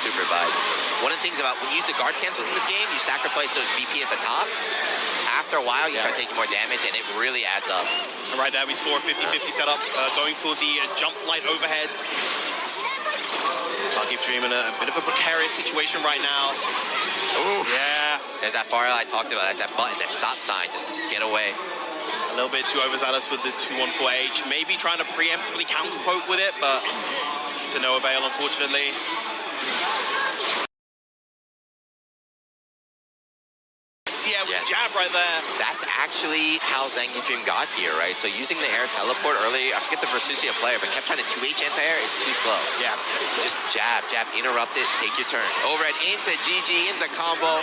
super, but one of the things about when you use the guard cancels in this game, you sacrifice those VP at the top. After a while, you start taking more damage, and it really adds up. And right there, we saw a 50-50 setup going for the jump light overheads. Zangief Dream in a bit of a precarious situation right now. Ooh. Yeah. There's that far I talked about. That's that button, that stop sign. Just get away. A little bit too overzealous with the 214H. Maybe trying to preemptively counter poke with it, but to no avail, unfortunately. Yeah, with the jab right there. That's actually how Zangief Dream got here, right? So using the air teleport early, I forget the Versusia player, but kept trying to 2H anti-air, it's too slow. Yeah. Just jab, interrupt it, take your turn. Overhead into GG, into combo.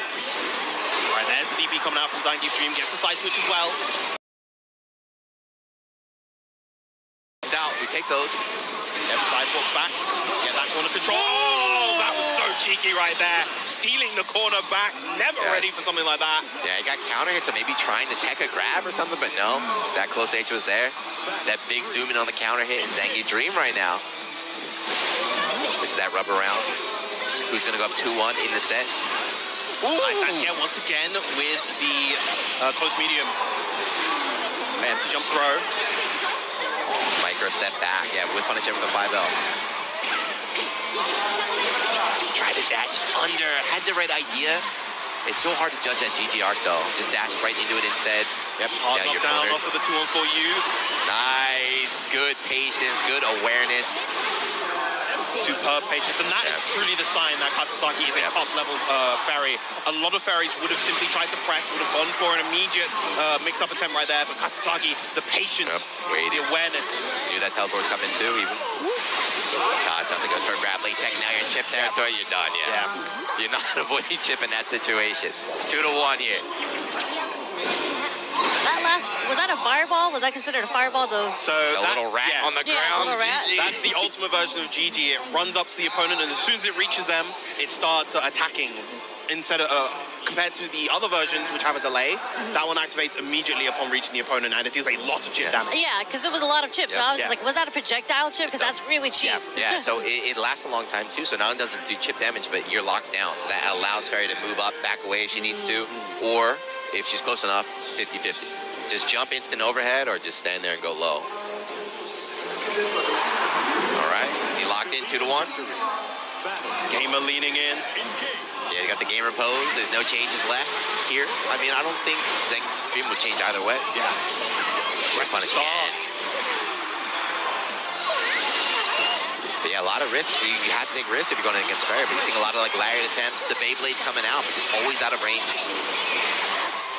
Right, there's the DP coming out from Zangief Dream, gets the side switch as well. Out, we take those. Yep, side walk back, get that corner control. Oh, that was so cheeky right there. Stealing the corner back, never ready for something like that. Yeah, he got counter hit, so maybe trying to tech a grab or something, but no. That close H was there. That big zoom in on the counter hit, and Zangief Dream right now. This is that rubber round. Who's gonna go up 2-1 in the set? Ooh. Nice anti-air once again with the close medium. Man, to jump throw. Micro step back, yeah, with punish over the 5L. Try to dash under, had the right idea. It's so hard to judge that GG arc though. Just dash right into it instead. Yep, hard knockdown off of the 2-on-4U. Nice, good patience, good awareness. Superb patience, and that is truly the sign that Katsuzaki is a top-level ferry. A lot of ferries would have simply tried to press, would have gone for an immediate mix-up attempt right there, but Katsuzaki, the patience, the awareness. Knew that teleport was coming too, even. Nothing goes for grab late tech, now you're in chip territory, you're done, You're not avoiding chip in that situation. 2-1 here. That last, was that a fireball? Was that considered a fireball though? So the little rat on the ground. Little rat. That's the ultimate version of GG. It runs up to the opponent, and as soon as it reaches them, it starts attacking. Instead of compared to the other versions, which have a delay, that one activates immediately upon reaching the opponent, and it deals a lot of chip damage. Yeah, because it was a lot of chips. So I was just like, was that a projectile chip? Because that's really cheap. Yeah, so it lasts a long time too. So not only does it do chip damage, but you're locked down. So that allows Fairy to move up, back away if she needs to, or if she's close enough, 50-50. Just jump instant overhead or just stand there and go low. All right, he locked in 2-1. Gamer leaning in. Yeah, you got the gamer pose. There's no changes left here. I mean, I don't think Zangief Dream would change either way. Yeah. Fun again. But yeah, a lot of risks. You have to take risks if you're going against Fairy, but you're seeing a lot of like lariat attempts, the Beyblade coming out, but just always out of range.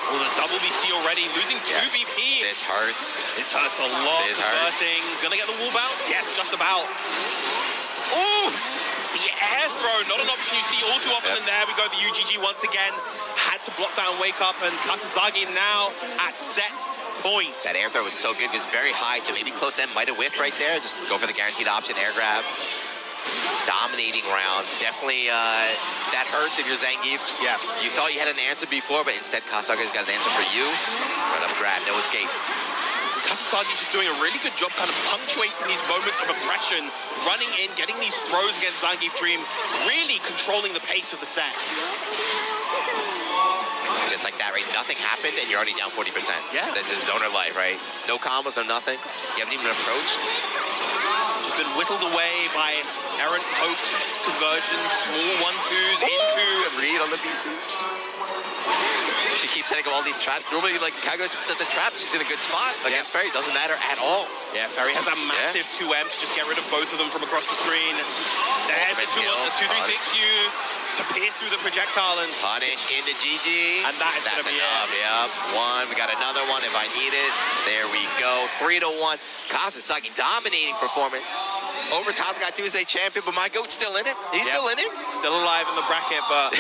Oh, the double BC already, losing 2 VP. This hurts. This hurts a lot. Converting. Gonna get the wall bounce? Yes, just about. Ooh! The air throw, not an option you see all too often. And there we go, the UGG once again. Had to block down Wake Up, and Katsuzaki now at set point. That air throw was so good, it's very high, so maybe close end might have whiffed right there. Just go for the guaranteed option, air grab. Dominating round. Definitely, that hurts if you're Zangief. Yeah. You thought you had an answer before, but instead Katsuzaki's got an answer for you. Run up grab, no escape. Katsuzaki's just doing a really good job kind of punctuating these moments of aggression, running in, getting these throws against Zangief Dream, really controlling the pace of the set. Just like that, right? Nothing happened, and you're already down 40%. Yeah. This is zoner life, right? No combos, no nothing. You haven't even approached. Just been whittled away by errant pokes, conversions, small 1-2s into read on the BC. She keeps setting up all these traps. Normally, like, Kago does the traps. She's in a good spot. Against Fairy, doesn't matter at all. Yeah, Fairy has a massive 2M to just get rid of both of them from across the screen. There's the 2-3-6U to pierce through the projectile and punish into GG. And that's gonna be enough. Yep. One. We got another one if I need it. There we go. 3-1. Katsuzaki dominating performance. Over top, got Tuesday champion, but my goat's still in it. He's still in it. Still alive in the bracket, but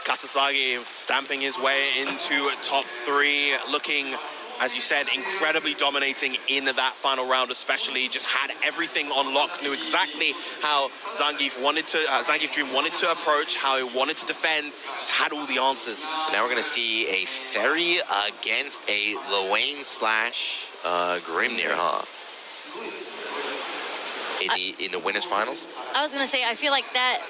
Katsuzaki stamping his way into top 3, looking, as you said, incredibly dominating in that final round, especially. Just had everything on lock, knew exactly how Zangief Dream wanted to approach, how he wanted to defend, just had all the answers. So now we're gonna see a Fairy against a Luane / Grimnir, huh? in the winners finals. I was gonna say, I feel like that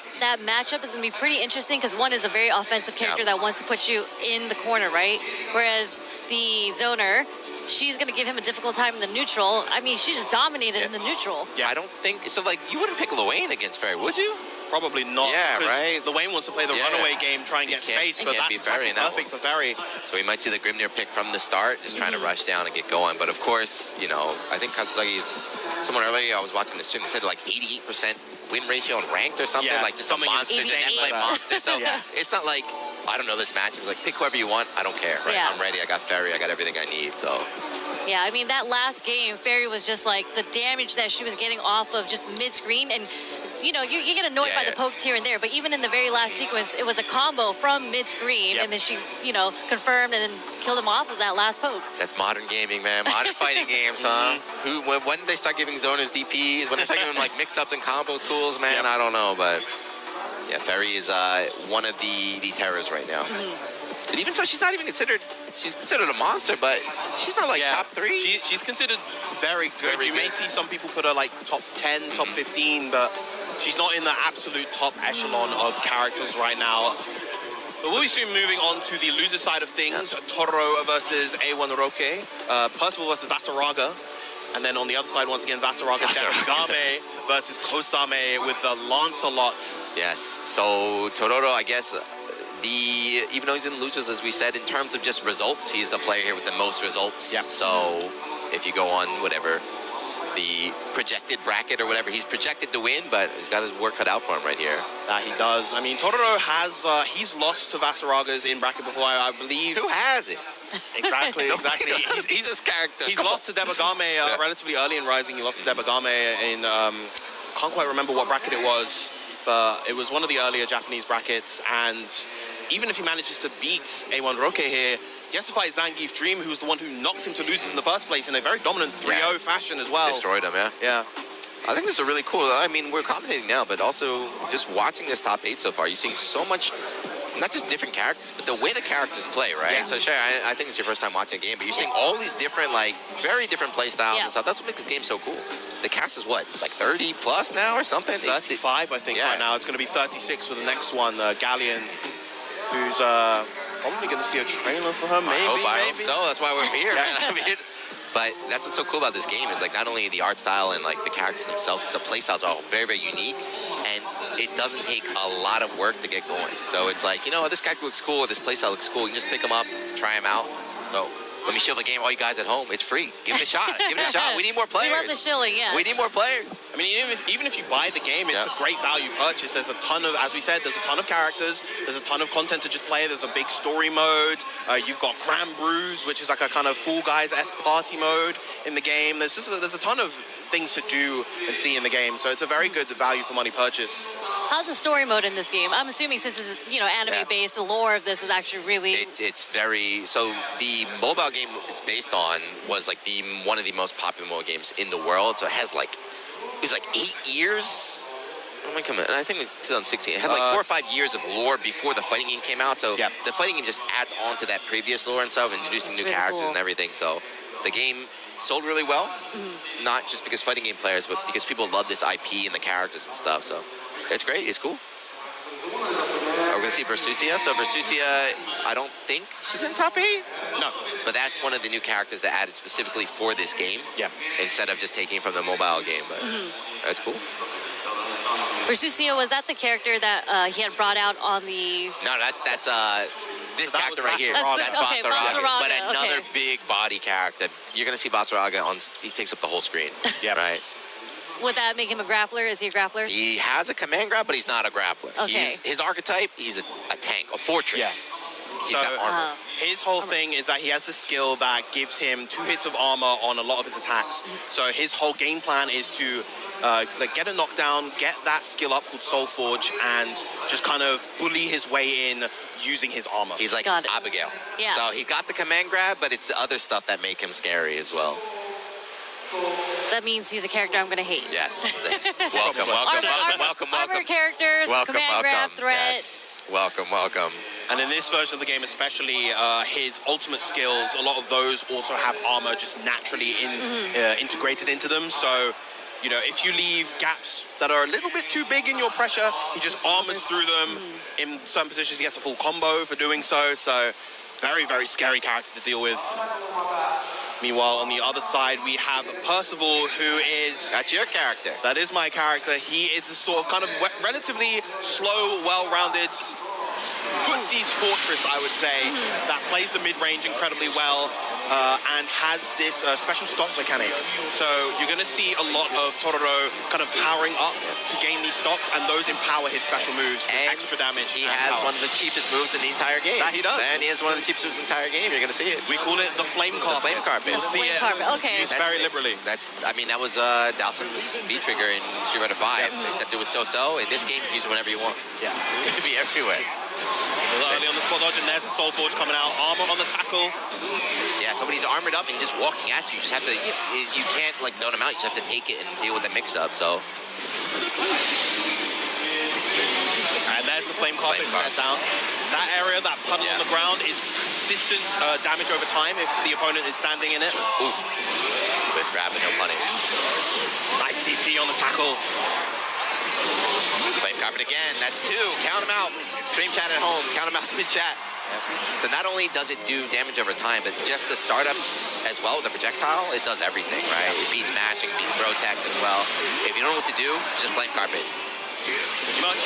matchup is gonna be pretty interesting because one is a very offensive character that wants to put you in the corner, right? Whereas the zoner, she's gonna give him a difficult time in the neutral. I mean, she just dominated in the neutral. Yeah, I don't think so. Like, you wouldn't pick Luane against Ferry, would you? Probably not. Yeah, right. Luane wants to play the runaway game, try and get space, but that's perfect for Ferry. So we might see the Grimnir pick from the start, just trying to rush down and get going. But of course, you know, I think Katsusagi, someone earlier I was watching the stream, they said like 88% win ratio on ranked or something, like just something a monster, just play monster. So it's not like, I don't know this match. It was like, pick whoever you want, I don't care, right? I'm ready, I got Ferry, I got everything I need, so. Yeah, I mean, that last game, Ferry was just like the damage that she was getting off of just mid-screen. And, you know, you get annoyed by the pokes here and there. But even in the very last sequence, it was a combo from mid-screen. And then she, you know, confirmed and then killed him off with that last poke. That's modern gaming, man. Modern fighting games, huh? When did they start giving zoners DPs? When did they start giving, like, mix-ups and combo tools, man? I don't know, but... Yeah, Ferry is one of the terrors right now. But even so, she's not even considered, she's considered a monster, but she's not like top 3. She's considered very good. You may see some people put her like top 10, top 15, but she's not in the absolute top echelon of characters right now. But we'll be soon moving on to the loser side of things. Totoro versus A1 Roque, Percival versus Vasaraga. And then on the other side, once again, Vasaraga Derigame versus Kosame with the Lancelot. Yes, so Tororo, I guess, even though he's in losers, as we said, in terms of just results, he's the player here with the most results. So if you go on whatever the projected bracket or whatever, he's projected to win, but he's got his work cut out for him right here. That he does. I mean, Totoro has, he's lost to Vasaraga's in bracket before, I believe. Who has it? Exactly. He's this character. He's lost to Debagame relatively early in Rising. He lost to Debagame in, can't quite remember what bracket it was, but it was one of the earlier Japanese brackets. And even if he manages to beat A1 Roque here, he has to fight Zangief Dream, who was the one who knocked him to losers in the first place in a very dominant 3-0 fashion as well. Destroyed him, yeah. I think this is really cool. I mean, we're commentating now, but also just watching this top 8 so far, you're seeing so much, not just different characters, but the way the characters play, right? So, Shay, I think it's your first time watching a game, but you're seeing all these different, like, very different play styles and stuff. That's what makes this game so cool. The cast is what? It's like 30 plus now or something? 35, I think, right now. It's going to be 36 for the next one, Galleon, who's probably going to see a trailer for her, maybe. I hope so. That's why we're here, man. But that's what's so cool about this game is, like, not only the art style and, like, the characters themselves, the play styles are all very, very unique, and it doesn't take a lot of work to get going. So it's like, you know, this guy looks cool, this play style looks cool, you can just pick him up, try him out. So let me shill the game, all you guys at home. It's free. Give it a shot. Give it a shot. We need more players. We love the shilling, We need more players. I mean, even if you buy the game, it's a great value purchase. There's a ton of, as we said, there's a ton of characters. There's a ton of content to just play. There's a big story mode. You've got Grand Brews, which is like a kind of Fall Guys-esque party mode in the game. There's a ton of things to do and see in the game. So it's a very good value for money purchase. How's the story mode in this game? I'm assuming since it's, you know, anime-based, the lore of this is actually really... It's very... So the mobile game it's based on was like one of the most popular mobile games in the world. So it has like... It was like 8 years... Oh my God, and I think in 2016. It had like 4 or 5 years of lore before the fighting game came out. So the fighting game just adds on to that previous lore and stuff, introducing new characters and everything. So the game sold really well, not just because fighting game players, but because people love this IP and the characters and stuff. So it's great. It's cool. We're going to see Versusia. So Versusia, I don't think she's in top 8. No. But that's one of the new characters that added specifically for this game. Instead of just taking from the mobile game. But that's cool. Versusia, was that the character that he had brought out on the... No, that's this character right here. That's Basaraga. But another big body character. You're going to see Basaraga on... He takes up the whole screen. Right? Would that make him a grappler? Is he a grappler? He has a command grab, but he's not a grappler. His archetype, he's a tank, a fortress. He's got armor. His whole thing is that he has the skill that gives him 2 hits of armor on a lot of his attacks. So his whole game plan is to like get a knockdown, get that skill up called Soul Forge, and just kind of bully his way in using his armor. He's like Abigail. So he got the command grab, but it's the other stuff that make him scary as well. That means he's a character I'm going to hate. Yes. welcome. Armor characters, command grab, threat. Yes. Welcome. And in this version of the game especially, his ultimate skills, a lot of those also have armor just naturally integrated into them. So you know, if you leave gaps that are a little bit too big in your pressure, he just armors through them. In certain positions, he gets a full combo for doing so. So very, very scary character to deal with. Meanwhile, on the other side, we have Percival, who is... That's your character. That is my character. He is a sort of kind of relatively slow, well-rounded footsie's fortress, I would say, that plays the mid-range incredibly well and has this special stock mechanic. So you're going to see a lot of Tororo kind of powering up to gain these stocks, and those empower his special moves with extra damage. He has one of the cheapest moves in the entire game. That he does. And he has one of the cheapest moves in the entire game. You're going to see it. We call it the flame carpet. The flame carpet. You'll see it Okay. used very liberally. That's, I mean, that was Dhalsim's V-trigger in Street Fighter 5, except it was so-so. In this game, you can use it whenever you want. Yeah, it's going to be everywhere. Early on the spot dodge, and there's the Soul Forge coming out. Armor on the tackle. Yeah, somebody's armored up and just walking at you. You just have to, you can't like zone them out. You just have to take it and deal with the mix-up, so. And there's the flame carpet set down. That area, that puddle on the ground, is consistent damage over time if the opponent is standing in it. Oof. With grab and no punish. Nice DP on the tackle. Flame carpet again. That's 2. Count them out. Stream chat at home. Count them out in the chat. So not only does it do damage over time, but just the startup as well with the projectile, it does everything, right? It beats mashing, it beats throw attacks as well. If you don't know what to do, just flame carpet. Pretty much.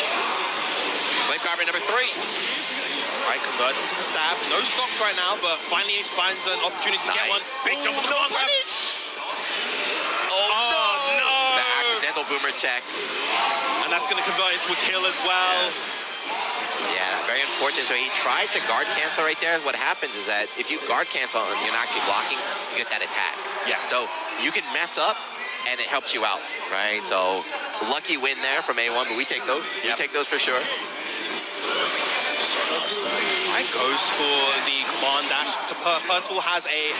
Flame carpet number 3. All right, converts into the stab. No stocks right now, but finally finds an opportunity to get one. Big jump on the ground. Oh, no! The accidental boomer check. And that's going to convert into a kill as well. Yes. Yeah, very unfortunate. So he tried to guard cancel right there. What happens is that if you guard cancel and you're not actually blocking, you get that attack. Yeah. So you can mess up and it helps you out, right? So lucky win there from A1, but we take those. We take those for sure. Right, goes for the command dash. Percival has a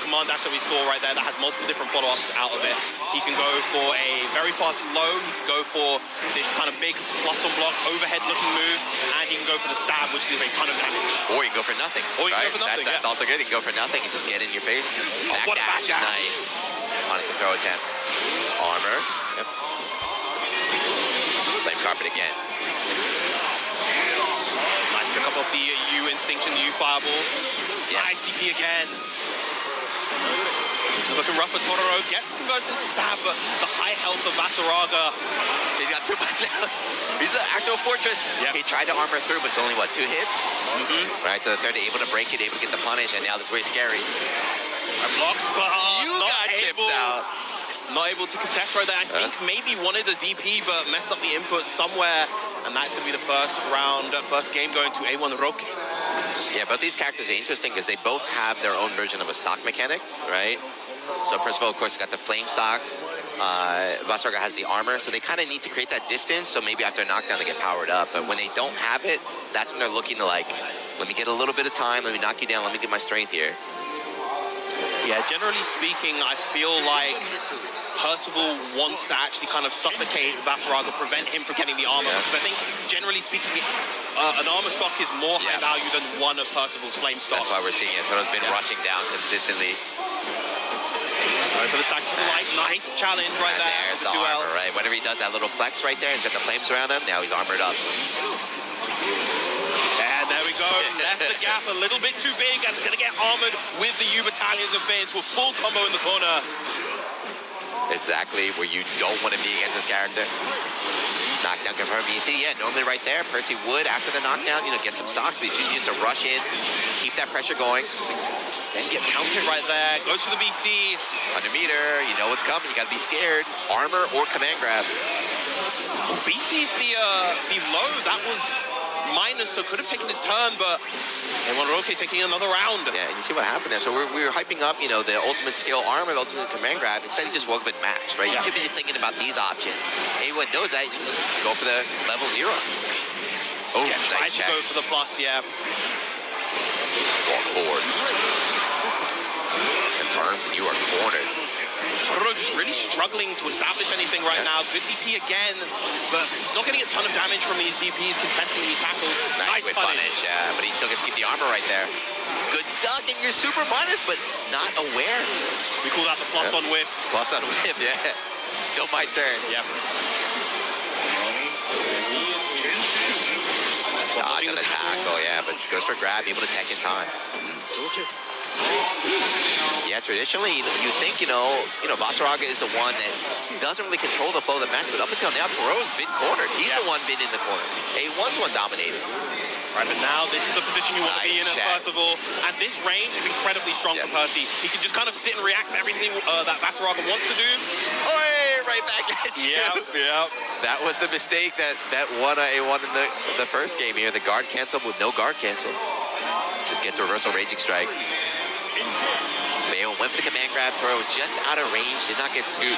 command dash that we saw right there that has multiple different follow-ups out of it. He can go for a very fast low, he can go for this kind of big plus-on-block overhead-looking move, and he can go for the stab, which does a ton of damage. Or you can go for nothing. Or you can go for nothing, That's also good. You can go for nothing and just get in your face. What a back dash. Nice. On some throw attempts. Armor. Yep. Flame carpet again. Nice pick up of the U Instinction, the U Fireball. Nice DP again. This is looking rough for Tororo. Gets converted into stab, but the high health of Vasaraga. He's got too much health. He's an actual fortress. Yep. He tried to armor through, but it's only, what, 2 hits? Right, so the third able to break it, able to get the punish, and now this is very scary. Blocks, but you got chipped out. Not able to contest right there. I think maybe wanted a DP, but messed up the input somewhere. And that's going to be the first round, first game going to A1 Roque. Yeah, but these characters are interesting because they both have their own version of a stock mechanic, right? So Percival, of course, got the flame stocks. Vasaraga has the armor, so they kind of need to create that distance, so maybe after a knockdown they get powered up. But when they don't have it, that's when they're looking to, like, let me get a little bit of time, let me knock you down, let me get my strength here. Yeah, generally speaking, I feel like Percival wants to actually kind of suffocate Vasaraga, prevent him from getting the armor. Because I think, generally speaking, an armor stock is more high value than one of Percival's flame stocks. That's why we're seeing it. So it's been rushing down consistently. For the stack to the right, nice challenge right there. There's the armor, right? Whenever he does that little flex right there, he's got the flames around him. Now he's armored up. And there we go. Left the gap a little bit too big and gonna get armored with the U battalions of Finn to a full combo in the corner. Exactly where you don't want to be against this character. Knockdown confirmed. You see, yeah, normally right there, Percy would, after the knockdown, you know, get some stocks, but he's usually just to rush in, keep that pressure going. Then gets countered right there, goes for the BC. Under meter, you know what's coming, you gotta be scared. Armor or command grab. Oh, BC's the low, that was minus, so could have taken his turn, but A1 Roque taking another round. Yeah, and you see what happened there. So we were hyping up, you know, the ultimate skill armor, the ultimate command grab. Instead, he just woke up and mashed, right? You should be thinking about these options. A1 knows that. You go for the level 0. Oh, nice check. Go for the plus, Walk forward. And turns, and you are cornered. Tororo just really struggling to establish anything right now. Good DP again, but he's not getting a ton of damage from these DPs contesting these tackles. Nice punish, but he still gets to keep the armor right there. Good duck, and you're super minus, but not aware. We call that the plus on whiff. Plus on whiff, Still my turn. Yep. Dodge on the tackle, yeah, but goes for grab, able to tech in time. Yeah, traditionally, you think, Vasaraga is the one that doesn't really control the flow of the match, but up until now, Toro's been cornered. He's the one been in the corner. A1's one dominated. Right, but now this is the position you want to be in, first of all. And this range is incredibly strong for Percy. He can just kind of sit and react to everything that Vasaraga wants to do. Oh, right back at you. Yeah. That was the mistake that won A1 in the first game here. The guard cancel with no guard cancel. Just gets a reversal raging strike. Bayo went for the command grab throw, just out of range, did not get scooped.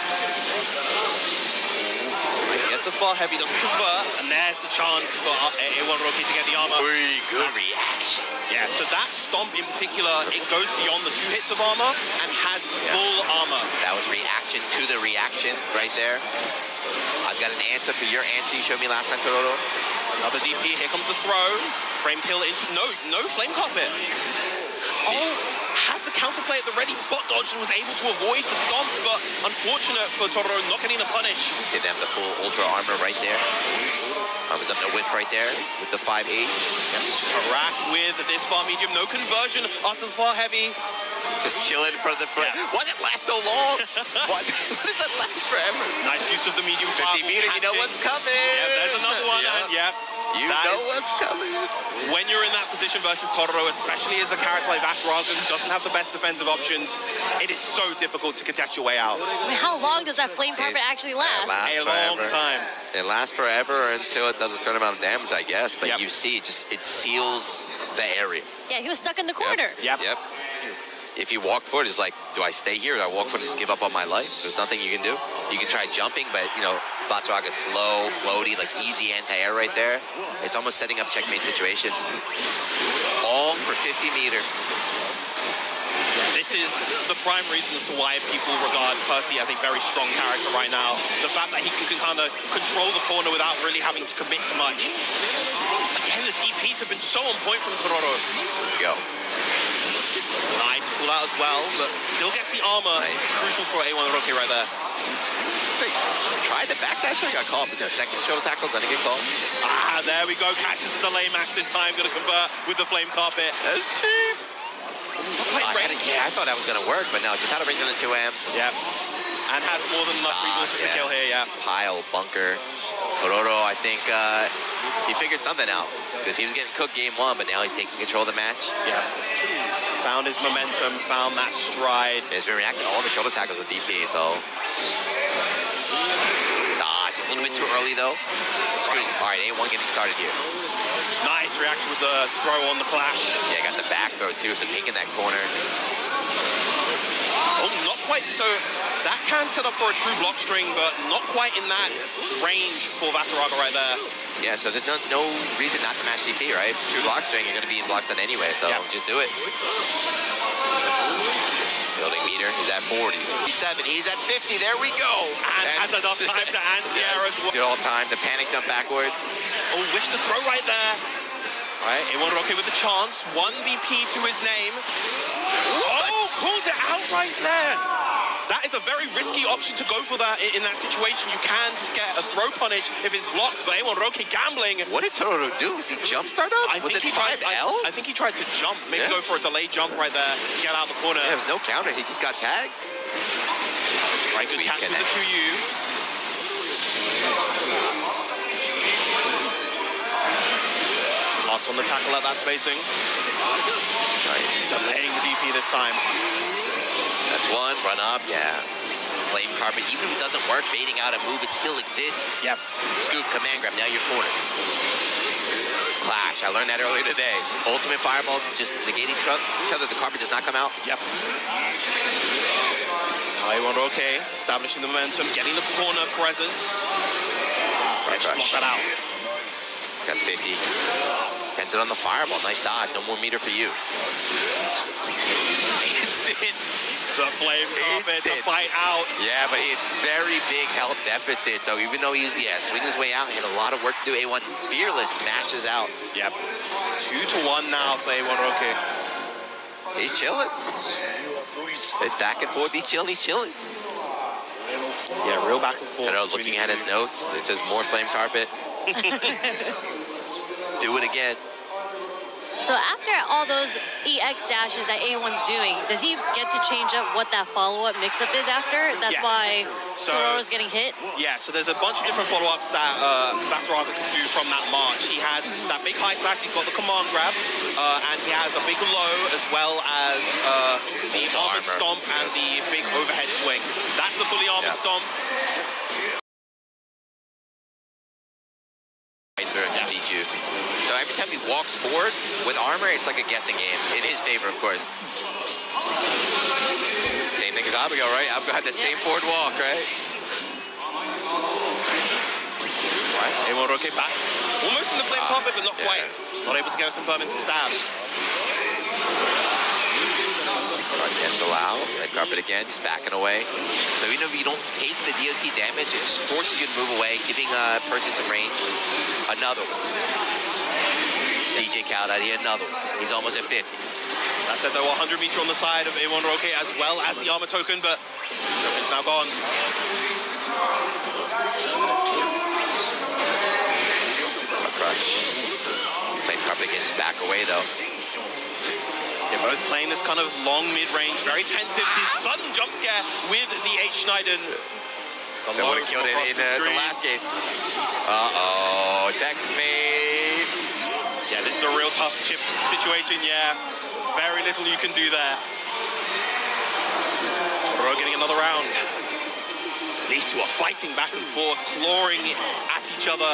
Gets a far heavy, doesn't convert, and there's the chance for A1 Roki to get the armor. Good reaction. Yeah, so that stomp in particular, it goes beyond the 2 hits of armor and has full armor. That was reaction to the reaction right there. I've got an answer for your answer you showed me last time, Toro. Another DP, here comes the throw. Frame kill into, no flame carpet. Oh, had the counterplay at the ready, spot dodge, and was able to avoid the stomp, but unfortunate for Toro, not getting the punish. Didn't have the full ultra armor right there. Armor's up no whip right there with the 5-8. Just harassed with this far medium, no conversion after the far heavy. Just chilling in front of the front. Yeah. Why does it last so long? What does that last forever? Nice use of the medium 50 meter, you know what's coming. Yeah, there's another one. You know what's coming. When you're in that position versus Totoro, especially as a character like Vasaraga who doesn't have the best defensive options, it is so difficult to contest your way out. I mean, how long does that flame carpet actually last? A long time. It lasts forever until it does a certain amount of damage, I guess. But you see, it seals the area. Yeah, he was stuck in the corner. Yep. If you walk forward, it's like, do I stay here or do I walk forward and just give up on my life? There's nothing you can do. You can try jumping, but, Vasaraga's slow, floaty, like easy anti-air right there. It's almost setting up checkmate situations. All for 50 meter. This is the prime reason as to why people regard Percy as a very strong character right now. The fact that he can kind of control the corner without really having to commit to much. Again, the DPs have been so on point from Totoro. Go. Nice pull out as well, but still gets the armor. Nice. Crucial for A1 Roki right there. Tried to backdash, I got called, but the second shoulder tackle gonna get called. There we go. Catches the delay max this time. Gonna convert with the flame carpet. That's cheap. I thought that was gonna work, but no, just had a range on the 2M. Yep. And had more than enough resources to kill here, Pile, bunker. Tororo, I think he figured something out because he was getting cooked game 1, but now he's taking control of the match. Yeah. Found his momentum, found that stride. He's been reacting to all the shoulder tackles with DP, so. Dodge, a little bit too early though. All right, A1 getting started here. Nice reaction with the throw on the clash. Yeah, got the back throw too, so taking that corner. Oh, not quite. So that can set up for a true block string, but not quite in that range for Vasaraga right there. Yeah, so there's no reason not to match DP, right? If it's true block string, you're going to be in block stun anyway, so just do it. Building meter, he's at 40. 47, he's at 50, there we go. And has enough time to anti-air as well. Good all time, the panic jump backwards. Oh, wish the throw right there. All right, A1 Roki with the chance. 1 BP to his name. Oh, pulls it out right there. That is a very risky option to go for that in that situation. You can just get a throw punish if it's blocked, but A1 Roki gambling. What did Toro do? Was he jump start up? I think he tried to jump, maybe go for a delayed jump right there to get out the corner. Yeah, there was no counter, he just got tagged. Right, good catch with the 2U. Lost on the tackle at that spacing. Nice. Delaying the DP this time. That's one, run up, Flame carpet, even if it doesn't work, fading out a move, it still exists. Yep. Scoop, command grab, now you're cornered. Clash, I learned that earlier today. Ultimate fireballs just negating each other, the carpet does not come out. Yep. A1 Roki establishing the momentum, getting the corner presence. Right, just block that out. He's got 50. Spends it on the fireball, nice dodge, no more meter for you. Instant. The flame carpet, the fight out. Yeah, but he had very big health deficit, so even though he was, swinging his way out, he had a lot of work to do. A1 fearless smashes out. Yep. 2-1 now for A1 Roki. He's chilling. It's back and forth, he's chilling. Yeah, real back and forth. Totoro looking at his notes. It says more flame carpet. Do it again. So after all those EX dashes that A1's doing, does he get to change up what that follow-up mix-up is after? That's why Tororo's getting hit? Yeah, so there's a bunch of different follow-ups that Basaraka can do from that march. He has that big high slash, he's got the command grab, and he has a big low as well as the armored stomp and the big overhead swing. That's the fully armored stomp. Right through him to beat you. So every time he walks forward with armor, it's like a guessing game. In his favor, of course. Same thing as Abigail, right? Abigail had that same forward walk, right? A1 rotate back. Almost in the flame carpet, but not quite. Not able to get a confirm into stab. Against allow. Flame carpet again, just backing away. So even if you don't take the DOT damage, it just forces you to move away, giving Percy some range. Another one. DJ Caldadi, another one. He's almost at 50. That said, though, 100 meter on the side of A1 Roque as well as the armor token, but it's now gone. A crush. Flame carpet again, just back away though. They're both playing this kind of long mid-range, very pensive. This sudden jump scare with the H. Schneiden. That would have killed it in the last game. Uh-oh, checkmate. Yeah, this is a real tough chip situation, yeah. Very little you can do there. Toro getting another round. These two are fighting back and forth, clawing at each other.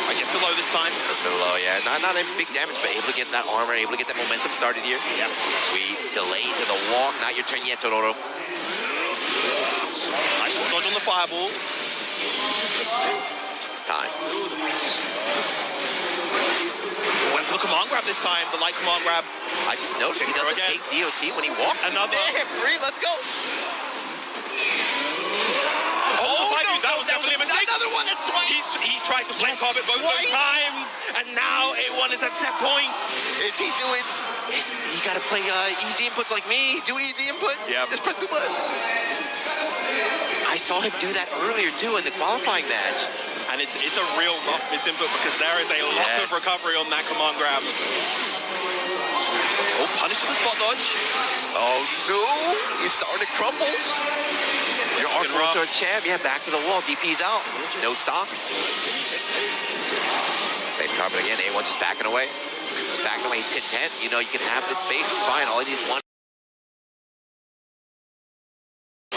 I guess the low this time. That's for the low, yeah. Not a big damage, but able to get that armor, able to get that momentum started here. Yeah. Sweet. Delay to the walk. Not your turn yet, Tororo. Nice dodge on the fireball. It's time. Went for the command grab this time, the light command grab. I just noticed he doesn't take DOT when he walks. Another. There, free, let's go. That was definitely a mistake. Another one, that's twice. He tried to flame carpet both those times, and now A1 is at set point. Is he doing? You gotta play easy inputs like me. Do easy input. Yeah. Just press 2 buttons. I saw him do that earlier too in the qualifying match. And it's a real rough misinput because there is a lot of recovery on that command grab. Oh, punish the spot dodge. Oh no, he's starting to crumble. Your arc to a champ, yeah, back to the wall. DP's out. No stocks. Flame carpet again. A1 just backing away. Just backing away. He's content. You know, you can have this space. It's fine. All he needs is one.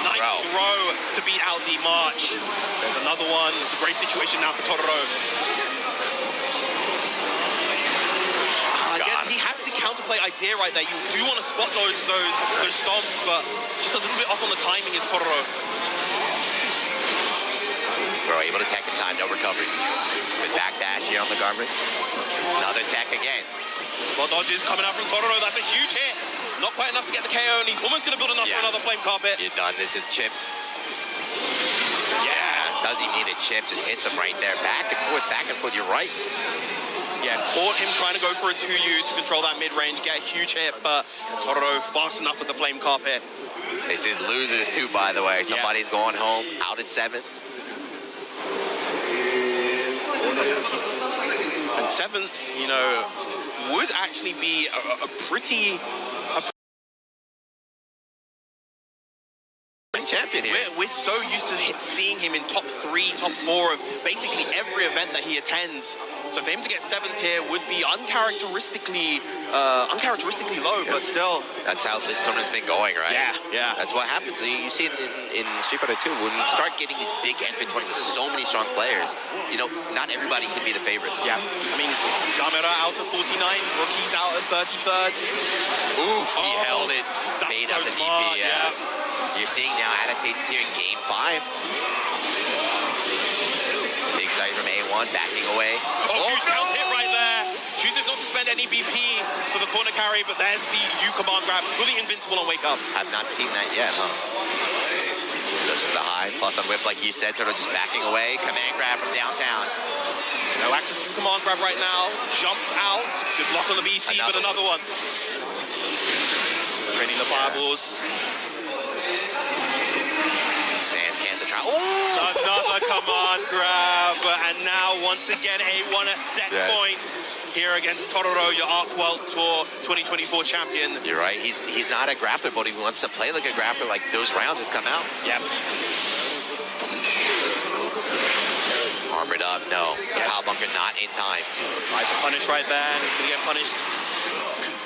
Nice throw to beat out the march. There's another one. It's a great situation now for Tororo. Again, he has the counterplay idea right there. You do want to spot those stomps, but just a little bit off on the timing is Tororo. Bro, able to tech in time, no recovery. With back dash here on the Garmin. Another tech again. Spot dodges coming out from Tororo. That's a huge hit. Not quite enough to get the KO, and he's almost going to build enough for another flame carpet. You're done. This is chip. Yeah, doesn't even need a chip. Just hits him right there. Back and forth. You're right. Yeah, caught him trying to go for a 2U to control that mid-range, get a huge hit, but Tororo fast enough with the flame carpet. This is losers too, by the way. Somebody's going home, out at 7. And 7th, you know, would actually be a pretty champion here. We're so used to seeing him in top 3, top 4 of basically every event that he attends. So for him to get 7th here would be uncharacteristically low, but still. That's how this tournament's been going, right? Yeah. That's what happens. You see it in Street Fighter 2. When you start getting these big entrant tournaments with so many strong players, you know, not everybody can be the favorite. Yeah. I mean, Gamera out at 49, Rookie's out at 33rd. Oof, he held it. Made up the smart, DP, You're seeing now adaptations here in Game 5. Big sight from A1, backing away. Huge count hit right there. Chooses not to spend any BP for the corner carry, but there's the U command grab. Fully invincible on wake up. Have not seen that yet, huh? Goes for the high, plus on whip, like you said, Turtle just backing away. Command grab from downtown. No access to the command grab right now. Jumps out. Good block on the BC, but another one. Training the fireballs. Sands cancel try. Oh! Another command grab, and now once again A1 at set point here against Tororo, your Arc World Tour 2024 champion. You're right. He's not a grappler, but he wants to play like a grappler. Like those rounds just come out. Yep. Armored up. No, the power bunker not in time. Tries to punish right there, and he's gonna get punished.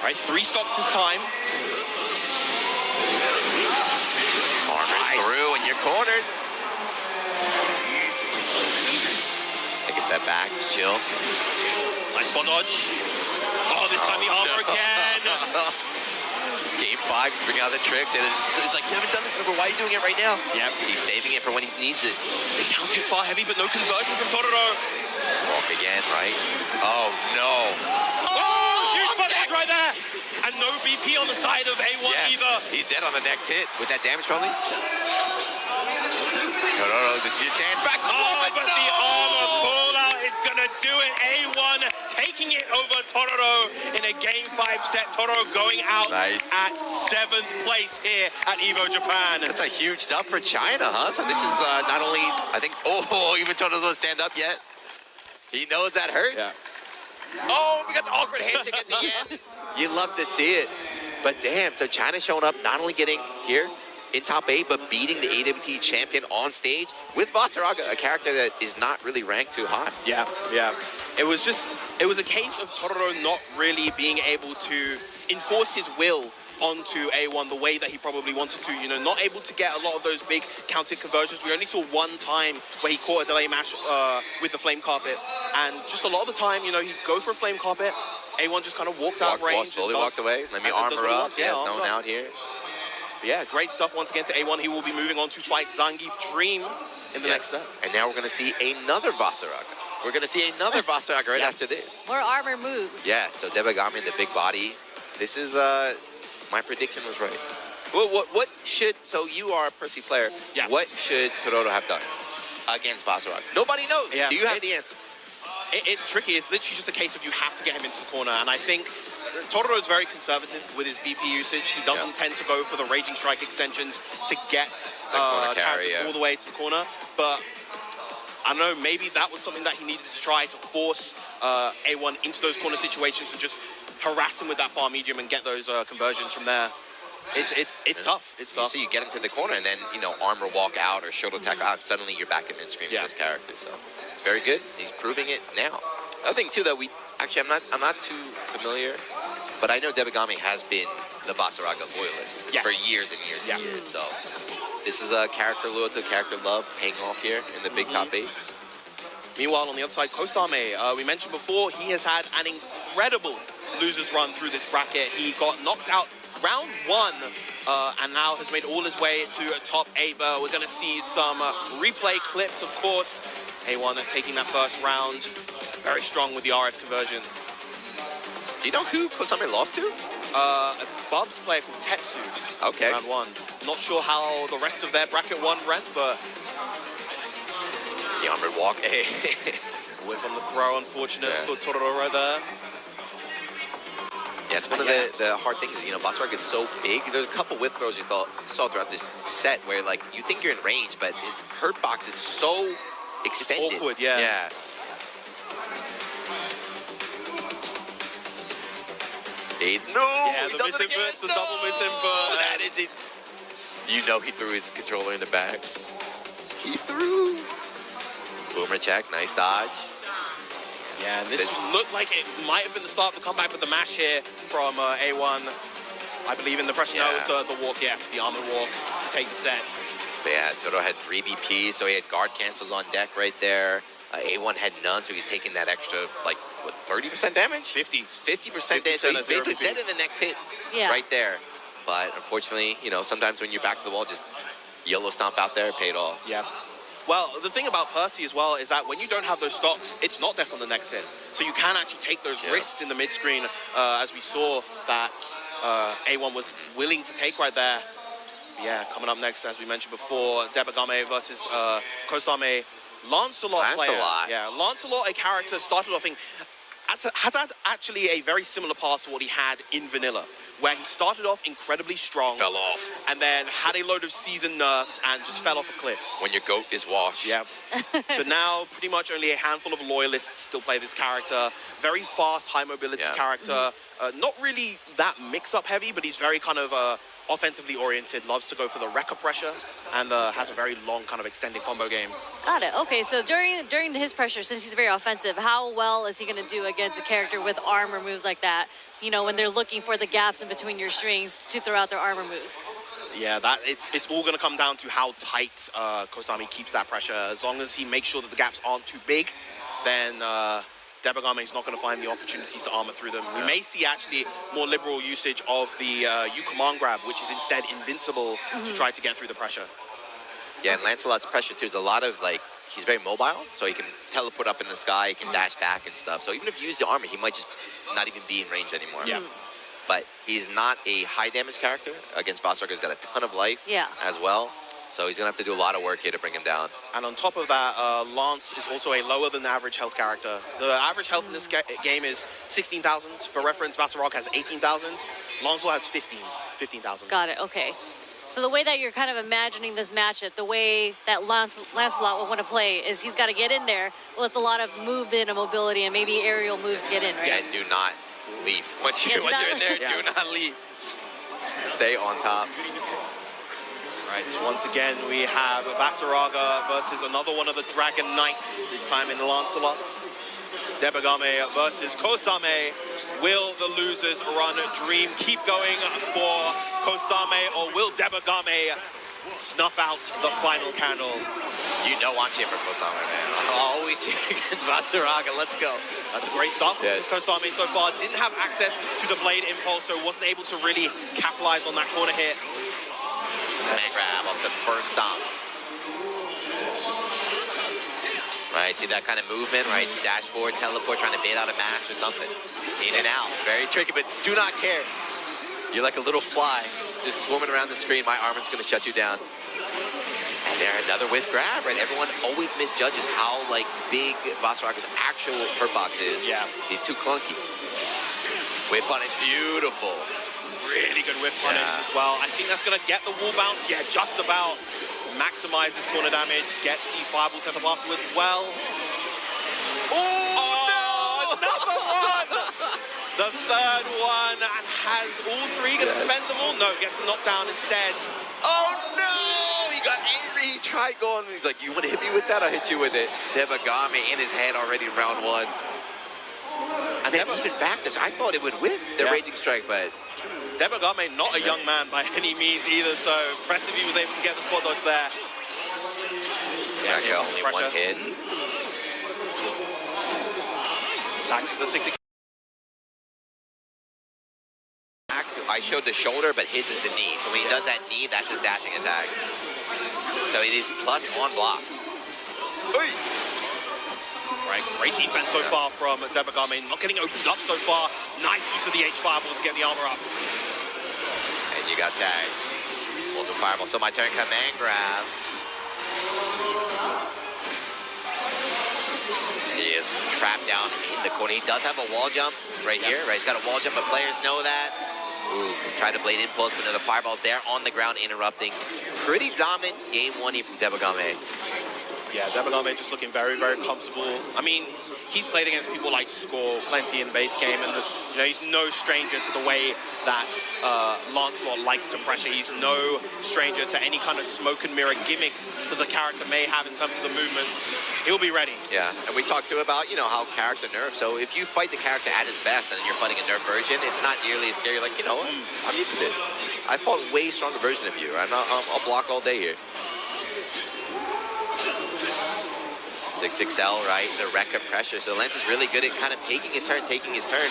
All right, 3 stocks this time. Armor's through, and you're cornered. Take a step back, chill. Nice spot dodge. Oh, this time the armor again. Game 5, he's bringing out the tricks, and it's like, you haven't done this before, why are you doing it right now? Yep. He's saving it for when he needs it. The counter hit far heavy, but no conversion from Tororo. Walk again, right? Oh, no. Oh, huge spot dodge right there. And no BP on the side of A1 either. He's dead on the next hit with that damage probably. Tororo, this is your chance. Back to the wall, but the armor pull out is gonna do it. A1 taking it over Tororo in a Game 5 set. Tororo going out at 7th place here at EVO Japan. That's a huge stuff for China, huh? So this is not only, I think, even Tororo doesn't stand up yet. He knows that hurts. Yeah. Oh, we got the awkward handshake at the end. You love to see it. But damn, so China's showing up, not only getting here in top 8, but beating the AWT champion on stage with Vasaraga, a character that is not really ranked too high. Yeah. It was a case of Tororo not really being able to enforce his will onto A1 the way that he probably wanted to, you know, not able to get a lot of those big counter conversions. We only saw one time where he caught a delay mash with the flame carpet, and just a lot of the time, you know, he'd go for a flame carpet, A1 just kind of walks out of range. Slowly walked away. Let me armor up. Yeah, someone out here. Yeah, great stuff once again to A1. He will be moving on to fight Zangief Dream in the next set. And now we're going to see another Vasaraga. We're going to see another Vasaraga right after this. More armor moves. Yeah, so Debagami in the big body. This is, my prediction was right. What should, so you are a Percy player, what should Tororo have done against Vasaraga? Nobody knows. Yeah. Do you have the answer? It's tricky. It's literally just a case of you have to get him into the corner. And I think Tororo is very conservative with his BP usage. He doesn't tend to go for the Raging Strike extensions to get characters all the way to the corner. But I don't know, maybe that was something that he needed to try to force A1 into those corner situations to just harass him with that far medium and get those conversions from there. It's tough. It's tough. So you get him to the corner and then, you know, armor walk out or shoulder attack out. Suddenly you're back in mid-screen with this character. So very good. He's proving it now. Another thing too that I'm not too familiar, but I know Debagami has been the Vasaraga loyalist for years and years and years. So this is a character loyalty, character love paying off here in the big top 8. Meanwhile, on the other side, Kosame, we mentioned before, he has had an incredible losers run through this bracket. He got knocked out round 1 and now has made all his way to top 8. But we're going to see some replay clips, of course. A1 taking that first round. Very strong with the RS conversion. Do you know who Kosame lost to? A Bubs player called Tetsu. Okay. Round 1. Not sure how the rest of their bracket 1 went, but the armored walk. Was on the throw, unfortunate for Tororo right there. Yeah, it's one of the hard things. You know, Vasaraga is so big. There's a couple whip throws you saw throughout this set where, like, you think you're in range, but his hurt box is so extended. It's awkward, yeah. The double misinput. That is it. You know he threw his controller in the bag. He threw. Boomer check, nice dodge. Yeah, and this looked like it might have been the start of the comeback with the mash here from A1. I believe in the pressure. No, it was the walk, the armor walk to take the set. Yeah, Tororo had 3 BP, so he had guard cancels on deck right there. A1 had none, so he's taking that extra, like, what, 30% damage? 50% damage, so he's basically dead in the next hit right there. But unfortunately, you know, sometimes when you're back to the wall, just yellow stomp out there, paid off. Yeah. Well, the thing about Percy as well is that when you don't have those stocks, it's not death on the next hit. So you can actually take those risks in the mid-screen, as we saw that A1 was willing to take right there. Yeah, coming up next, as we mentioned before, Debagami versus Kosame. Lancelot player. Yeah, Lancelot, a character started off in has had actually a very similar path to what he had in Vanilla, where he started off incredibly strong. Fell off. And then had a load of seasoned nerfs and just fell off a cliff. When your goat is washed. Yeah. So now pretty much only a handful of loyalists still play this character. Very fast, high mobility character. Not really that mix-up heavy, but he's very kind of offensively oriented, loves to go for the wrecker pressure, and has a very long kind of extended combo game. Got it. Okay, so during his pressure, since he's very offensive, how well is he going to do against a character with armor moves like that? You know, when they're looking for the gaps in between your strings to throw out their armor moves. Yeah, it's all going to come down to how tight Kosami keeps that pressure. As long as he makes sure that the gaps aren't too big, then Debagame is not going to find the opportunities to armor through them. We may see actually more liberal usage of the U-command grab, which is instead invincible to try to get through the pressure. Yeah, and Lancelot's pressure too is a lot of like, he's very mobile, so he can teleport up in the sky, he can dash back and stuff. So even if you use the armor, he might just not even be in range anymore. Yeah. But he's not a high damage character. Against Vossark, he's got a ton of life as well. So he's going to have to do a lot of work here to bring him down. And on top of that, Lance is also a lower than average health character. The average health in this game is 16,000. For reference, Vossark has 18,000. Lancelot has 15,000. Got it. Okay. So the way that you're kind of imagining this matchup, the way that Lancelot will want to play is he's got to get in there with a lot of movement and mobility and maybe aerial moves to get in, right? Yeah, do not leave. Once you're in there, do not leave. Stay on top. Right, so once again, we have Basaraga versus another one of the Dragon Knights, this time in Lancelot's. Debagame versus Kosame. Will the losers run dream keep going for Kosame, or will Debagame snuff out the final candle? You know I'm cheering for Kosame, man. I'll always cheer against Basaraga. Let's go. That's a great start for Kosame so far. Didn't have access to the Blade Impulse, so wasn't able to really capitalize on that corner hit. Man grab off the first stomp. Right, see that kind of movement, right? Dash forward, teleport, trying to bait out a match or something. In and out, very tricky, but do not care. You're like a little fly, just swimming around the screen. My armor's gonna shut you down. And there, another whiff grab, right? Everyone always misjudges how like big Vossark's actual hurt box is. Yeah. He's too clunky. Whiff punish, beautiful. Really good whiff punish as well. I think that's gonna get the wall bounce. Yeah, just about. Maximize this corner damage, gets the fireball set up afterwards as well. Oh, no! Another one! The third one, and has all three gonna spend them all? No, gets the knockdown instead. Oh no! He got angry, he tried going, he's like, you wanna hit me with that? I'll hit you with it. Debagame in his head already in round one. And then even back this, I thought it would whiff the Raging Strike, but Debagame, not a young man by any means either, so impressive he was able to get the spot dodge there. Yeah, only one hit. Back to the 60. I showed the shoulder, but his is the knee. So when he does that knee, that's his dashing attack. So it is plus on block. Hey. Right, great defense so far from Debagame, not getting opened up so far. Nice use of the H-Fireball to get the armor up. And you got tagged. Hold the fireball. So my turn, command grab. He is trapped down in the corner. He does have a wall jump right here, right? He's got a wall jump, but players know that. Ooh, try to Blade Impulse, but no, the fireball's there on the ground, interrupting. Pretty dominant game one here from Debagame. Yeah, Debagame just looking very, very comfortable. I mean, he's played against people like Score plenty in the base game, and you know, he's no stranger to the way that Lancelot likes to pressure. He's no stranger to any kind of smoke and mirror gimmicks that the character may have in terms of the movement. He'll be ready. Yeah, and we talked too about, you know, how character nerfs. So if you fight the character at his best and you're fighting a nerf version, it's not nearly as scary. You're like, you know what? I'm used to this. I fought a way stronger version of you. I'll block all day here. 6XL, right? The wrecker pressure. So Lance is really good at kind of taking his turn,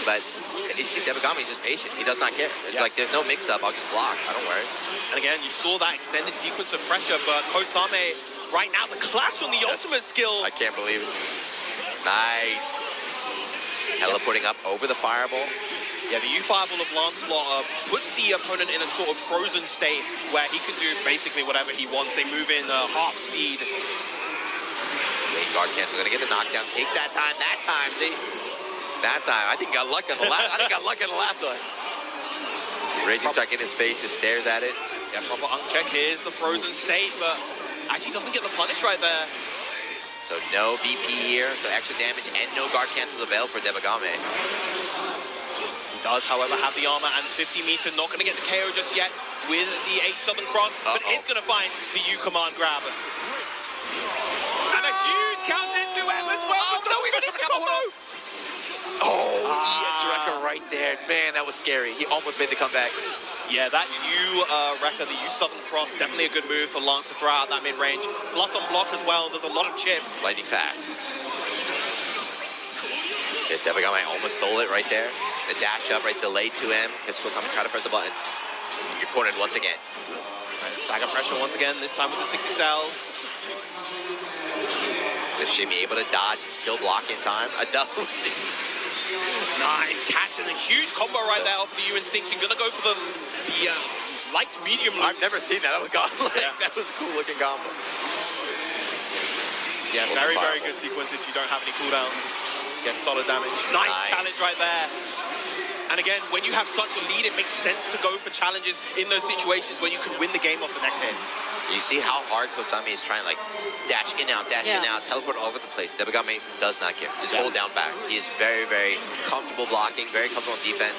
but Debagame is just patient. He does not care. It's like, there's no mix-up. I'll just block. I don't worry. And again, you saw that extended sequence of pressure, but Kosame, right now, the clash on the ultimate skill. I can't believe it. Nice. Teleporting up over the fireball. Yeah, the U-Fireball of Lancelot puts the opponent in a sort of frozen state where he can do basically whatever he wants. They move in half speed. Guard cancel, gonna get the knockdown. Take that time, see? That time, I think got lucky on the last. I think got lucky on the last one. Raging Chuck in his face, just stares at it. Yeah, proper unk check. Here's the frozen state, but actually doesn't get the punish right there. So no BP here, so extra damage and no guard cancels available for Debagame. He does, however, have the armor and 50 meter. Not going to get the KO just yet with the H Southern Cross, but is going to find the U command grab. And a huge count into Evans. Well, no, we finished the combo. Oh, EX Wrecker right there. Man, that was scary. He almost made the comeback. Yeah, that U Wrecker, the U Southern Cross, definitely a good move for Lance to throw out that mid-range. Plus on block as well, there's a lot of chip. Lightning fast. Yeah, Debagame almost stole it right there. The dash up, right, delay 2M. Kosami try to press the button. You're cornered once again. Stagger pressure once again, this time with the 6XLs. The shimmy able to dodge and still block in time. A double. Nice catch and a huge combo right there for the U Instinction. Gonna go for the light medium loop. I've never seen that. That was godlike. Yeah. That was a cool looking combo. Yeah, very, very good sequence if you don't have any cooldowns. Get solid damage. Nice challenge right there. And again, when you have such a lead, it makes sense to go for challenges in those situations where you can win the game off the next hit. You see how hard Kosami is trying, like, dash in, out, teleport all over the place. Debagame does not care. Just hold down back. He is very, very comfortable blocking, very comfortable on defense.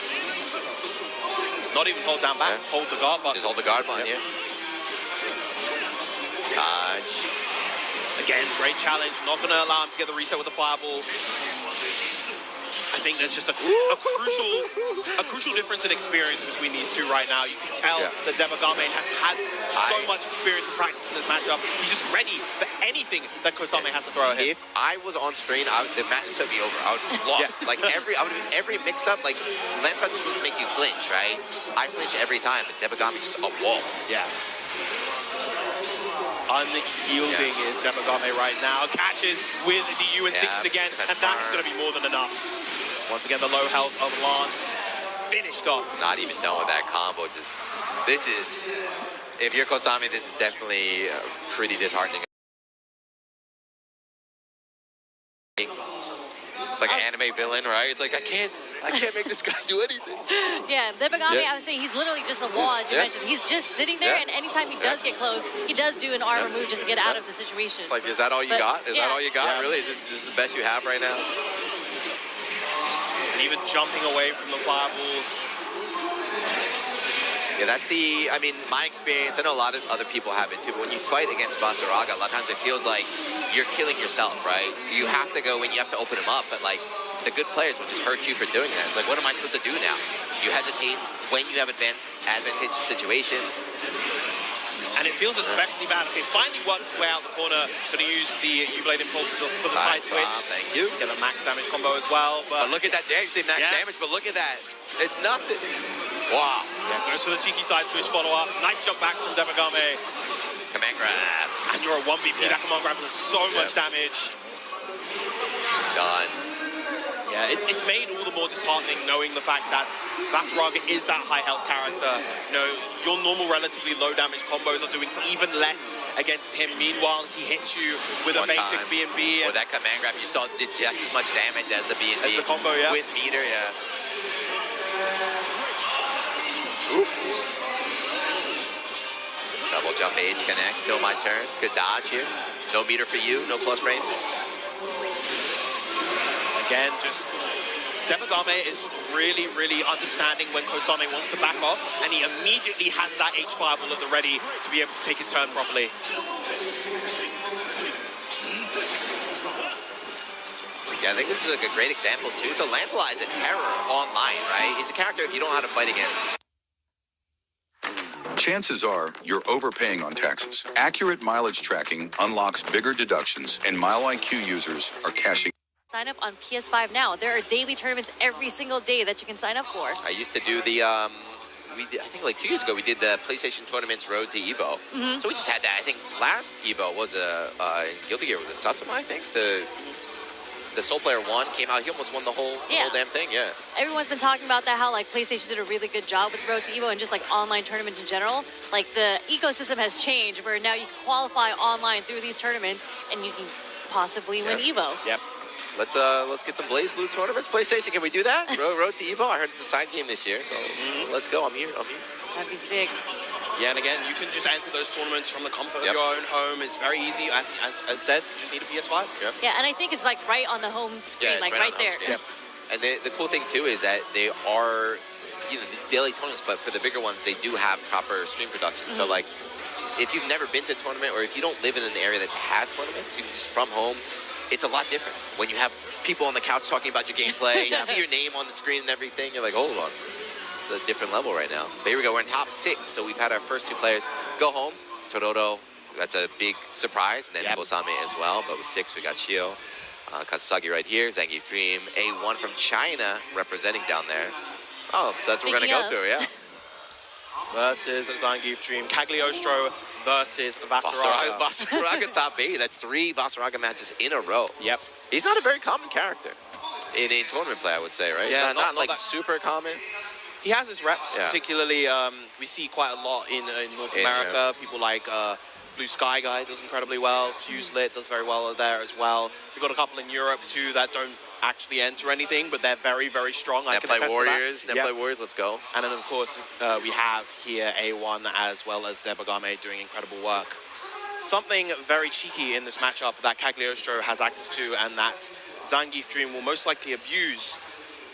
Not even hold down back, hold the guard button. Just hold the guard button, Dodge. Again, great challenge. Not going to allow him to get the reset with the fireball. I think there's just a crucial difference in experience between these two right now. You can tell that Debagame has had so much experience and practice in this matchup. He's just ready for anything that Kosami has to throw at him. If I was on screen, the match would be over. I would have lost. Like every mix-up, like Lance just wants to make you flinch, right? I flinch every time, but Debagame just a wall. Yeah. Unyielding is Debagame right now. Catches with the U Instinction again, and that is going to be more than enough. Once again, the low health of Lance finished off. Not even done with that combo. Just this is, if you're Kosami, this is definitely pretty disheartening. It's like an anime villain, right? It's like I can't make this guy do anything. Yeah, Debagame, I was saying he's literally just a wall, as you mentioned. He's just sitting there, and anytime he does get close, he does do an armor move just to get out of the situation. It's like, is that all you got? Is that all you got? Really? Is this the best you have right now? And even jumping away from the fireballs. Yeah, that's I mean, my experience, I know a lot of other people have it too, but when you fight against Basaraga, a lot of times it feels like you're killing yourself, right? You have to go in, you have to open him up, but like, the good players will just hurt you for doing that. It's like, what am I supposed to do now? You hesitate when you have advantageous situations. And it feels especially bad. Okay, finally works his way out the corner. Going to use the U-Blade Impulse for the side switch. Thank you. Get a max damage combo as well. But look at that damage. You say max damage, but look at that. It's nothing. Wow. Yeah, goes for the cheeky side switch follow-up. Nice jump back from Debagame. Command grab. And you're a 1BP. That command grab does so much damage. Done. Yeah, it's made all the more disheartening knowing the fact that Basaraga is that high health character. You know, your normal relatively low damage combos are doing even less against him. Meanwhile, he hits you with a basic B&B. Or that command grab, you saw did just as much damage as the B&B. As the combo, With meter, Oof. Double jump H connect, still my turn. Good dodge here. No meter for you, no plus frame. Again, just Debagame is really, really understanding when Kosami wants to back off, and he immediately has that H fireball at the ready to be able to take his turn properly. Yeah, I think this is like a great example too. So Lancelot is a terror online, right? He's a character if you don't know how to fight against. Chances are you're overpaying on taxes. Accurate mileage tracking unlocks bigger deductions, and MileIQ users are cashing. Sign up on PS5 now. There are daily tournaments every single day that you can sign up for. I used to do the, I think like 2 years ago, we did the PlayStation Tournaments Road to Evo. So we just had that. I think last Evo was in Guilty Gear, was it Satsuma, I think? The Soul Player 1 came out, he almost won the whole damn thing, Everyone's been talking about that, how like PlayStation did a really good job with Road to Evo and just like online tournaments in general. Like the ecosystem has changed where now you can qualify online through these tournaments and you can possibly win Evo. Yep. let's get some Blaze Blue tournaments. PlayStation, can we do that? Road to Evo. I heard it's a side game this year, so let's go. I'm here. That'd be sick. Yeah, and again, you can just enter those tournaments from the comfort of your own home. It's very easy. As said, you just need a PS5. Yeah, and I think it's like right on the home screen, like right there. Yep. And the cool thing too is that they are, the daily tournaments, but for the bigger ones, they do have proper stream production. So like, if you've never been to a tournament, or if you don't live in an area that has tournaments, you can just from home. It's a lot different when you have people on the couch talking about your gameplay. You see your name on the screen and everything. You're like, hold on. It's a different level right now. But here we go. We're in top 6, so we've had our first 2 players go home. Torodo, that's a big surprise, and then Bosame as well. But with 6, we got Shio, Kasasagi right here, Zangief Dream, A1 from China representing down there. Oh, so that's what we're going to go through, yeah. Versus Zangief Dream. Cagliostro versus Vasaraga. Vasaraga top 8. That's 3 Vasaraga matches in a row. Yep. He's not a very common character in tournament play, I would say, right? Yeah, not like that super common. He has his reps, particularly we see quite a lot in North America. People like Blue Sky Guy does incredibly well. Fuse Lit does very well there as well. We've got a couple in Europe too that don't actually enter anything, but they're very, very strong. Netplay Warriors, Netplay Warriors, let's go. And then of course we have here A1 as well as Debagame doing incredible work. Something very cheeky in this matchup that Cagliostro has access to, and that Zangief Dream will most likely abuse.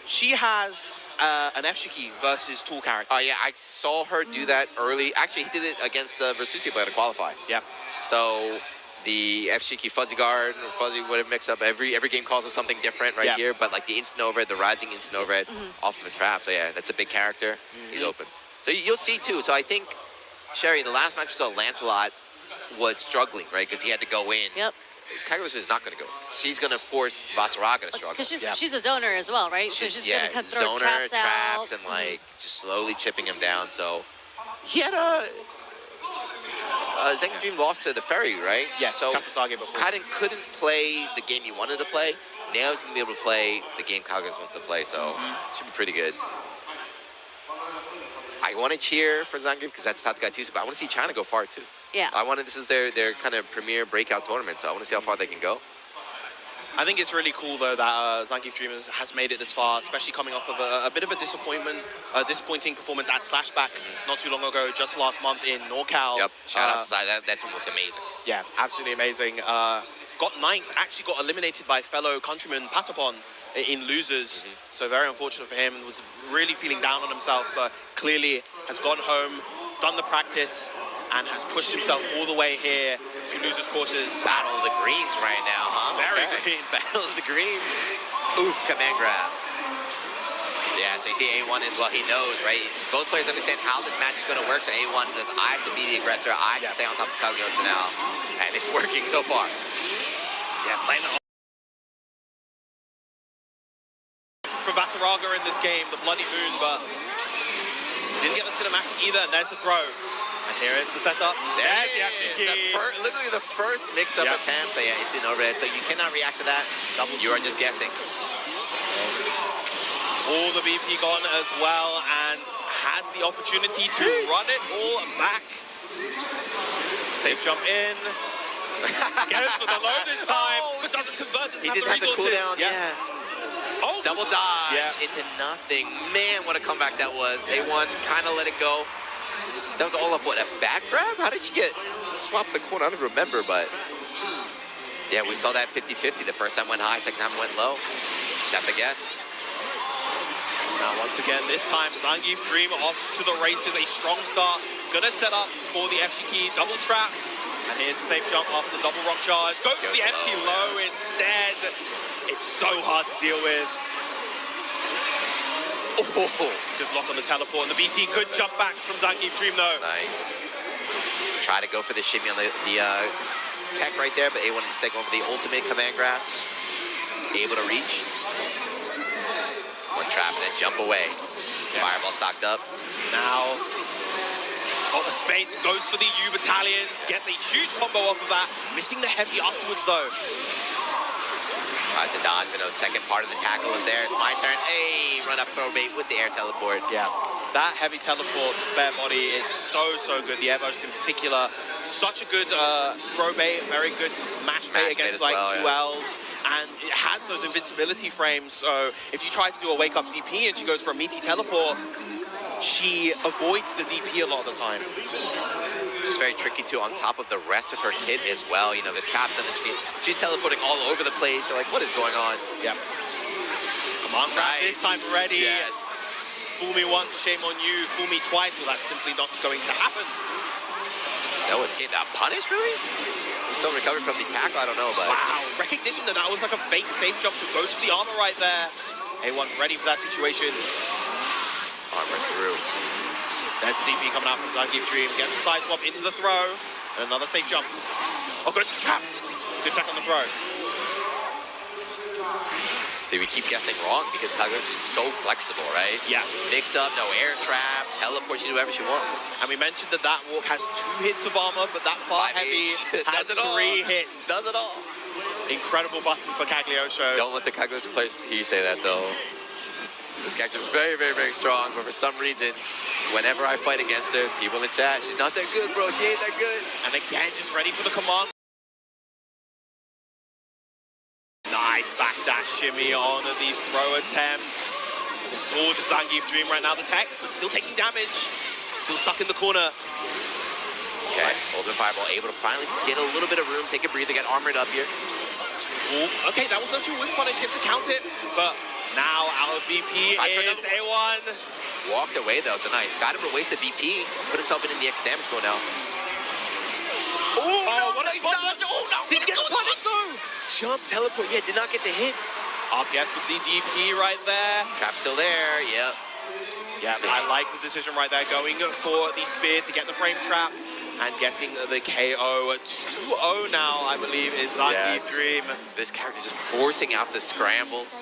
She has an F-Shiki versus Tool character. Oh yeah, I saw her do that early. Actually, he did it against the Versusi player to qualify. Yeah. So the F-Shiki Fuzzy Guard or Fuzzy whatever mix up, every game calls it something different right here. But like the instant overhead, the rising instant overhead off of a trap. So yeah, that's a big character. He's open. So you'll see too. So I think Sherry, in the last match we saw Lancelot was struggling, right? Because he had to go in. Yep. Cagliostro is not going to go. She's going to force Vasaraga to struggle. Because she's a zoner as well, right? So she's going to throw zoner, traps and like just slowly chipping him down. So he had a Zangief Dream lost to the Ferry, right? Yes, so Kasasagi before. Couldn't play the game he wanted to play. Now he's going to be able to play the game Cagliostro wants to play. So should be pretty good. I want to cheer for Zangief because that's Tatsugai too, but I want to see China go far too. Yeah. This is their kind of premier breakout tournament, so I want to see how far they can go. I think it's really cool though that Zangief Dream has made it this far, especially coming off of a bit of a disappointing performance at Slashback not too long ago, just last month in NorCal. Yep. Shout out to Sai. That one looked amazing. Yeah, absolutely amazing. Got 9th, actually got eliminated by fellow countryman Patapon in losers. So very unfortunate for him, and was really feeling down on himself, but clearly has gone home, done the practice, and has pushed himself all the way here to losers courses. Battle of the Greens right now, huh? Very green. Battle of the Greens. Oof, command grab. Yeah, so you see A1 as well, he knows, right? Both players understand how this match is going to work, so A1 says, I have to be the aggressor, I have to stay on top of Cagliostro now, and it's working so far. Yeah, playing it from Vasaraga in this game, the Bloody Moon, but didn't get the cinematic either, and there's the throw. And here is the setup. There's literally the first mix-up attempt. So yeah, it's in overhead, so you cannot react to that. You are just guessing. All the BP gone as well, and has the opportunity to run it all back. Safe jump in. Goes for the low this time, but doesn't convert. He didn't have the cooldown. Yeah. Oh, double dodge into nothing. Man, what a comeback that was. A1 kind of let it go. That was all of what, a back grab? How did you get swapped the corner? I don't remember, but yeah, we saw that 50-50. The first time went high, second time went low. Just have to guess. Now once again, this time Zangief Dream off to the races, a strong start. Gonna set up for the F-Shiki double trap. And here's the safe jump after the double rock charge. Goes for the empty low instead. It's so hard to deal with. Good block on the teleport, and the BC could jump back from Zangief Dream though. Nice. Try to go for the shimmy on the tech right there, but A1 instead going for the ultimate command grab. Able to reach. One trap and then jump away. Fireball stocked up. Now, got the space, goes for the U battalions, gets a huge combo off of that, missing the heavy afterwards though. Tries to dodge, but no, second part of the tackle is there. It's my turn. Hey, run up throw bait with the air teleport. Yeah, that heavy teleport, the spare body is so good. The air burst in particular, such a good throw bait, very good mash bait against like 2Ls. and it has those invincibility frames, so if you try to do a wake-up DP and she goes for a meaty teleport, she avoids the DP a lot of the time. It's very tricky too on top of the rest of her kit as well. You know, the traps on the screen. She's teleporting all over the place. They're like, what is going on? Yep. Come on, nice. This time ready. Yes. Fool me once, shame on you. Fool me twice, well, that's simply not going to happen. No escape. That punish, really? He's still recovering from the tackle, I don't know, but... Wow, recognition that that was like a fake safe jump to go to the armor right there. A1 ready for that situation. Armor through. There's the DP coming out from Zangief Dream. Gets the side swap into the throw. And another safe jump. Oh, goes to the trap. Good check on the throw. See, we keep guessing wrong because Kagos is so flexible, right? Yeah. Mix up, no air trap, teleport, she can do whatever she wants. And we mentioned that that walk has 2 hits of armor, but that far heavy has 3 hits. Does it all. Incredible button for Cagliostro. Don't let the Kagos players hear you say that, though. This character is very, very, very strong, but for some reason, whenever I fight against her, people in chat, she's not that good, bro. She ain't that good. And again, just ready for the command. Nice backdash shimmy on the throw attempt. The sword is Zangief Dream right now, the text, but still taking damage. Still stuck in the corner. Okay, Golden Fireball able to finally get a little bit of room, take a breather, get armored up here. Ooh, okay, that was actually whiff punish, gets to count it, but now our VP is A1. Walked away though, so nice. Got him to waste the VP, put himself in the extra damage go now. Oh, no, what a dodge! Oh no, didn't get the punish though! Jump, teleport, yeah, did not get the hit. RPS with the DP right there. Trap still there, yep. Yeah, I like the decision right there, going for the spear to get the frame trap and getting the KO. 2-0 now, I believe, is Zangief Dream. This character just forcing out the scrambles.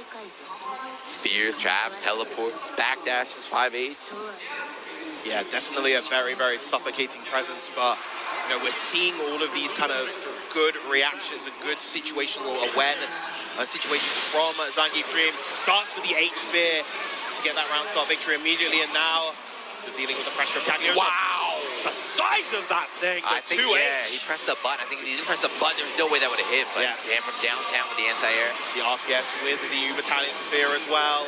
Spears, traps, teleports, backdashes, 5-8. Yeah, definitely a very, very suffocating presence, but you know, we're seeing all of these kind of good reactions and good situational awareness situations from Zangief Dream. Starts with the H-Spear to get that round start victory immediately, and now dealing with the pressure of Cagliostro. Wow! The size of that thing, I think, yeah, he pressed the button. I think if he didn't press the button, there's no way that would have hit, but damn, from downtown with the anti-air. The RPS with the U-Battalion Spear as well.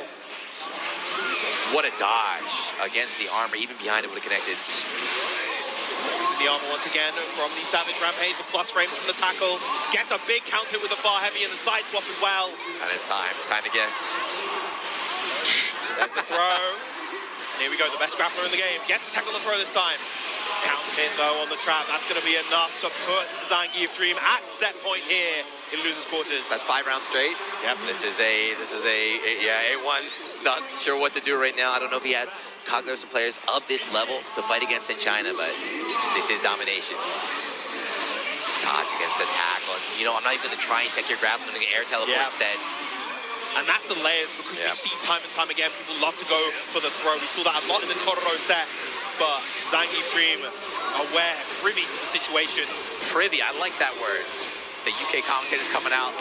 What a dodge against the armor, even behind it would have connected. The armor once again from the Savage Rampage, the plus frames from the tackle. Gets a big counter with the far heavy and the side swap as well. And it's time to guess. There's the throw. And here we go, the best grappler in the game. Gets to tackle the throw this time. Count hit though on the trap. That's going to be enough to put Zangief Dream at set point here in losers quarters. That's 5 rounds straight. Yep. This is a A1. Not sure what to do right now. I don't know if he has Cognos players of this level to fight against in China, but this is domination. Dodge against the tackle. You know, I'm not even going to try and take your grab. I'm going to air teleport instead. And that's the layers, because we see time and time again, people love to go for the throw. We saw that a lot in the Tororo set, but Zangief Dream aware, privy to the situation. Privy, I like that word. The UK commentators coming out.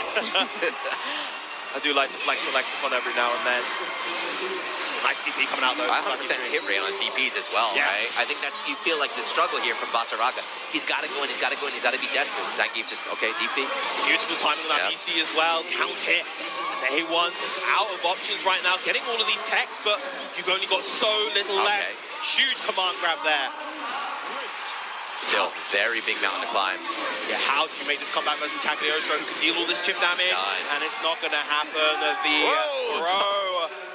I do like to flex the lexicon every now and then. Nice DP coming out though. 100% hit rate on DPs as well, right? I think that's, you feel like the struggle here from Basaraka. He's got to go in, he's got to go in, he's got to be desperate. Zangief just, okay, DP. Beautiful timing on that VC as well. Count hit. And A1 just out of options right now, getting all of these techs, but you've only got so little left. Huge command grab there. Still, very big mountain to climb. Yeah, how do you make this comeback versus Cagliostro, who can deal all this chip damage? And it's not going to happen.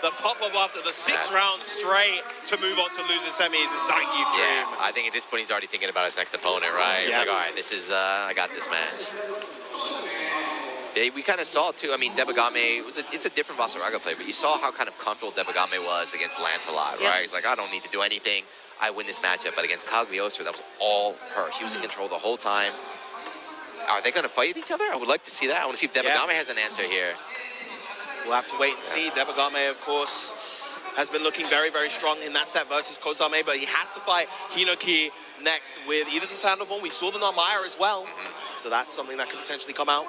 The pop-up after the 6th round straight to move on to loser semis is Zangief Dream. I think at this point he's already thinking about his next opponent, right? He's like, all right, this is, I got this match. We kind of saw too, I mean, Debagame, it's a different Basaraga play, but you saw how kind of comfortable Debagame was against Lancelot, right? He's like, I don't need to do anything. I win this matchup. But against Cagliostro, that was all her. She was in control the whole time. Are they going to fight each other? I would like to see that. I want to see if Debagame has an answer here. We'll have to wait and see. Debagame, of course, has been looking very, very strong in that set versus Kosame, but he has to fight Hinoki next with either the Sandoval. We saw the Narmire as well. So that's something that could potentially come out.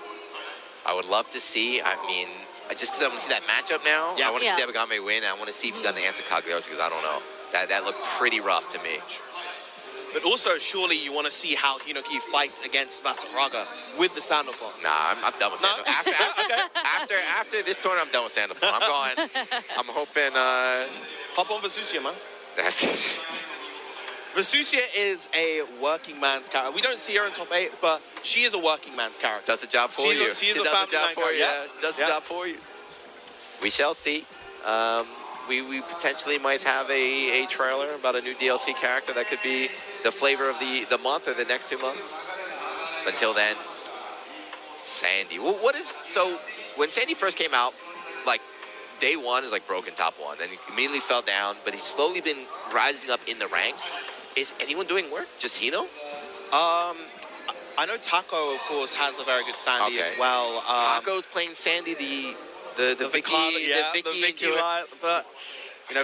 I would love to see. I mean, just because I want to see that matchup now, I want to see Debagame win. I want to see if he's got the answer Cagliostro, because I don't know. That looked pretty rough to me. But also, surely you want to see how Hinoki fights against Vasaraga with the sandal phone. Nah, I'm done with sandal. After this tournament, I'm done with sandal phone. I'm going. I'm hoping. Hop on Vesusia, man. That's Vesusia is a working man's character. We don't see her in top 8, but she is a working man's character. does the job for you. She does the family job man for you. character. Yeah, does the job for you. We shall see. We potentially might have a trailer about a new DLC character that could be the flavor of the month or the next 2 months. Until then, Sandy. Well, so when Sandy first came out, like day 1 is like broken top 1, and he immediately fell down, but he's slowly been rising up in the ranks. Is anyone doing work? Just Hino? I know Taco, of course, has a very good Sandy as well. Taco's playing Sandy, the Vicky line, but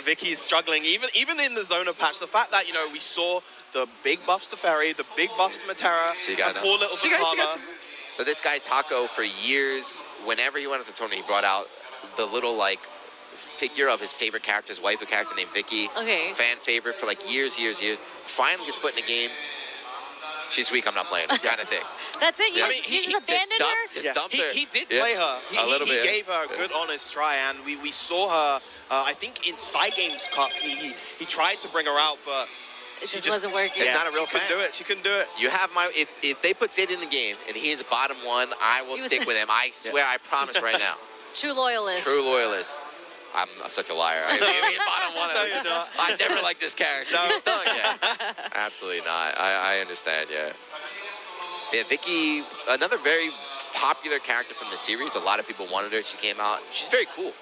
Vicky's struggling even in the Zona patch. The fact that we saw the big buffs to Ferry, the big buffs to Matera, and poor little Vicala. So this guy Taco, for years, whenever he went to the tournament, he brought out the little like figure of his favorite character, his waifu character named Vicky. Okay. Fan favorite for like years. Finally gets put in a game. She's weak, I'm not playing, kind of thing. That's it? He just abandoned her? Just dumped her. He did play her. He gave her a good, honest try, and we saw her, I think in Cygames Cup, he tried to bring her out, but it just wasn't working. It's not a real fan. She couldn't do it. You have if they put Zid in the game, and he is bottom 1, I will stick with him. I swear, I promise right now. True loyalist. True loyalist. I'm such a liar. I mean, bottom 1. No, you're not. I never liked this character. No. He's stung, yeah. Absolutely not. I understand, yeah. Yeah, Vicky, another very popular character from the series. A lot of people wanted her. She came out. She's very cool.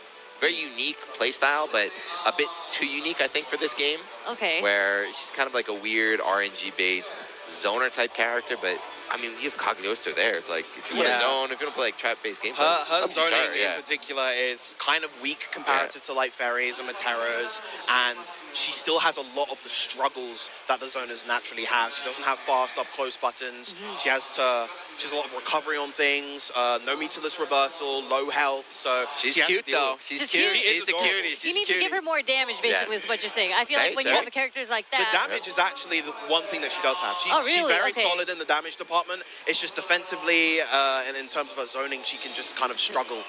Very unique playstyle, but a bit too unique, I think, for this game. Okay. Where she's kind of like a weird RNG-based zoner type character, but I mean, you have Cagliostro there. It's like, if you want to zone, if you want to play like trap-based gameplay, her zoning in particular is kind of weak comparative to like Ferries and Materas, and she still has a lot of the struggles that the zoners naturally have. She doesn't have fast up-close buttons. She has a lot of recovery on things, no meterless reversal, low health, so she's cute though. She's cute. She's a cutie. You need to give her more damage, basically, is what you're saying. I feel like when you have characters like that... The damage is actually the one thing that she does have. She's very solid in the damage department. It's just defensively, and in terms of her zoning, she can just kind of struggle.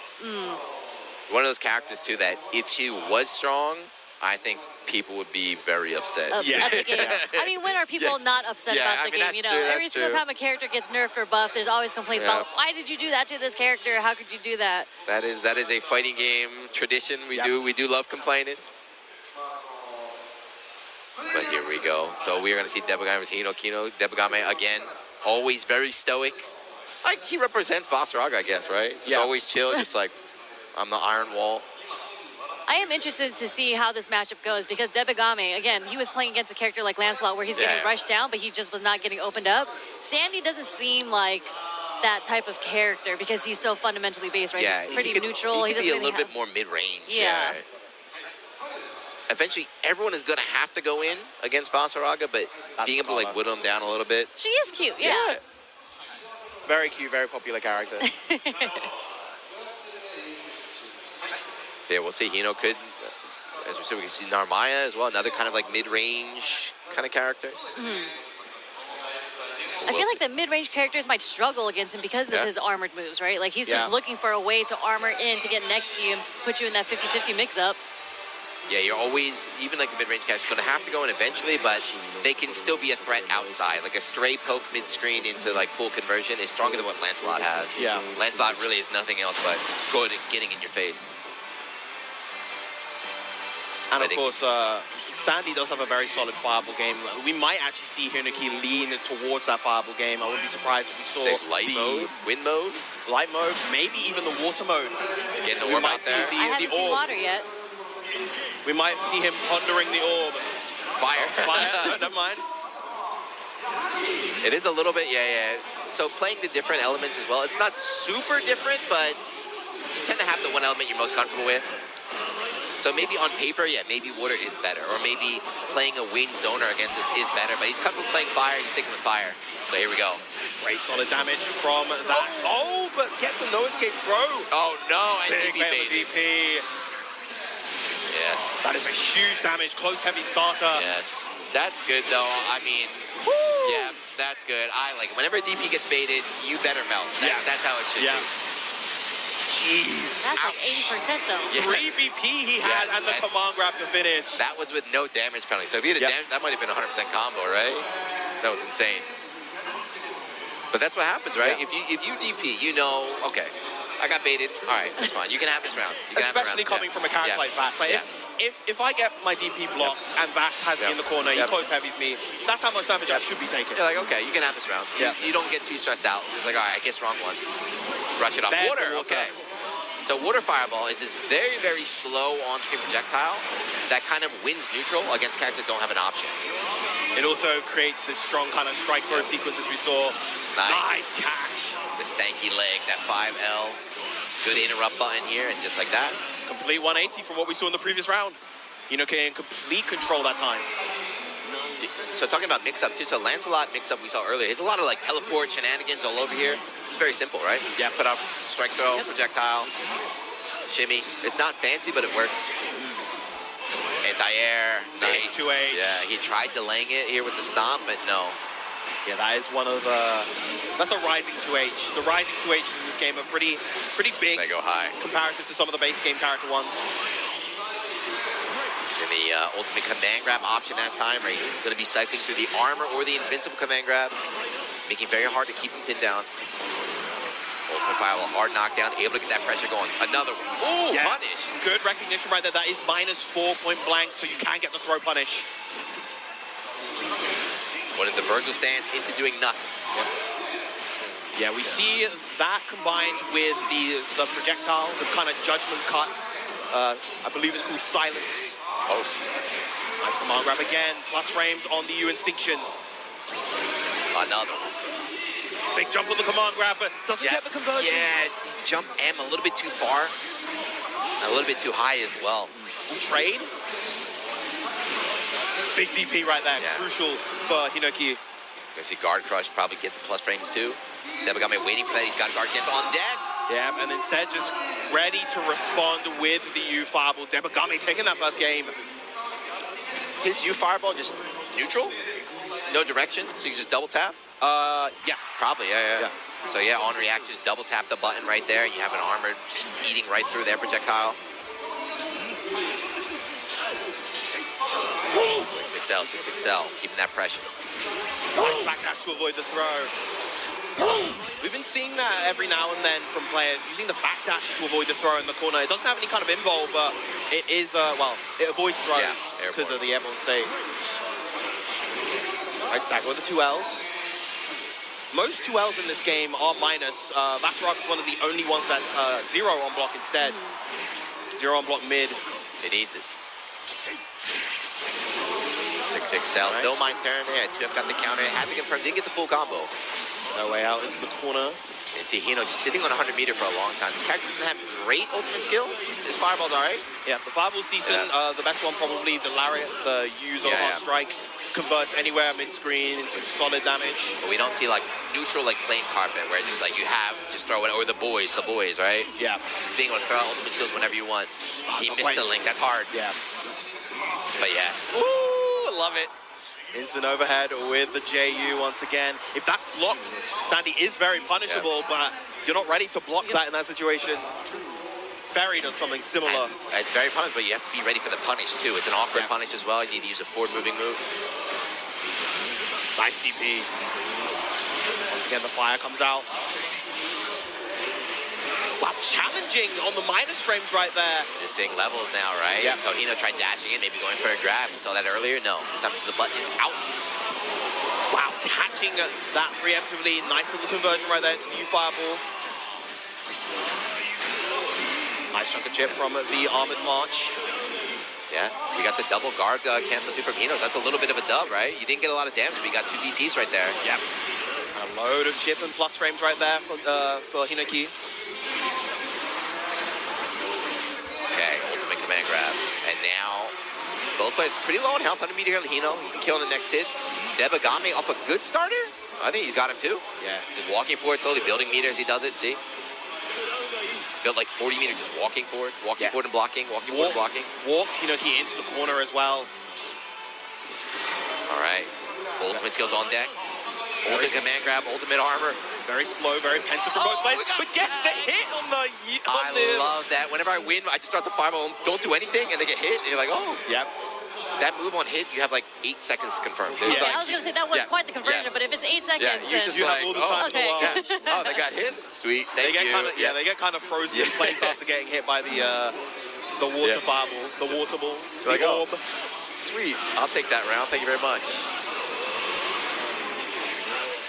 One of those characters, too, that if she was strong, I think people would be very upset. At the game. I mean, when are people not upset about the game? Every single time a character gets nerfed or buffed, there's always complaints about, why did you do that to this character? How could you do that? That is a fighting game tradition. We do love complaining. But here we go. So we are going to see Debagame versus Hinokino. Debagame, again, always very stoic. Like, he represents Vasaraga, I guess, right? Just always chill, just like on the iron wall. I am interested to see how this matchup goes because Debagame, again, he was playing against a character like Lancelot where he's getting rushed down, but he just was not getting opened up. Sandy doesn't seem like that type of character because he's so fundamentally based, right? Yeah, he's pretty neutral. He doesn't be a little bit more mid-range. Yeah. Eventually, everyone is going to have to go in against Vasaraga, but being able to like whittle him down a little bit. She is cute, yeah. Very cute, very popular character. Yeah, we'll see. Hino could, as we said, we can see Narmaya as well, another kind of like mid-range kind of character. I feel like the mid-range characters might struggle against him because of his armored moves, right? Like, he's just looking for a way to armor in to get next to you and put you in that 50-50 mix-up. Yeah, you're always, even like the mid-range characters, going to have to go in eventually, but they can still be a threat outside. Like a stray poke mid-screen into like full conversion is stronger than what Lancelot has. Yeah. Lancelot really is nothing else but good at getting in your face. And of course, Sandy does have a very solid fireball game. We might actually see Hinoki lean towards that fireball game. I wouldn't be surprised if we saw light mode, wind mode, light mode, maybe even the water mode. Getting the orb out there. I haven't seen water yet. We might see him pondering the orb. Fire. Fire. Never mind. It is a little bit, So playing the different elements as well. It's not super different, but you tend to have the one element you're most comfortable with. So maybe on paper, maybe water is better. Or maybe playing a wind zoner against us is better. But he's comfortable playing fire, he's sticking with fire. So here we go. Great solid damage from that. Oh, but gets a no escape throw. Oh no, and big DP. Yes. That is a huge damage, close heavy starter. Yes. That's good, though. I mean, yeah, that's good. I like it. Whenever a DP gets baited, you better melt. That's how it should be. Jeez. That's like 80% though. Yes. 3 BP he had and the command grab to finish. That was with no damage penalty. So if he had a damage, that might have been a 100% combo, right? That was insane. But that's what happens, right? If you DP, you know, okay, I got baited. All right, that's fine. You can have this round. Especially coming from a character like Vax. Like if I get my DP blocked and Vax has me in the corner, he close heavies me, that's how much damage I should be taking. You're like, okay, you can have this round. You don't get too stressed out. It's like, all right, I guess wrong once. Rush it off. Water, okay. So Water Fireball is this very, very slow on-screen projectile that kind of wins neutral against characters that don't have an option. It also creates this strong kind of strike throw sequence as we saw. Nice catch. The stanky leg, that 5L. Good interrupt button here, and just like that. Complete 180 from what we saw in the previous round. Inoki in complete control that time. So talking about mix-up too, so Lancelot mix-up we saw earlier, there's a lot of like teleport shenanigans all over here. It's very simple, right? Yeah, put up strike throw, projectile, shimmy. It's not fancy, but it works. Anti-air, nice. 2H. Yeah, he tried delaying it here with the stomp, but no. Yeah, that is one of that's a rising 2H. The rising 2Hs in this game are pretty big. They go high. Comparative to some of the base game character ones. In the ultimate command grab option that time, right? He's going to be cycling through the armor or the invincible command grab, making it very hard to keep him pinned down. Ultimate Fireball, hard knockdown, able to get that pressure going. Another one. Ooh, punish. Good recognition right there. That is -4 point blank, so you can get the throw punish. One in the Virgil stance into doing nothing. Yeah, we see that combined with the projectile, the kind of judgment cut. I believe it's called Silence. Oh. Nice command grab again. Plus frames on the U Instinction. Another one. Big jump on the command grab, but doesn't get the conversion. Yeah, jump M a little bit too far. A little bit too high as well. Trade. Big DP right there. Crucial for Hinoki. Gonna see guard crush, probably get the plus frames too. Debagame waiting for that. He's got guard cancel on deck. Yeah, and instead just ready to respond with the U Fireball. Debagame taking that first game. His U Fireball just neutral? No direction, so you can just double tap? Yeah. Probably, yeah. So yeah, on react, just double tap the button right there. You have an armor just eating right through their projectile. 6XL, 6XL, keeping that pressure. Nice backdash to avoid the throw. We've been seeing that every now and then from players, using the backdash to avoid the throw in the corner. It doesn't have any kind of involve, but it is, well, it avoids throws because of the airborne state. Nice stack with the 2Ls. Most 2Ls in this game are minus. Vaxrock is one of the only ones that's 0 on block instead. 0 on block mid. It needs it. 6XL, still mine turn. Yeah, 2M got the counter. Had to confirm, didn't get the full combo. No way out into the corner. And see Hino just sitting on 100 meter for a long time. This character doesn't have great ultimate skills. His fireball's all right. Yeah, the fireball's decent. The best one probably the Lariat, the use on hard strike. Converts anywhere mid-screen into solid damage. But we don't see like neutral like flame carpet where just like you have just throw it, or the boys, right? Yeah. Just being able to throw out ultimate skills whenever you want. He missed the link, that's hard. Yeah. But yes. Ooh, love it. Instant overhead with the JU once again. If that's blocked, Sandy is very punishable, but you're not ready to block that in that situation. Ferry does something similar. It's very punish, but you have to be ready for the punish too. It's an awkward punish as well. You need to use a forward moving move. Nice DP. Once again, the fire comes out. Wow, challenging on the minus frames right there. Just seeing levels now, right? Yeah. So Hino tried dashing in, maybe going for a grab. You saw that earlier? No. This time the button is out. Wow, catching that preemptively. Nice little conversion right there into the U-Fireball. Nice chunk of chip from the Armored March. Yeah, we got the double guard cancel too from Hino. That's a little bit of a dub, right? You didn't get a lot of damage, but you got 2 DPs right there. Yep. A load of chip and plus frames right there for Hinoki. Okay, ultimate command grab. And now, both players pretty low on health, 100 meter here to Hino. He can kill in the next hit. Debagame off a good starter? I think he's got him too. Yeah. Just walking forward slowly, building meter as he does it, see? Built like 40 meters, just walking forward and blocking, walking forward and blocking. Walked Hinoki into the corner as well. All right. Ultimate skills on deck. Ultimate command grab, ultimate armor. Very slow, very pensive from both players, but gets the hit on the... I love that. Whenever I win, I just start to fireball, don't do anything, and they get hit, and you're like, oh. Yep. That move on hit, you have like 8 seconds confirmed. Yeah. I was going to say, that was quite the conversion, but if it's 8 seconds, yeah, you're then... just You like, have all the time in the world. yeah. Oh, they got hit? Sweet, thank you. They get kind of frozen in place after getting hit by the water fireball, the water ball, the orb. Sweet, I'll take that round, thank you very much.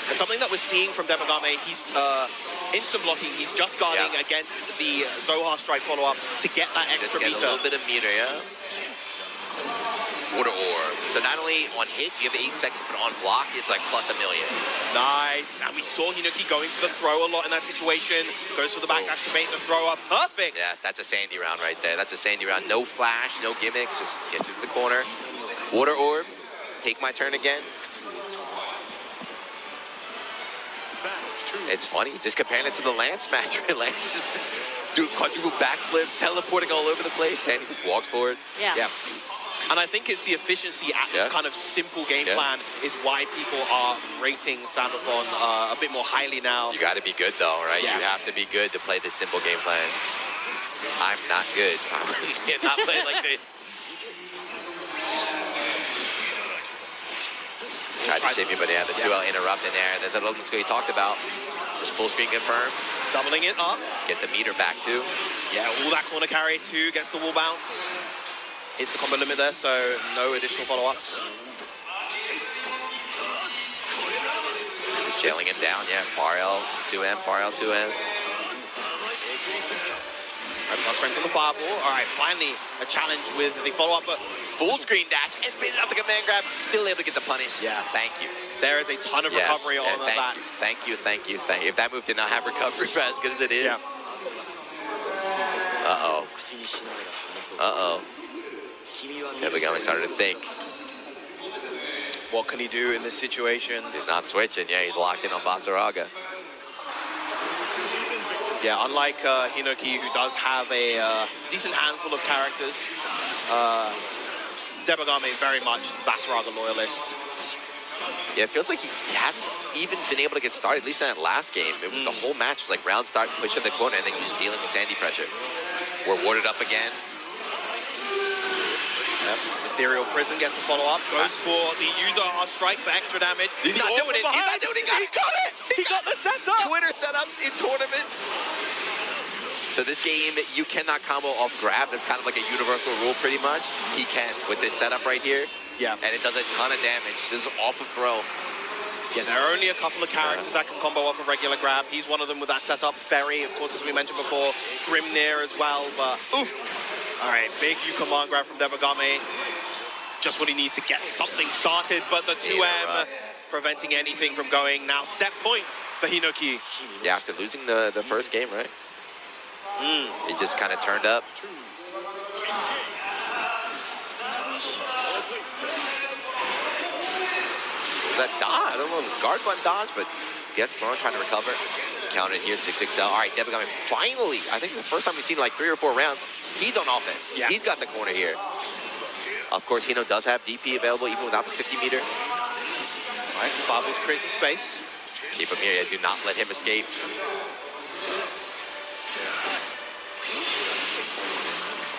And something that we're seeing from Debagame, he's instant blocking. He's just guarding against the Zohar strike follow-up to get that extra Just get meter. a little bit of meter, yeah. Water orb. So not only on hit, you have 8 seconds, but on block, it's like plus 1,000,000. Nice. And we saw Hinoki going for the throw a lot in that situation. Goes for the backdash to bait the throw up. Perfect. Yes, that's a Sandy round right there. That's a Sandy round. No flash, no gimmicks. Just get to the corner. Water orb. Take my turn again. It's funny, just comparing it to the Lance match. Lance is doing quadruple backflips, teleporting all over the place, and he just walks forward. Yeah. And I think it's the efficiency at this kind of simple game plan is why people are rating Sandothon a bit more highly now. You got to be good though, right? Yeah. You have to be good to play this simple game plan. I'm not good. I cannot play like this. Tried to shave me, but yeah, the 2L interrupt in there. There's that open skill you talked about. Just full screen confirmed. Doubling it up. Get the meter back too. Yeah, all that corner carry too, gets the wall bounce. Hits the combo limit there, so no additional follow-ups. Jailing him down, yeah. Far L, 2M, Far L, 2M. Plus strength on the fireball. All right, finally a challenge with the follow-up, but Full screen dash and bait it out the command grab. Still able to get the punish. Yeah. Thank you. there is a ton of recovery on that. Thank you. If that move did not have recovery for as good as it is. Yeah. Uh-oh. Debagame started to think. What can he do in this situation? He's not switching. Yeah, he's locked in on Basaraga. Yeah, unlike Hinoki, who does have a decent handful of characters, Debagame very much Basaraga loyalist. Yeah, it feels like he hasn't even been able to get started, at least in that last game. The whole match was like round start, push in the corner, and then he's just dealing with Sandy pressure. We're warded up again. Ethereal Prison gets a follow-up, goes for the user strike for extra damage. He's not doing it. He got it. He got the setup. Twitter setups in tournament. So this game, you cannot combo off grab. That's kind of like a universal rule pretty much. He can with this setup right here. Yeah. And it does a ton of damage. This is off of throw. Yeah, there are only a couple of characters that can combo off a regular grab. He's one of them with that setup. Ferry, of course, as we mentioned before. Grimnir as well, but oof. All right, big U command grab from Debagame. Just what he needs to get something started, but the 2M preventing anything from going. Now set point for Hinoki. Yeah, after losing the first game, right? He just kind of turned up. That dodge, I don't know if it's guard button dodge, but gets thrown, trying to recover. Counted here, 6XL. All right, Debagame finally, I think the first time we've seen like 3 or 4 rounds, he's on offense. Yeah. He's got the corner here. Of course, Hino does have DP available even without the 50 meter. All right, Fabulous creates some space. Keep him here, do not let him escape.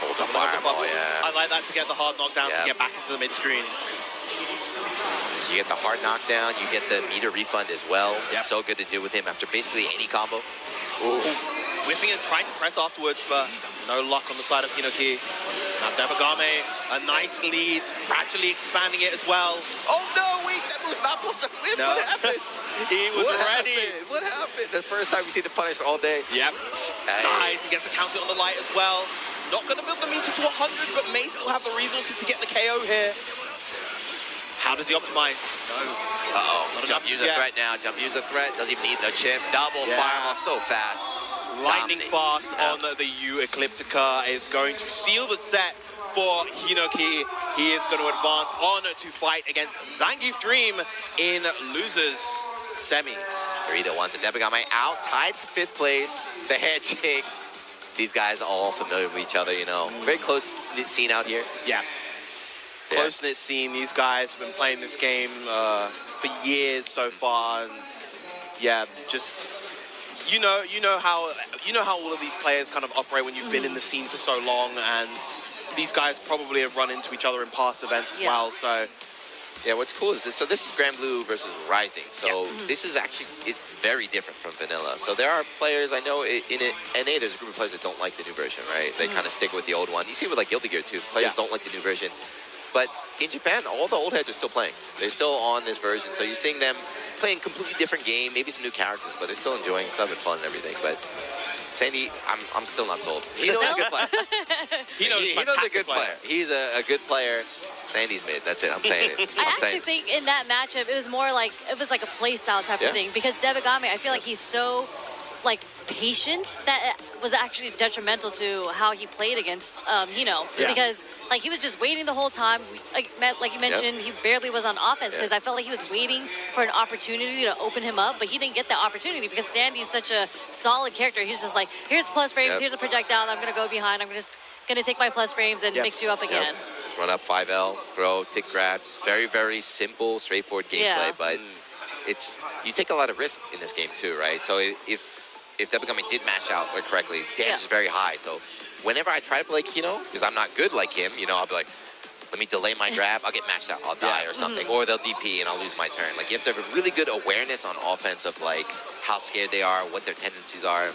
Oh, the fireball, yeah. I like that to get the hard knockdown to get back into the mid-screen. You get the hard knockdown, you get the meter refund as well. Yep. It's so good to do with him after basically any combo. Oof. Whipping and trying to press afterwards, but no luck on the side of Hinoki. Now Debagame, a nice lead, gradually expanding it as well. Oh no, wait, that was not supposed to whip. No. What happened? He was ready. What happened? The first time we see the punish all day. Yep. Hey. Nice, he gets the counter on the light as well. Not gonna build the meter to 100, but may still have the resources to get the KO here. How does he optimize? No. Uh-oh, jump user threat now. Jump user threat, doesn't even need the chip. Double fireball so fast. Lightning fast on the U Ecliptica is going to seal the set for Hinoki. He is going to advance on to fight against Zangief Dream in losers semis. 3-1, so Debagame out, tied for 5th place. The handshake. These guys all familiar with each other, you know. Very close scene out here. Yeah. close-knit scene. These guys have been playing this game for years so far, and yeah, just you know how all of these players kind of operate when you've been in the scene for so long, and these guys probably have run into each other in past events as well. So yeah, what's cool is this. So this is Grand Blue versus Rising. So this is actually, it's very different from Vanilla. So there are players, I know in NA, there's a group of players that don't like the new version, right? They kind of stick with the old one. You see it with like Guilty Gear too. Players don't like the new version. But in Japan, all the old heads are still playing. They're still on this version. So you're seeing them playing a completely different game, maybe some new characters, but they're still enjoying stuff and fun and everything. But Sandy, I'm still not sold. He knows a good player. he knows a good player. He's a good player. Sandy's mid. That's it. I'm saying it. I actually think in that matchup, it was more like, it was like a play style type of thing. Because Devagami, I feel like he's so like patient that it was actually detrimental to how he played against Hino. Because like he was just waiting the whole time. Like you mentioned, he barely was on offense because I felt like he was waiting for an opportunity to open him up, but he didn't get that opportunity because Sandy's such a solid character. He's just like, here's plus frames, here's a projectile, I'm gonna go behind, I'm just gonna take my plus frames and mix you up again. Run up 5L, throw, tick grabs. Very, very simple, straightforward gameplay, but it's, you take a lot of risk in this game too, right? So if Devagami did mash out correctly, damage is very high. So whenever I try to play Kino, because I'm not good like him, I'll be like, let me delay my grab, I'll get mashed out, I'll die or something. Or they'll DP and I'll lose my turn. Like you have to have a really good awareness on offense of like how scared they are, what their tendencies are.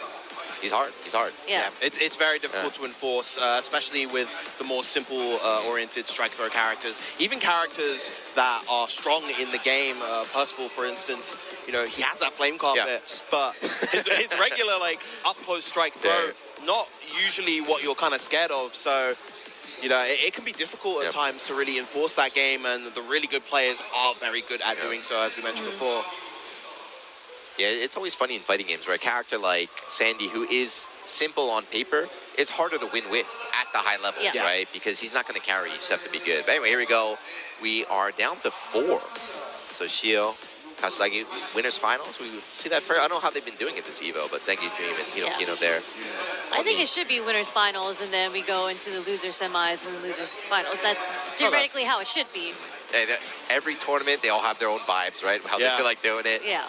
He's hard. He's hard. Yeah. It's very difficult to enforce, especially with the more simple oriented strike throw characters. Even characters that are strong in the game, Percival, for instance, he has that flame carpet, but his regular like up close strike throw, not usually what you're kind of scared of. So, it can be difficult at times to really enforce that game, and the really good players are very good at doing so, as we mentioned before. Yeah, it's always funny in fighting games where a character like Sandy, who is simple on paper, it's harder to win with at the high levels, right? Because he's not going to carry, you just have to be good. But anyway, here we go. We are down to 4. So Shio, Kasagi, winners finals. We see that first. I don't know how they've been doing it this Evo, but Zengi Dream and Kino there. I think it should be winners finals, and then we go into the loser semis and the losers finals. That's theoretically how it should be. And every tournament, they all have their own vibes, right? How they feel like doing it. Yeah.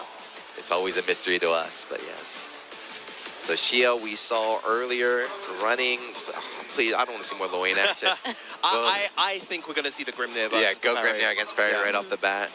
It's always a mystery to us, but yes. So Shio, we saw earlier running. Oh, please, I don't want to see more low aim action. I think we're going to see the Grimnir versus go Grimnir against Perry right off the bat.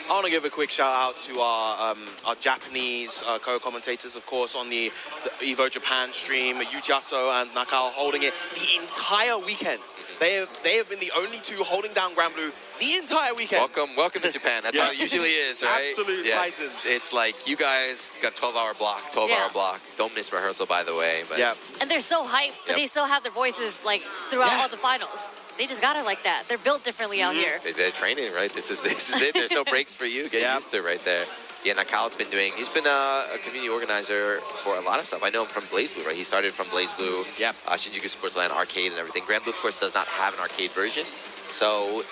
I want to give a quick shout out to our Japanese co-commentators, of course, on the Evo Japan stream, Yujiaso and Nakao holding it the entire weekend. They have been the only two holding down Grand Blue the entire weekend. Welcome to Japan. That's how it usually is, right? Absolute fighters. It's like you guys got a 12-hour block, 12-hour block. Don't miss rehearsal, by the way. But and they're so hyped, but they still have their voices like throughout all the finals. They just got it like that. They're built differently out here. They're training, right? This is it. There's no breaks for you. Get used to it right there. Yeah, Nakao's been doing, he's been a community organizer for a lot of stuff. I know him from BlazBlue, right? He started from BlazBlue, Shinjuku Sports Land Arcade and everything. Grand Blue, of course, does not have an arcade version. So,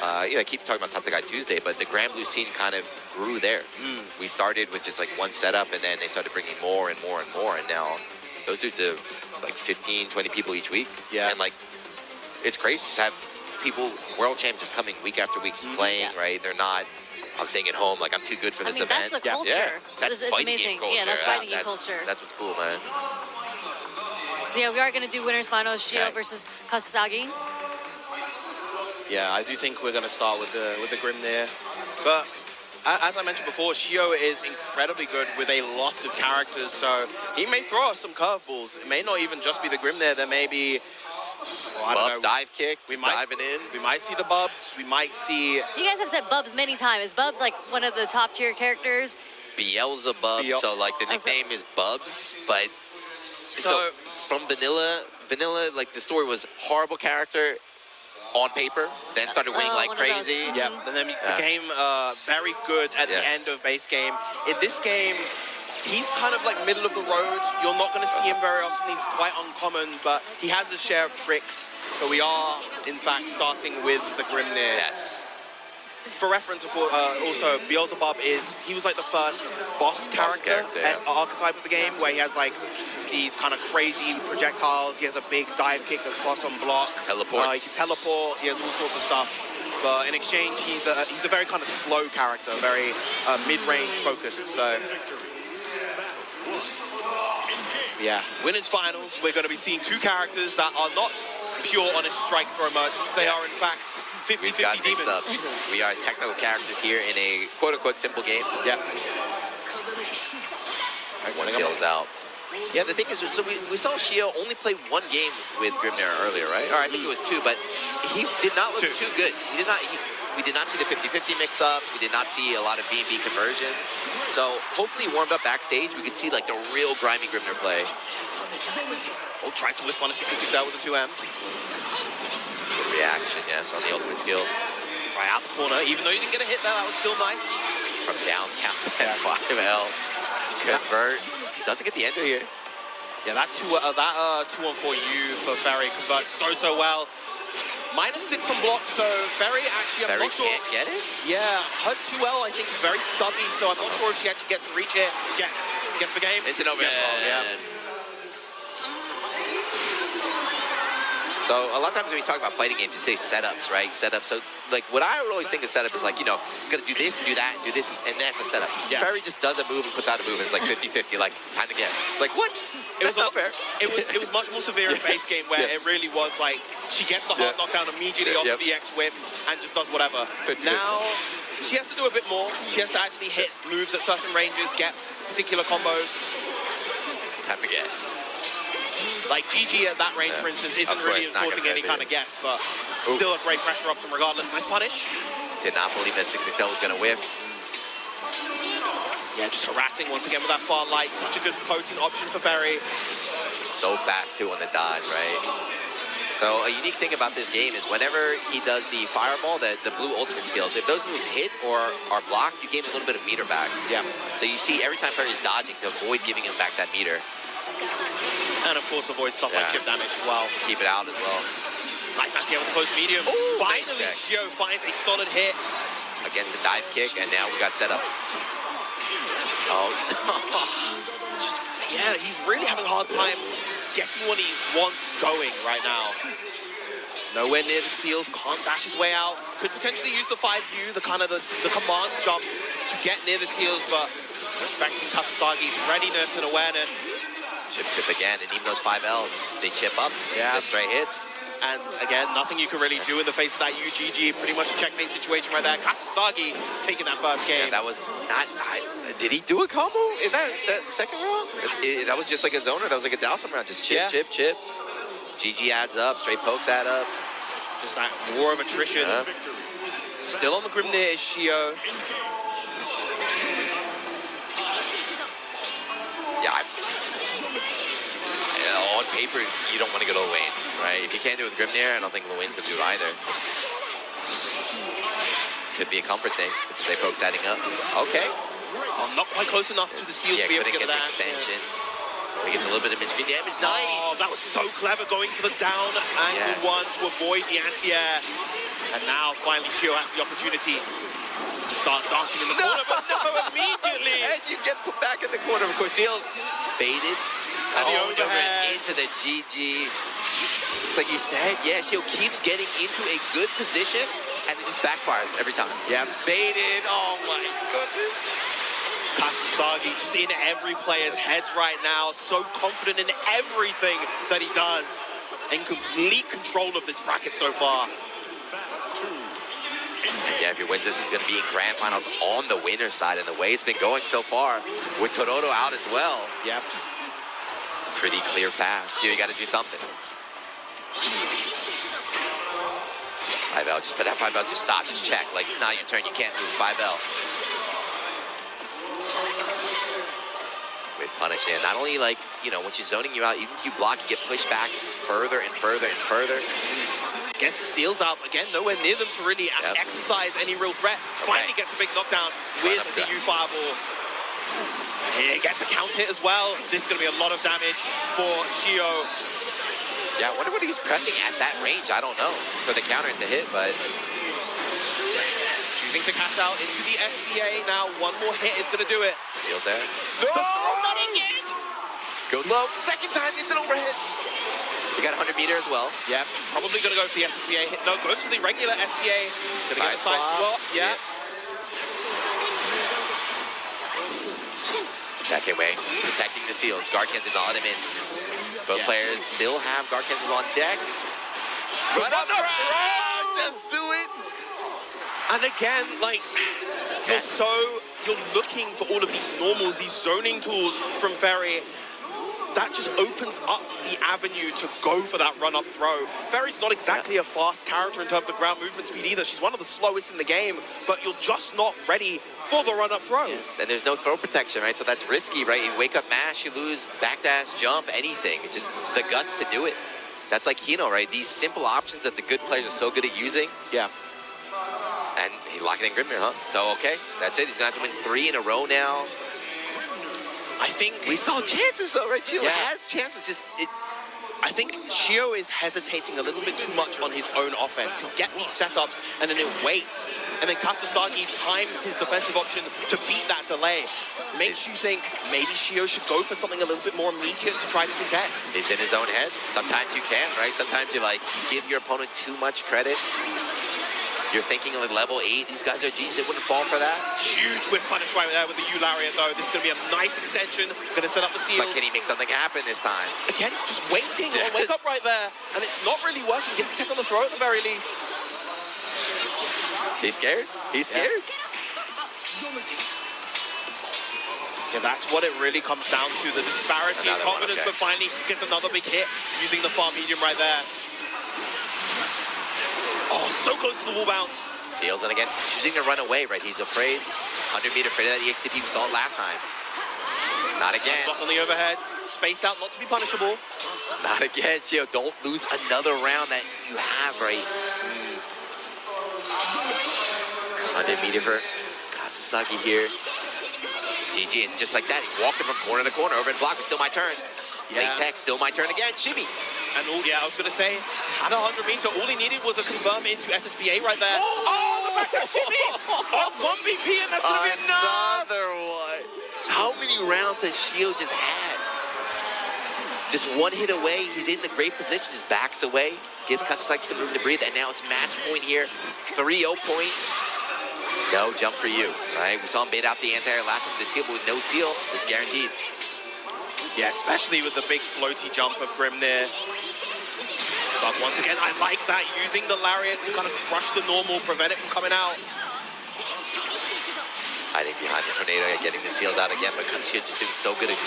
I keep talking about Tatagai Tuesday, but the Grand Blue scene kind of grew there. We started with just like one setup, and then they started bringing more and more and more, and now those dudes have like 15, 20 people each week. And like, it's crazy. Just have people, world champs just coming week after week, just playing, right? They're not, I'm staying at home like I'm too good for this event. That's the culture. That's it's fighting amazing. game culture. Yeah, that's fighting game culture. That's what's cool, man. So yeah, we are going to do winners finals, Shio versus Kasasagi. Yeah, I do think we're going to start with the Grimnir. But as I mentioned before, Shio is incredibly good with a lot of characters, so he may throw us some curveballs. It may not even just be the Grimnir. There may be Bubs dive kick, diving in. We might see the Bubs. We might see... You guys have said Bubs many times. Is Bubs like one of the top tier characters? Beelzebub, so like the nickname is Bubs, but so from Vanilla, like the story was horrible character on paper, then started winning like crazy. And then he became very good at the end of base game. In this game, he's kind of like middle of the road. You're not going to see him very often. He's quite uncommon, but he has a share of tricks. So we are, in fact, starting with the Grimnir. for reference, of course, also Beelzebub he was like the first boss character yeah. archetype of the game, where he has like these kind of crazy projectiles. He has a big dive kick that's cross on block. Teleports. He can teleport. He has all sorts of stuff. But in exchange, he's a very kind of slow character, very mid-range focused. So yeah, winners finals. We're going to be seeing two characters that are not pure honest strike for emergence. They are in fact 50-50 demons. We are technical characters here in a quote-unquote simple game. Yeah. One kills out. Yeah, the thing is, so we saw Shio only play one game with Grimnir earlier, right? Or I think it was two, but he did not look too good. We did not see the 50-50 mix-up. We did not see a lot of B&B conversions. So hopefully warmed up backstage, we could see like the real grimy Grimnir play. Oh, tried to whiff punish the 60 with a 2M. Good reaction, yes, on the ultimate skill. Right out the corner, even though you didn't get a hit there, that was still nice. From downtown at 5L. Convert. Doesn't get the ender here. Yeah, that 2-1-4U for Ferry converts so well. -6 on block, so Ferry actually, I'm Ferry not sure. can't get it? Yeah, her 2L I think is very stubby, so I'm not sure if she actually gets to reach it. Gets the game. Into no man. Yeah. So a lot of times when we talk about fighting games, you say setups, right? Setups. So like what I would always think of setup is like, you know, I'm gonna do this, do that, and do this, and that's a setup. Yeah. Ferry just does a move and puts out a move, and it's like 50-50, like time to get. It's like what? That's not fair. It was much more severe in base game where it really was like she gets the hard knockdown immediately off the X whip and just does whatever. 50-50. Now she has to do a bit more. She has to actually hit moves at certain ranges, get particular combos. Time to guess. Like GG at that range, for instance, isn't really enforcing any kind of guess, but still a great pressure option regardless. Nice punish. Did not believe that 6XL was gonna whiff. Yeah, just harassing once again with that far light. Such a good potent option for Ferry. So fast too on the dodge, right? So a unique thing about this game is whenever he does the fireball, the blue ultimate skills, if those moves hit or are blocked, you gain a little bit of meter back. Yeah. So you see every time Ferry's dodging to avoid giving him back that meter. And of course avoid stuff like chip damage as well. Keep it out as well. Nice anti with a close medium. Ooh, finally, Shio finds a solid hit. Against the dive kick, and now we got setups. Oh. Yeah, he's really having a hard time getting what he wants going right now. Nowhere near the seals, can't dash his way out. Could potentially use the 5U, the kind of the command jump to get near the seals, but respecting Kasasagi's readiness and awareness. Chip again, and even those 5Ls, they chip up. Yeah. The straight hits. And again, nothing you can really do in the face of that UGG. Pretty much a checkmate situation right there. Kasasagi taking that first game. Yeah, that was not. Did he do a combo in that second round? That was just like a zoner. That was like a Dowsum round. Just chip, chip. GG adds up. Straight pokes add up. Just that war of attrition. Still on the Grimnir is Shio. Yeah, on paper, you don't want to go to Luane, right? If you can't do it with Grimnir, I don't think Luane's going to do it either. Could be a comfort thing. Straight pokes adding up. Okay. Not quite close enough to the seals to be able to get that extension. So he gets a little bit of mid-screen damage. Nice! Oh, that was so clever, going for the down angle one to avoid the anti-air. And now, finally, Shio has the opportunity to start dancing in the corner, but no, immediately! And you get put back in the corner. Of course, Seals faded. And the overhead. Into the GG. It's like you said, Shio keeps getting into a good position, and it just backfires every time. Yeah, baited. Oh, my goodness. Kasasagi just in every player's heads right now, so confident in everything that he does. In complete control of this bracket so far. Yeah, if you win, this is going to be in grand finals on the winner's side, and the way it's been going so far, with Torodo out as well. Yep. Pretty clear path. Shio, you got to do something. 5L, just put that 5L, just stop, just check. Like, it's not your turn, you can't move 5L. With punish, and not only like, you know, when she's zoning you out, even if you block, you get pushed back further and further and further. Gets the seals out, again, nowhere near them to really exercise any real threat. Finally gets a big knockdown with the U fireball. He gets a count hit as well. This is going to be a lot of damage for Shio. Yeah, I wonder what he's pressing at that range. I don't know for the counter to hit, but choosing to cash out into the SBA. Now, one more hit is going to do it. Feels there. No, not again. Goes low. Second time, it's an overhead. We got 100 meter as well. Yeah, probably going to go for the SBA hit. No, goes for the regular SBA. Going to get a side swap. Yeah. Back away, protecting the seals. Garkins did not let him in. Both players still have Garkins on deck. Run up, just do it. And again, like, you're looking for all of these normals, these zoning tools from Ferry. That just opens up the avenue to go for that run-up throw. Ferry's not exactly a fast character in terms of ground movement speed either. She's one of the slowest in the game, but you're just not ready for the run-up throw. Yes, and there's no throw protection, right? So that's risky, right? You wake up mash, you lose back dash, jump, anything. Just the guts to do it. That's like Kino, right? These simple options that the good players are so good at using. Yeah. And he locked it in Grimnir, huh? So, okay, that's it. He's going to have to win 3 in a row now. I think we saw chances though, right? Shio has chances. I think Shio is hesitating a little bit too much on his own offense. He'll get these setups and then it waits. And then Kasasagi times his defensive option to beat that delay. Makes you think maybe Shio should go for something a little bit more immediate to try to contest. It's in his own head. Sometimes you can, right? Sometimes you like give your opponent too much credit. You're thinking like level 8, these guys are G's, they wouldn't fall for that. Huge whip punish right there with the U Lariat though. This is gonna be a nice extension, gonna set up the seals. But can he make something happen this time? Again, just waiting on wake up right there. And it's not really working, gets a tech on the throw at the very least. He's scared, he's scared. Yeah, that's what it really comes down to, the disparity in confidence, but finally gets another big hit using the far medium right there. Oh, so close to the wall bounce. Seals, and again, choosing to run away, right? He's afraid. 100 meter afraid of that EXTP. We saw it last time. Not again. Block on the overhead. Space out, not to be punishable. Not again, Shio. Don't lose another round that you have, right? 100 meter for Kasasagi here. GG, and just like that, he walked him from corner to corner, over and block. It's still my turn. Late tech, still my turn again. Shimmy. And I was going to say, at 100 meter, all he needed was a confirm into SSBA right there. Oh, the back there, shimmy! Oh, 1 BP, and that's going to be enough! Another one. How many rounds has Shio just had? Just one hit away, he's in the great position, just backs away, gives Kasasagi some room to breathe, and now it's match point here, 3-0 point. No jump for you, right? We saw him bait out the anti-air last time with the seal, but with no seal, it's guaranteed. Yeah, especially with the big floaty jump of Grimnir. But once again, I like that, using the Lariat to kind of crush the normal, prevent it from coming out. Hiding behind the tornado, getting the seals out again, but Shio just doing so good at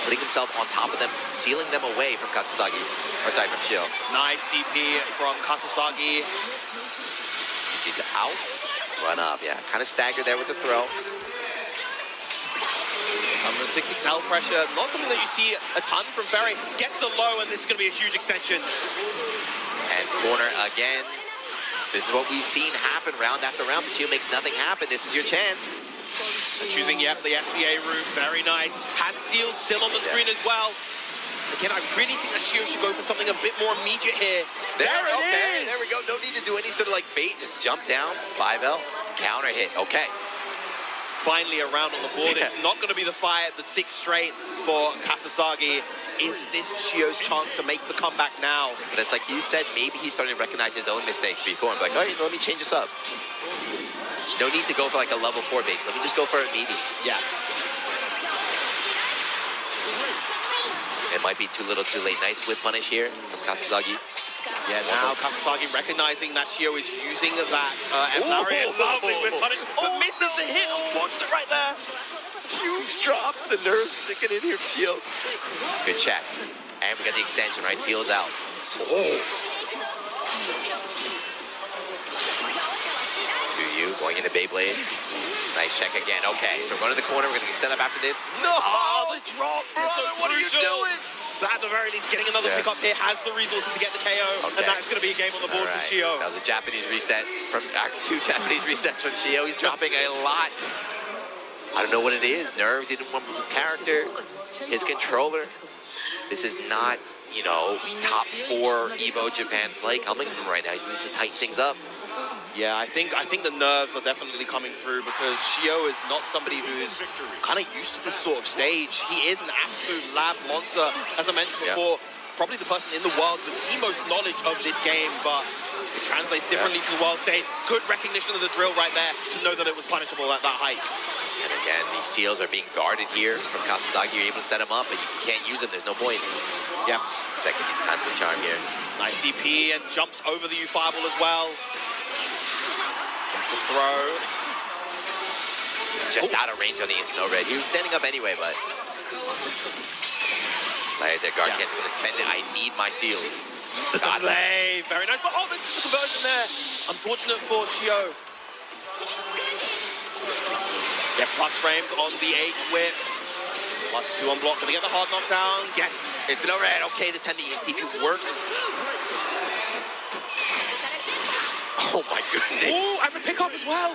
putting himself on top of them, sealing them away from Kasasagi. Or sorry, from Shio. Nice DP from Kasasagi. He's out. Run up, yeah. Kind of staggered there with the throw. The 6XL pressure, not something that you see a ton from Ferry. Gets the low, and this is going to be a huge extension. And corner again. This is what we've seen happen round after round, but Shio makes nothing happen. This is your chance. Choosing, the SBA route, very nice. Has Seal still on the screen as well. Again, I really think that Shio should go for something a bit more immediate here. There it is! There we go. No need to do any sort of like bait. Just jump down. 5L. Counter hit. Okay. Finally a round on the board. It's not going to be the 6th straight for Kasasagi. Is this Shio's chance to make the comeback now? But it's like you said, maybe he's starting to recognize his own mistakes before. I'm like, all right, let me change this up. No need to go for like a level 4 base. Let me just go for a medium. Yeah. It might be too little too late. Nice whip punish here from Kasasagi. Yeah, now Kasasagi recognizing that Shio is using that Lariat. Lovely whip punish, but misses the hit. Unfortunate right there. Huge drops. The nerves sticking in here, Shio. Good check. And we got the extension, right? Seals out. Oh. Going into Beyblade. Nice check again. Okay, so run to the corner. We're going to get set up after this. No! Oh, the drops. Brother, what are you doing? But at the very least, getting another pick up here has the resources to get the KO, and that's going to be a game on the board for Shio. That was a Japanese reset from 2 Japanese resets from Shio. He's dropping a lot. I don't know what it is. Nerves. He didn't want his character, his controller. This is not you know, top 4 Evo Japan play coming from right now. He needs to tighten things up. Yeah, I think the nerves are definitely coming through because Shio is not somebody who's kind of used to this sort of stage. He is an absolute lab monster, as I mentioned before. Probably the person in the world with the most knowledge of this game, but it translates differently to the world stage. Good recognition of the drill right there to know that it was punishable at that height. And again, these seals are being guarded here from Kasasagi. You're able to set them up, but you can't use them. There's no point. Yeah. Second time for charm here. Nice DP and jumps over the U-Fireball as well. Gets the throw. Just out of range on the instant overhead. He was standing up anyway, but... Like, their guard can't going to spend it. I need my seals. The delay. Very nice. But, oh, this is the conversion there. Unfortunate for Shio. Yeah, plus frames on the H-whip. +2 on block. Gonna get the hard knockdown. Yes. It's an overhead. Okay, this time the XTP works. Oh my goodness. Oh, and the pickup as well.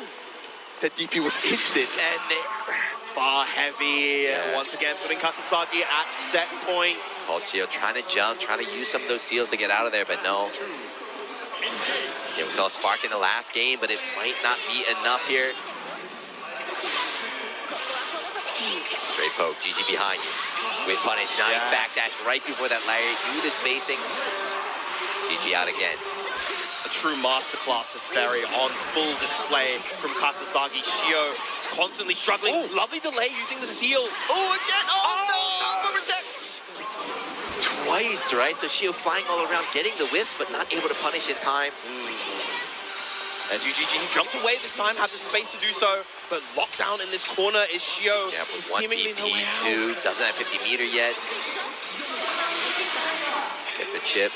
That DP was instant. And far heavy. Once again, putting Kasasagi at set points. Shio trying to jump, trying to use some of those seals to get out of there, but no. Yeah, we saw a spark in the last game, but it might not be enough here. Straight poke, GG behind you. With punish, nice backdash right before that lariat. Do the spacing. GG out again. A true masterclass of Ferry on full display from Kasasagi. Shio constantly struggling. Ooh. Lovely delay using the seal. Oh, again! Oh, no! Twice, right? So Shio flying all around, getting the whiff, but not able to punish in time. As UGG jumps away this time, has the space to do so, but locked down in this corner is Shio. Yeah, with one seemingly no way out. DP2, doesn't have 50 meter yet. Get the chip.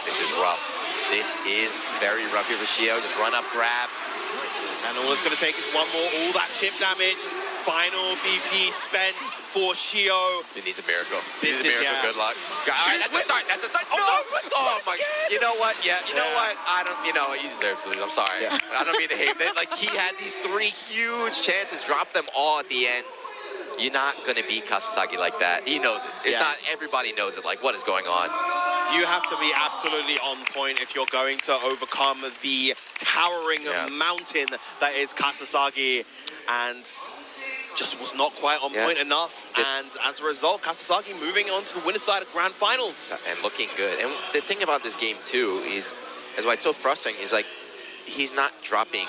This is rough. This is very rough here for Shio. Just run up, grab. And all it's going to take is one more. All that chip damage. Final BP spent for Shio. It needs a miracle. This needs a miracle. Good luck. All right, that's a start. That's a start. Oh, no! Oh my. You know what? Yeah. You know what? I don't. You know what? You deserve to lose. I'm sorry. I don't mean to hate it. Like he had these 3 huge chances, dropped them all at the end. You're not gonna beat Kasasagi like that. He knows it. It's not. Everybody knows it. Like what is going on? You have to be absolutely on point if you're going to overcome the towering mountain that is Kasasagi, and just was not quite on point enough. And as a result, Kasasagi moving on to the winner's side of Grand Finals. And looking good. And the thing about this game too is why it's so frustrating is like he's not dropping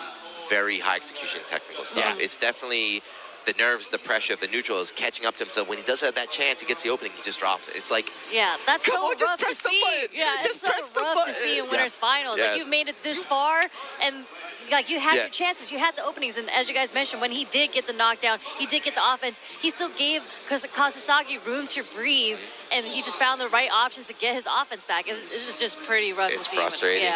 very high execution technical stuff. It's definitely the nerves, the pressure, the neutral is catching up to him. So when he does have that chance, he gets the opening, he just drops it. It's like, that's so rough to see. It's so rough to see in winners finals. Like you've made it this far, and like you had your chances, you had the openings, and as you guys mentioned, when he did get the knockdown, he did get the offense. He still gave Kasasagi room to breathe, and he just found the right options to get his offense back. It was just pretty rough to see. It's frustrating,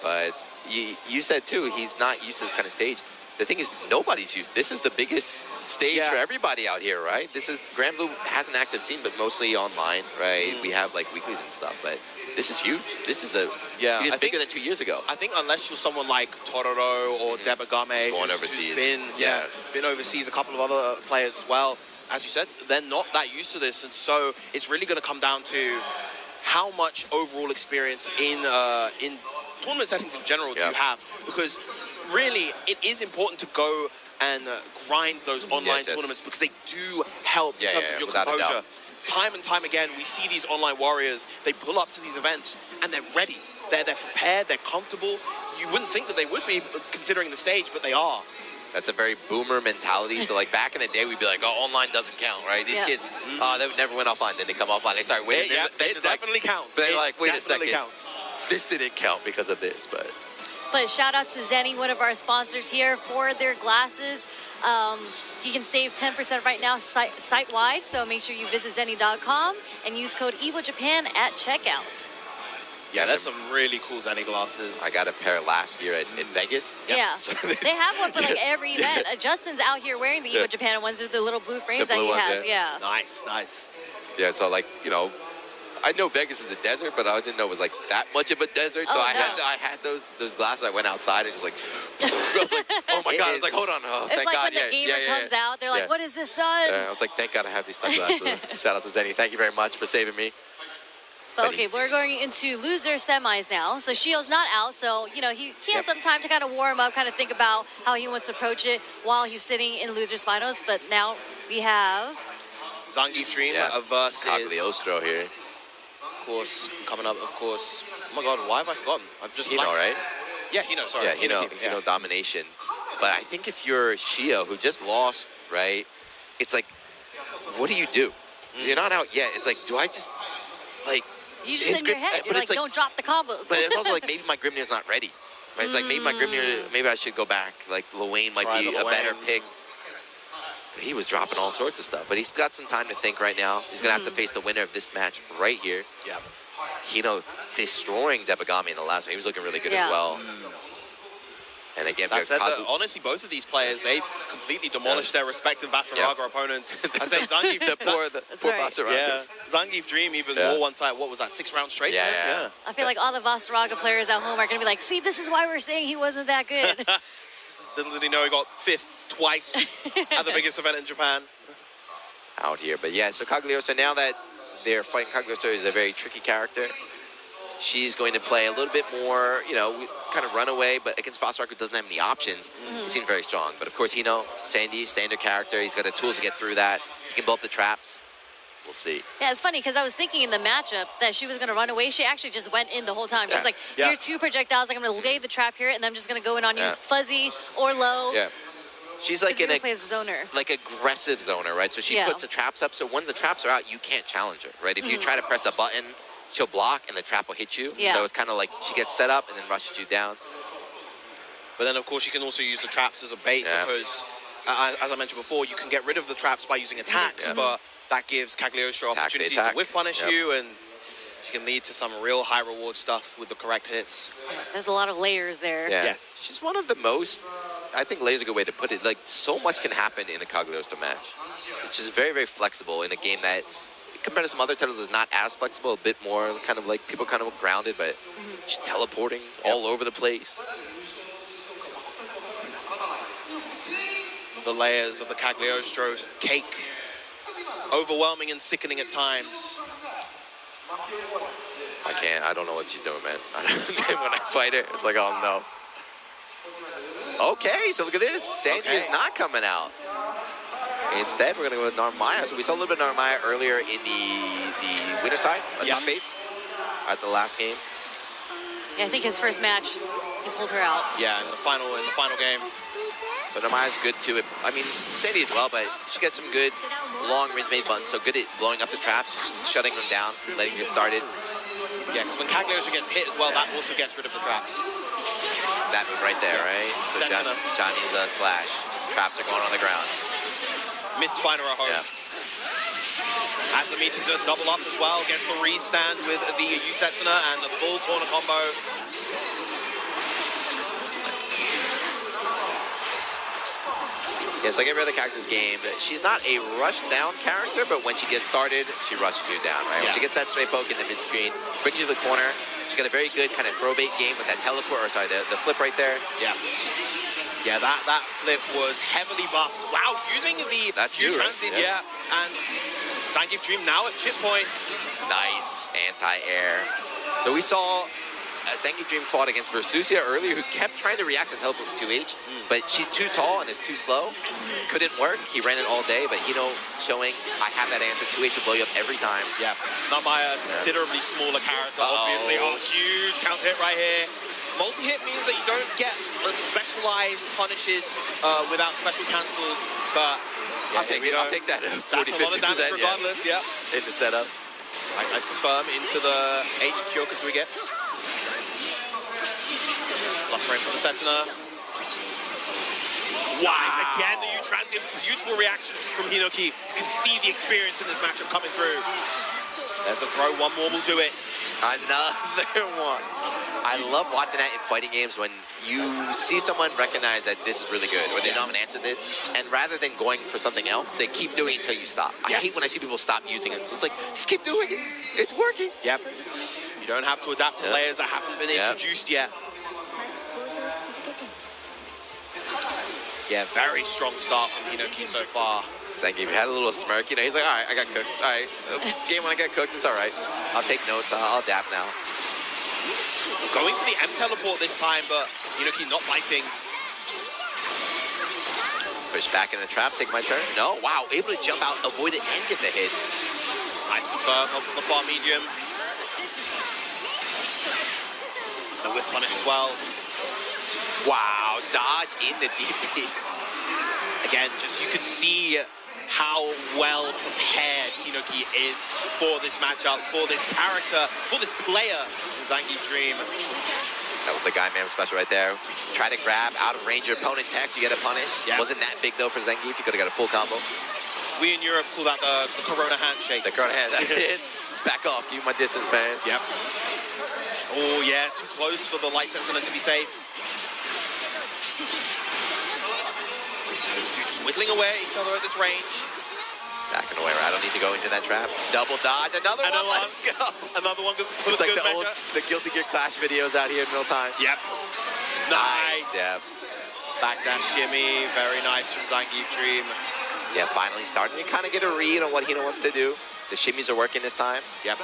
but you said too, he's not used to this kind of stage. The thing is, nobody's used. This is the biggest stage for everybody out here, right? This is Grand Blue has an active scene, but mostly online, right? We have like weeklies and stuff, but this is huge. This is it's bigger than 2 years ago. I think unless you're someone like Tororo or Debagame, going overseas, been overseas, a couple of other players as well. As you said, they're not that used to this, and so it's really going to come down to how much overall experience in tournament settings in general do you have, because really, it is important to go and grind those online tournaments because they do help in terms of your composure. Time and time again, we see these online warriors, they pull up to these events and they're ready. They're prepared, they're comfortable. You wouldn't think that they would be considering the stage, but they are. That's a very boomer mentality. So like back in the day, we'd be like, oh, online doesn't count, right? These kids, they never went offline. Then they come offline, they start winning. It definitely counts. They're like, wait a second. Counts. This didn't count because of this, but shout out to Zenny, one of our sponsors here, for their glasses. You can save 10% right now site-wide, so make sure you visit Zenny.com and use code EvoJapan at checkout. Yeah, there's some really cool Zenny glasses. I got a pair last year in Vegas. Yeah, so they have one for like every event. Justin's out here wearing the EvoJapan ones with the little blue frames that he has. Nice. Yeah, so like, you know, I know Vegas is a desert, but I didn't know it was like that much of a desert. So Oh, I no. had those glasses. I went outside and just like, I was like, oh my God. I was like, hold on. Oh, It's thank like God. when the gamer comes out, they're like, what is this, son? I was like, thank God I have these sunglasses. Shout out to Zenny. Thank you very much for saving me. But okay, we're going into loser semis now. So Shio's not out, so you know he has some time to kind of warm up, kind of think about how he wants to approach it while he's sitting in losers finals. But now we have Zangief Dream versus Cagliostro here. Of course, coming up, of course. Oh my God, why have I forgotten? I've just right? Yeah, sorry. Yeah, Hino domination. But I think if you're Shio, who just lost, right? It's like, what do you do? You're not out yet. It's like, do I just like? You just in your head. You're like, don't drop the combos. But it's also like maybe my Grimnir's not ready. Right? It's like maybe my Grimnir, maybe I should go back. Like Luane might be a better pick. But he was dropping all sorts of stuff. But he's got some time to think right now. He's going to have to face the winner of this match right here. Yeah. Hino destroying Debagami in the last one. He was looking really good as well. And again, that said, honestly, both of these players, they completely demolished their respective Vasaraga opponents. I'd say Zangief, the poor Vasaragas. Yeah, Zangief Dream even more one-sided. What was that, 6 rounds straight? Yeah. I feel like all the Vasaraga players at home are going to be like, see, this is why we're saying he wasn't that good. Little did he know he got 5th twice at the biggest event in Japan. Out here. But yeah, so Cagliostro, now that they're fighting, Cagliostro is a very tricky character. She's going to play a little bit more, kind of run away, but against Vasaraga, who doesn't have any options, he seems very strong. But of course, Hino, Sandy, standard character. He's got the tools to get through that. He can blow up the traps. We'll see. Yeah, it's funny because I was thinking in the matchup that she was going to run away. She actually just went in the whole time. She's like, here are 2 projectiles. Like, I'm going to lay the trap here, and then I'm just going to go in on you fuzzy or low. Yeah. She's like in a zoner. Like aggressive zoner, right? So she puts the traps up. So when the traps are out, you can't challenge her, right? If you try to press a button, she'll block and the trap will hit you. Yeah. So it's kind of like she gets set up and then rushes you down. But then, of course, you can also use the traps as a bait because, as I mentioned before, you can get rid of the traps by using attacks, but that gives Cagliostro opportunities to whiff punish you, and she can lead to some real high reward stuff with the correct hits. There's a lot of layers there. Yeah. Yes. She's one of the most, I think layer's a good way to put it. Like, so much can happen in a Cagliostro match, which is very, very flexible in a game that, compared to some other titles, is not as flexible, a bit more kind of like people kind of grounded, but she's teleporting all over the place. The layers of the Cagliostro cake, overwhelming and sickening at times. I don't know what she's doing, man. When I fight her, it's like, oh no. Okay, so look at this. Sandy is not coming out. Instead, we're going to go with Narmaya. So we saw a little bit of Narmaya earlier in the winner's side, top 8, at the last game. Yeah, I think his first match, he pulled her out. Yeah, in the final game. But Narmaya's good too. I mean, Sandy as well, but she gets some good long-range made buttons, so good at blowing up the traps, shutting them down, letting them get started. Yeah, because when Cagliostro gets hit as well, that also gets rid of the traps. That move right there, right? So Johnny's slash. Traps are going on the ground. Missed final at home. As the meter does double up as well, gets the re-stand with the Yusetsuna and the full corner combo. Yeah, it's like every other character's game. She's not a rush-down character, but when she gets started, she rushes you down, right? When she gets that straight poke in the mid-screen, brings you to the corner. She's got a very good kind of throw bait game with that teleport, or sorry, the flip right there. Yeah, that flip was heavily buffed. Wow, using the huge transit, and Zangief Dream now at chip point. Nice anti-air. So we saw Zangief Dream fought against Versusia earlier, who kept trying to react and help with 2H, but she's too tall and is too slow. Couldn't work. He ran it all day, but Hino showing, I have that answer. 2H will blow you up every time. Yeah, Narmaya, considerably smaller character, obviously. Oh, huge counter hit right here. Multi-hit means that you don't get specialized punishes without special cancels, but I'll take that 40, 50% a lot of damage regardless, in the setup. Nice confirm into the H Kyokusui gets. Lost frame from the Setsuna. Wow, again, the U-Transient, beautiful reaction from Hinoki. You can see the experience in this matchup coming through. There's a throw, one more will do it. Another one. I love watching that in fighting games when you see someone recognize that this is really good, or they know I'm an answer to this, and rather than going for something else, they keep doing it until you stop. I hate when I see people stop using it. It's like, just keep doing it. It's working. Yep. You don't have to adapt to layers that haven't been introduced yet. Yeah, very strong start from Inoki so far. Zangief had a little smirk, you know, he's like, all right, I got cooked. All right, game when I get cooked, it's all right. I'll take notes, I'll adapt now. Going for the M teleport this time, but Inoki not biting. Push back in the trap, take my turn. No, wow, able to jump out, avoid it, and get the hit. Nice confirm off of the far medium. The whiff punish as well. Wow, dodge in the DP. Again, just you could see how well prepared Inoki is for this matchup, for this character, for this player, Zangief Dream. That was the Guy Man special right there. Try to grab out of range your opponent tech, you get a punish. Yep. Wasn't that big though for Zangief, you could have got a full combo. We in Europe call that the Corona handshake. The Corona handshake. Back off, keep my distance, man. Yep. Oh yeah, too close for the light sensor to be safe. Just whittling away at each other at this range. Backing away, right? I don't need to go into that trap. Double dodge, another one, let's go. Another one for it's the like good measure. the Guilty Gear Clash videos out here in real time. Yep. Nice. Yeah. Back down shimmy, very nice from Zangief Dream. Yeah, finally starting to kind of get a read on what Hino wants to do. The shimmies are working this time. Yep.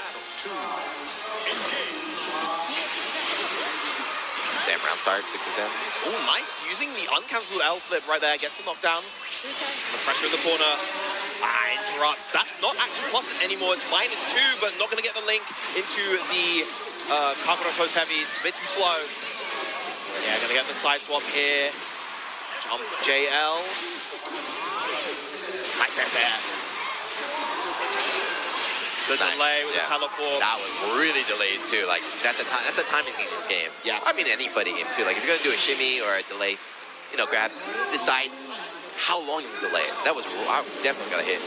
Damn, round start, 6 to 10. Oh, nice. Using the uncancelled L flip right there, gets him knocked down. The pressure in the corner. Interrupts. That's not actually plus anymore. It's -2, but not going to get the link into the Kakura post heavies. A bit too slow. Yeah, going to get the side swap here. Jump JL. Nice there. The delay with the teleport. That was really delayed too. Like that's a timing thing in this game. Yeah. I mean any fighting game too. Like if you're gonna do a shimmy or a delay, you know, decide how long you delay it. That was I definitely got a hit.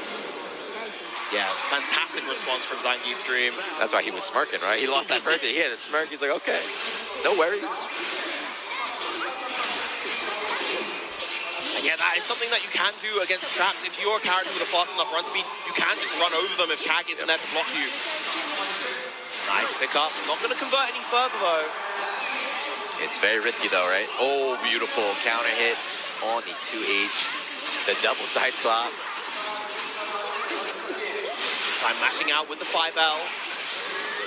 Yeah, fantastic response from Zangief Dream. That's why he was smirking, right? He lost that birthday. He had a smirk. He's like, okay, no worries. Yeah, that is something that you can do against traps. If you're a character with a fast enough run speed, you can just run over them if Tag isn't there to block you. Nice pickup. Not going to convert any further, though. It's very risky, though, right? Oh, beautiful. Counter hit on the 2H. The double side swap. This time mashing out with the 5L.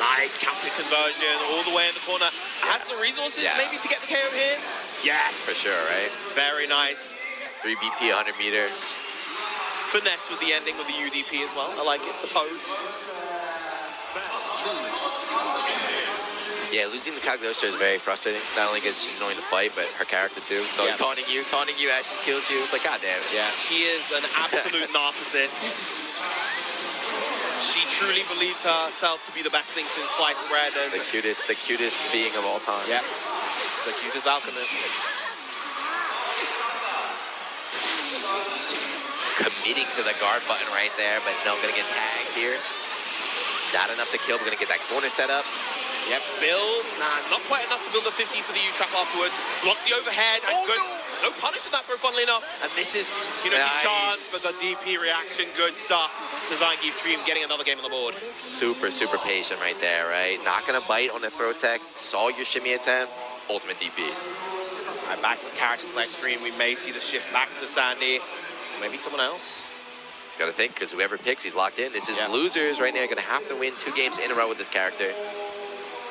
Nice counter conversion all the way in the corner. Has the resources maybe to get the KO here? Yes. For sure, right? Very nice. 3 BP, 100 meter. Finesse with the ending with the UDP as well. I like it. The pose. Yeah, losing the Kageyoshi is very frustrating. Not only because she's annoying to fight, but her character too. So he's taunting you as she kills you. It's like, god damn it. Yeah, she is an absolute narcissist. She truly believes herself to be the best thing since sliced bread. And the cutest being of all time. Yep. The cutest alchemist. Committing to the guard button right there, but no, gonna get tagged here. Not enough to kill. We're gonna get that corner set up. Yep, build. Nah, not quite enough to build a 50 for the U-trap afterwards. Blocks the overhead. And good. No punish on that throw, funnily enough. And this is, Inoki's chance for the DP reaction. Good stuff to Zangief Dream getting another game on the board. Super, super patient right there, right? Not gonna bite on the throw tech. Saw your shimmy attempt. Ultimate DP. All right, back to the character select screen. We may see the shift back to Sandy. Maybe someone else. Gotta think, because whoever picks, he's locked in. This is losers right now. Gonna have to win 2 games in a row with this character.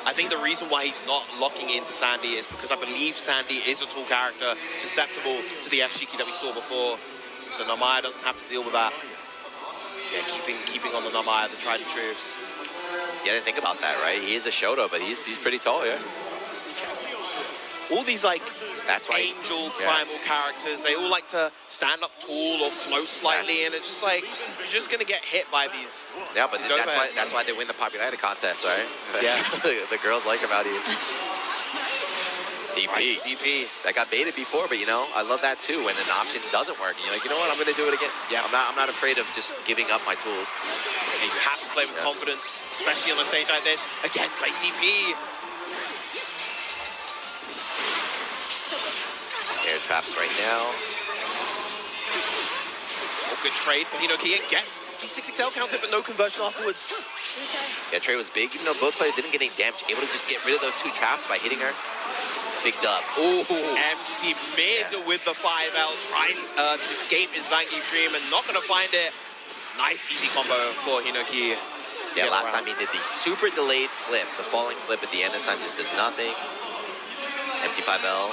I think the reason why he's not locking into Sandy is because I believe Sandy is a tall character, susceptible to the F-Shiki that we saw before. So Namaya doesn't have to deal with that. Yeah, keeping on the Namaya, the tried and true. You gotta think about that, right? He is a Shoto, but he's pretty tall, yeah. All these like that's why angel primal characters, they all like to stand up tall or float slightly, and it's just like you're just gonna get hit by these. Yeah, but that's why they win the popularity contest, right? Yeah, the girls like him out here. DP. Right, DP. That got baited before, but you know, I love that too when an option doesn't work. And you're like, you know what, I'm gonna do it again. Yeah. I'm not afraid of just giving up my tools. And you have to play with confidence, especially on a stage like this. Again, play DP. traps right now. Oh, good trade from Hinoki. It gets the 6XL counter, but no conversion afterwards. Yeah, trade was big, even though both players didn't get any damage. Able to just get rid of those 2 traps by hitting her. Big dub. Ooh. Empty mid with the 5L. Tries to escape in Zangief Dream and not going to find it. Nice easy combo for Hinoki. Yeah, last time he did the super delayed flip, the falling flip at the end. This time just did nothing. Empty 5L.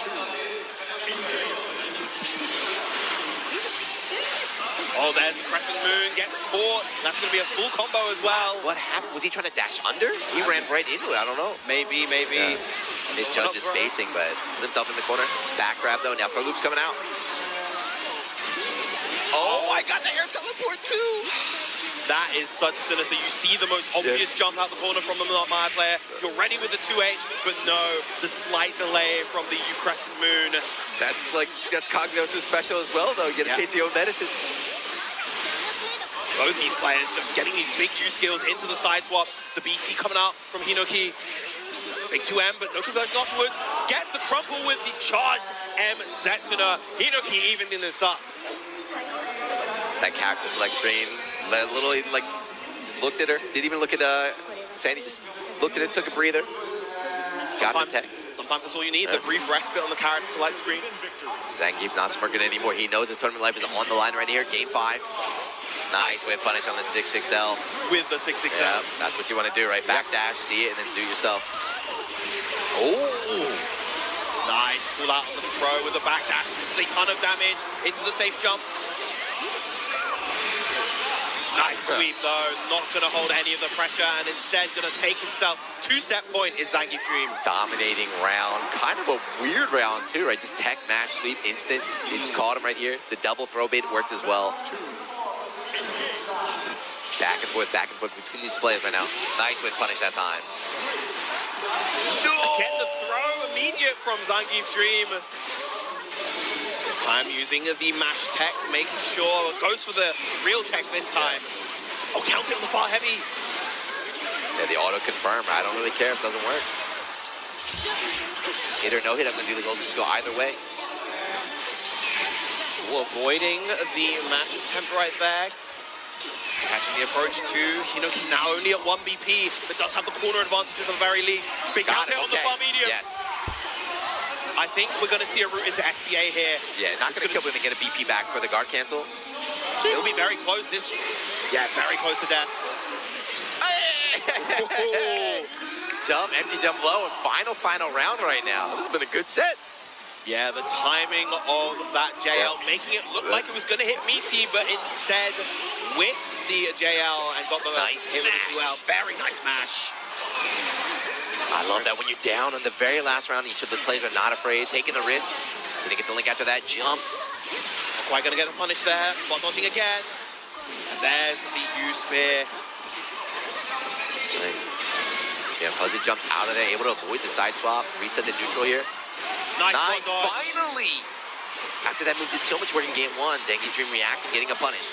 Oh, there's the Crescent Moon, gets caught. That's going to be a full combo as well. What happened? Was he trying to dash under? He ran right into it. I don't know. Maybe. Yeah. His judge is spacing, but put himself in the corner. Back grab, though. Now Pro Loop's coming out. Oh, I got the air teleport, too. That is such sinister. You see the most obvious jump out the corner from the Maya player. You're ready with the 2H, but no, the slight delay from the Crescent Moon. That's Cognos' special as well, though. Get a KCO medicine. Both these players just getting these big Q skills into the side swaps. The BC coming out from Hinoki. Big 2M, but no conversion afterwards. Gets the crumple with the charged M Setsuna. Hinoki evening this up. That character select screen, literally, just looked at her. Didn't even look at Sandy, just looked at her, took a breather. Got the tech. Sometimes that's all you need, the brief respite on the character select screen. Zangief not smirking anymore. He knows his tournament life is on the line right here. Game 5. Nice whip punish on the 6XL. With the 6XL. Yeah, that's what you want to do, right? Backdash, see it, and then do it yourself. Oh! Nice pull out on the throw with the backdash. This is a ton of damage into the safe jump. Nice sweep though, not going to hold any of the pressure and instead going to take himself 2-set point in Zangief Dream. Dominating round, kind of a weird round too, right? Just tech, mash, sweep, instant. He just caught him right here. The double throw bait worked as well. Back and forth between these players right now. Nice with punish that time. No! Again, the throw immediate from Zangief Dream. This time using the mash tech, making sure it goes for the real tech this time. Oh, count it on the far heavy. Yeah, the auto confirm. I don't really care if it doesn't work. Hit or no hit, I'm gonna do the gold just go either way. Ooh, avoiding the mash attempt right there. Catching the approach to Hinoki, now only at 1 BP, but does have the corner advantage at the very least. Big counter on the far medium. Yes. I think we're going to see a route into SBA here. Yeah, not going to kill him and get a BP back for the guard cancel. It'll be very close. Yeah, very close to death. Jump, empty jump low, and final round right now. This has been a good set. Yeah, the timing of that JL, making it look like it was going to hit Meaty, but instead whiffed the JL and got the nice hit with the 2L. Very nice mash. I love that when you're down on the very last round, each of the players are not afraid, taking the risk. Gonna get the link after that jump. Not quite gonna get the punish there. Spot dodging again. And there's the U-spear. Yeah, Fuzzy jumped out of there, able to avoid the side swap, reset the neutral here. Nice dodge. Finally! After that move did so much work in game 1, Zangief Dream reacting, getting a punish.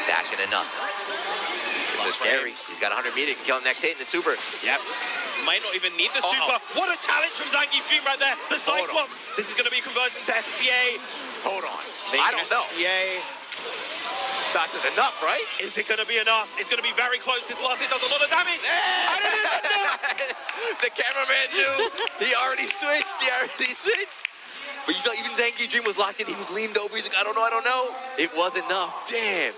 Dashing enough. This is scary. He's got 100 meter, can kill him next hit in the super. Yep. Might not even need the super. What a challenge from Zangief Dream right there. The side swap. This is going to be conversion to SBA. Hold on. I don't know. SBA. That's enough, right? Is it going to be enough? It's going to be very close. This last hit does a lot of damage. I didn't even know. The cameraman knew. He already switched. But you saw even Zangief Dream was locked in. He was leaned over. He's like, I don't know. It was enough. Damn.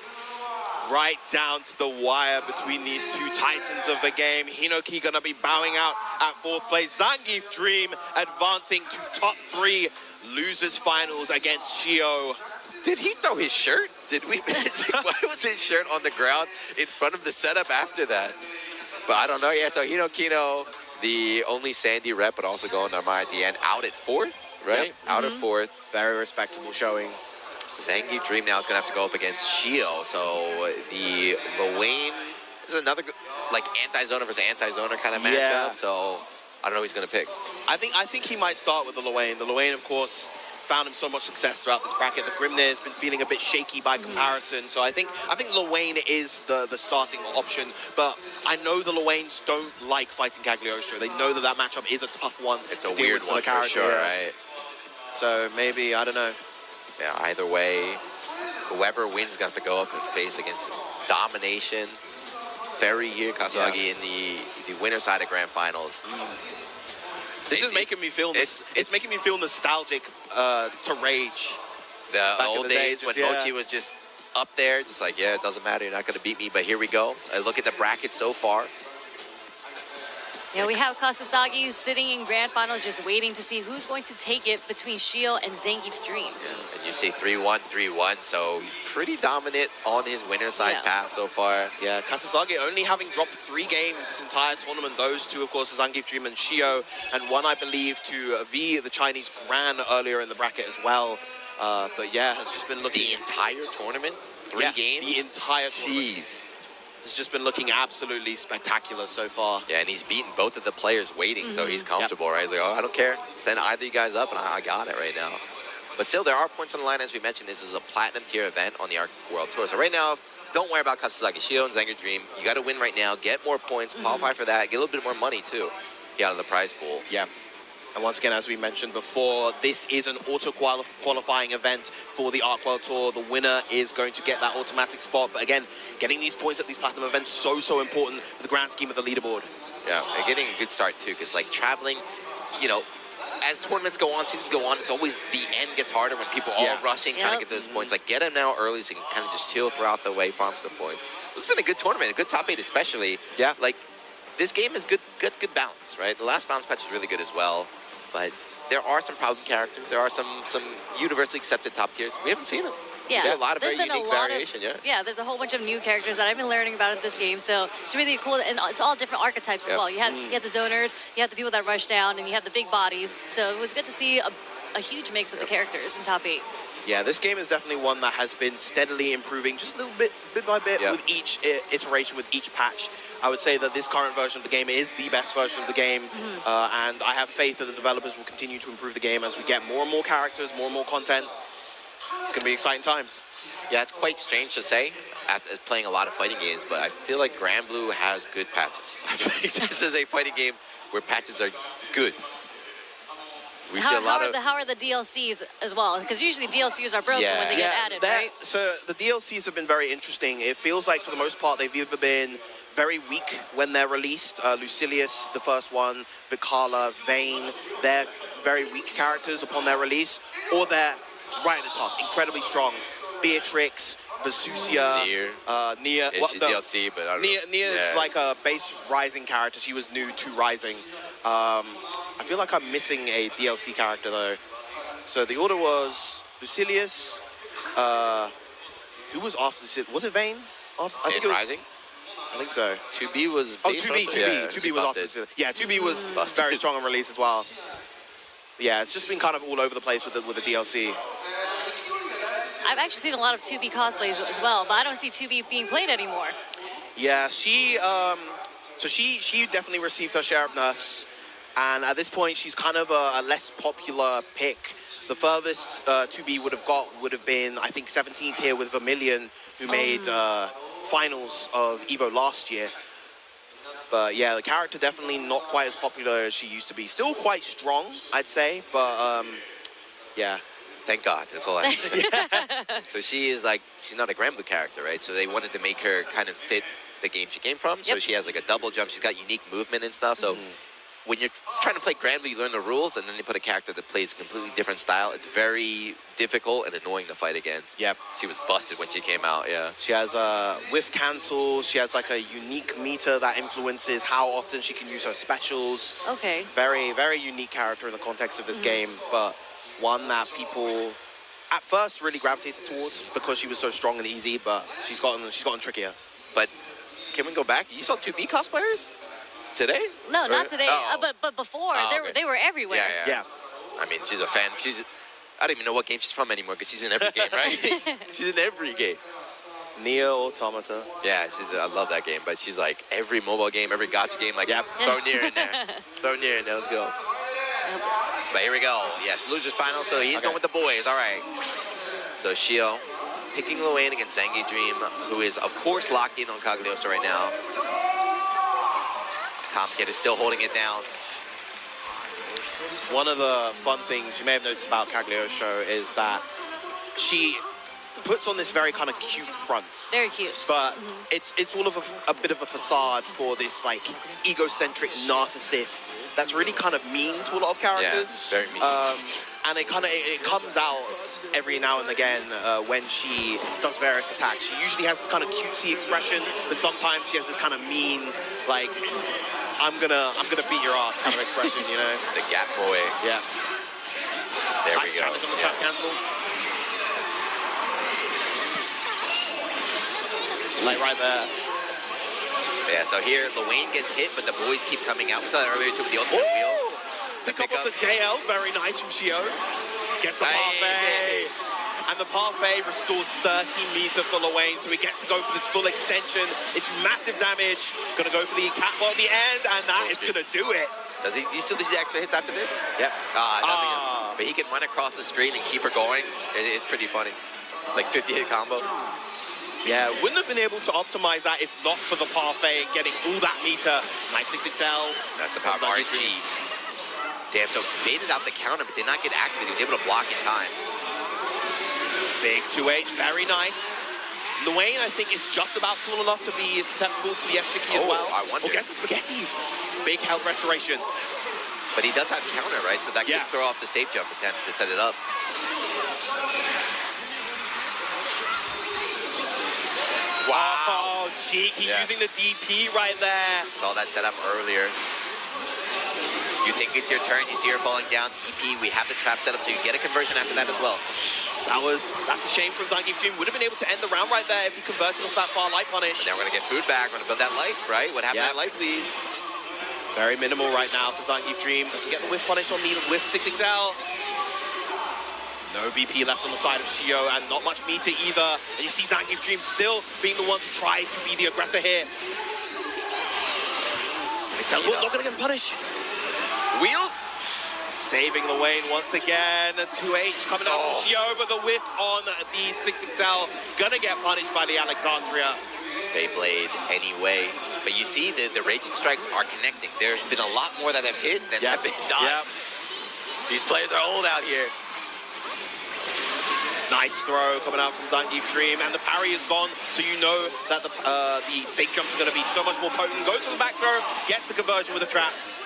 Right down to the wire between these two titans of the game. Hinoki gonna be bowing out at 4th place. Zangief Dream advancing to top 3 losers finals against Shio. Did he throw his shirt? Did we? Why was his shirt on the ground in front of the setup after that? But I don't know. Yeah, so Hinokino, the only Sandy rep, but also going to at the end, out at 4th, right? Yep. Out at 4th. Very respectable showing. Zangief Dream now is going to have to go up against Shio. So the Wayne is another like anti-zoner versus anti-zoner kind of matchup. Yeah. So I don't know who he's going to pick. I think he might start with the Luane. The Luane, of course, found him so much success throughout this bracket. The Grimnir has been feeling a bit shaky by comparison. So I think Luane is the starting option. But I know the Luanes don't like fighting Cagliostro. They know that matchup is a tough one. It's a weird one for sure, right? So maybe, I don't know. Yeah, either way, whoever wins got to go up and face against domination. Ferry here, Kasagi in the winner side of Grand Finals. This is making me feel. It's making me feel nostalgic to Rage. The old days just, when Mochi was just up there, just like, yeah, it doesn't matter, you're not going to beat me, but here we go. Look at the bracket so far. Yeah, we have Kasasagi sitting in Grand Finals just waiting to see who's going to take it between Shio and Zangief Dream. Yeah, and you see 3-1, 3-1, so pretty dominant on his winner side path so far. Yeah, Kasasagi only having dropped 3 games this entire tournament. Those 2, of course, Zangief Dream and Shio, and 1, I believe, to V, the Chinese Gran earlier in the bracket as well. But yeah, has just been looking... The entire tournament? 3 games? The entire tournament. Jeez. It's just been looking absolutely spectacular so far. Yeah, and he's beaten both of the players waiting, so he's comfortable, right? He's like, oh, I don't care. Send either of you guys up, and I got it right now. But still, there are points on the line. As we mentioned, this is a platinum tier event on the Arc World Tour. So right now, don't worry about Kasasagi, Shio, and Zangief Dream. You got to win right now, get more points, qualify for that, get a little bit more money, too, get out of the prize pool. Yeah. And once again, as we mentioned before, this is an auto-qualifying event for the Arc World Tour. The winner is going to get that automatic spot. But again, getting these points at these platinum events so important for the grand scheme of the leaderboard. Yeah, and getting a good start, too, because, like, traveling, you know, as tournaments go on, seasons go on, it's always the end gets harder when people are all rushing, trying to get those points. Like, get them now early so you can kind of just chill throughout the way, farm some points. This has been a good tournament, a good top 8 especially. Yeah. Like, this game is good balance, right? The last balance patch is really good as well, but there are some problem characters. There are some universally accepted top tiers. We haven't seen them. Yeah, there's a lot of very unique variation. Yeah, there's a whole bunch of new characters that I've been learning about in this game. So it's really cool, and it's all different archetypes as well. You have the zoners, you have the people that rush down, and you have the big bodies. So it was good to see a huge mix of the characters in top 8. Yeah, this game is definitely one that has been steadily improving just a little bit by bit with each iteration, with each patch. I would say that this current version of the game is the best version of the game, and I have faith that the developers will continue to improve the game as we get more and more characters, more and more content. It's going to be exciting times. Yeah, it's quite strange to say as playing a lot of fighting games, but I feel like Grand Blue has good patches. I feel like this is a fighting game where patches are good. We see a lot of... How are the DLCs as well? Because usually DLCs are broken when they get added, right? So the DLCs have been very interesting. It feels like, for the most part, they've either been very weak when they're released. Lucilius, the first one, Vicala, Vayne, they're very weak characters upon their release, or they're right at the top, incredibly strong. Beatrix, Vesusia, Nia. She's DLC, but I don't know. Nia is like a base Rising character. She was new to Rising. I feel like I'm missing a DLC character though. So the order was Lucilius. Who was after Lucilius? Was it Vayne? I think it was Rising. I think so. 2B was. Oh, 2B was after Lucilius. Yeah, 2B was very strong on release as well. Yeah, it's just been kind of all over the place with the DLC. I've actually seen a lot of 2B cosplays as well, but I don't see 2B being played anymore. Yeah, she definitely received her share of nerfs, and at this point she's kind of a less popular pick. The furthest 2B would have been, I think, 17th here with Vermilion, who made finals of EVO last year. But yeah, the character definitely not quite as popular as she used to be. Still quite strong, I'd say, but yeah. Thank God, that's all I can say. So she is like, she's not a Grand Blue character, right? So they wanted to make her kind of fit the game she came from. So she has like a double jump, she's got unique movement and stuff. So when you're trying to play Grand Blue, you learn the rules, and then they put a character that plays a completely different style. It's very difficult and annoying to fight against. Yep. She was busted when she came out, She has whiff cancels, she has like a unique meter that influences how often she can use her specials. Okay. Very, very unique character in the context of this game, but one that people at first really gravitated towards because she was so strong and easy, but she's gotten trickier. But can we go back? You saw 2B cosplayers today? No, not today. But before, they were everywhere. Yeah. I mean, she's a fan. I don't even know what game she's from anymore because she's in every game, right? She's in every game. Nier Automata. Yeah, I love that game, but she's like every mobile game, every gacha game, like throw Nier in there. Throw Nier in there, let's go. But here we go. Yes, losers final, so he's going with the boys. All right. So Shio picking Luane against Zangief Dream, who is, of course, locked in on Cagliostro right now. Comkid is still holding it down. one of the fun things you may have noticed about Cagliostro is that she puts on this very kind of cute front. Very cute. But it's all of a bit of a facade for this like egocentric narcissist that's really kind of mean to a lot of characters. Yeah, very mean. And it comes out every now and again when she does various attacks. She usually has this kind of cutesy expression, but sometimes she has this kind of mean, like, I'm gonna beat your ass kind of expression, you know? The gap boy. Yeah. There nice we go. challenge on the trap cancel. Like right there. Yeah, so here, Luane gets hit, but the boys keep coming out. We saw that earlier too with the ultimate wheel. Pick up the JL, very nice from Shio. Gets the parfait. And the parfait restores 13 meter for Luane, so he gets to go for this full extension. It's massive damage. Gonna go for the catbot at the end, and that is gonna do it. Does he? You still see extra hits after this? Yep. But he can run across the screen and keep her going. It's pretty funny. Like 50 hit combo. Yeah, wouldn't have been able to optimize that if not for the parfait getting all that meter. Nice 6XL. That's a power of RG. Damn, so baited out the counter, but did not get activated. He was able to block in time. Big 2H, very nice. Luane, I think, is just about cool enough to be susceptible to the F-Chicky as well. I wonder. Oh, gets the spaghetti. Big health restoration. But he does have counter, right? So that could throw off the safe jump attempt to set it up. Wow, cheeky, using the DP right there. Saw that set up earlier. You think it's your turn, you see her falling down, DP, we have the trap set up, so you get a conversion after that as well. That's a shame from Zangief Dream. Would have been able to end the round right there if he converted off that far light punish. But now we're gonna get food back, we're gonna build that life, right? What happened to that life lead? Very minimal right now for Zangief Dream. Doesn't get the whiff punish on the whiff 6XL. No BP left on the side of Shio, and not much meter either. And you see Zangief Dream still being the one to try to be the aggressor here. Not gonna get the punish. Wheels? Saving Luane once again. 2H coming out from Shio, but the whiff on the 6XL. Gonna get punished by the Alexandria. Beyblade anyway. But you see the raging strikes are connecting. There's been a lot more that have hit than have been dodged. These players are old out here. Nice throw coming out from Zangief Dream, and the parry is gone, so you know that the safe jumps are going to be so much more potent. Goes for the back throw, gets the conversion with the traps.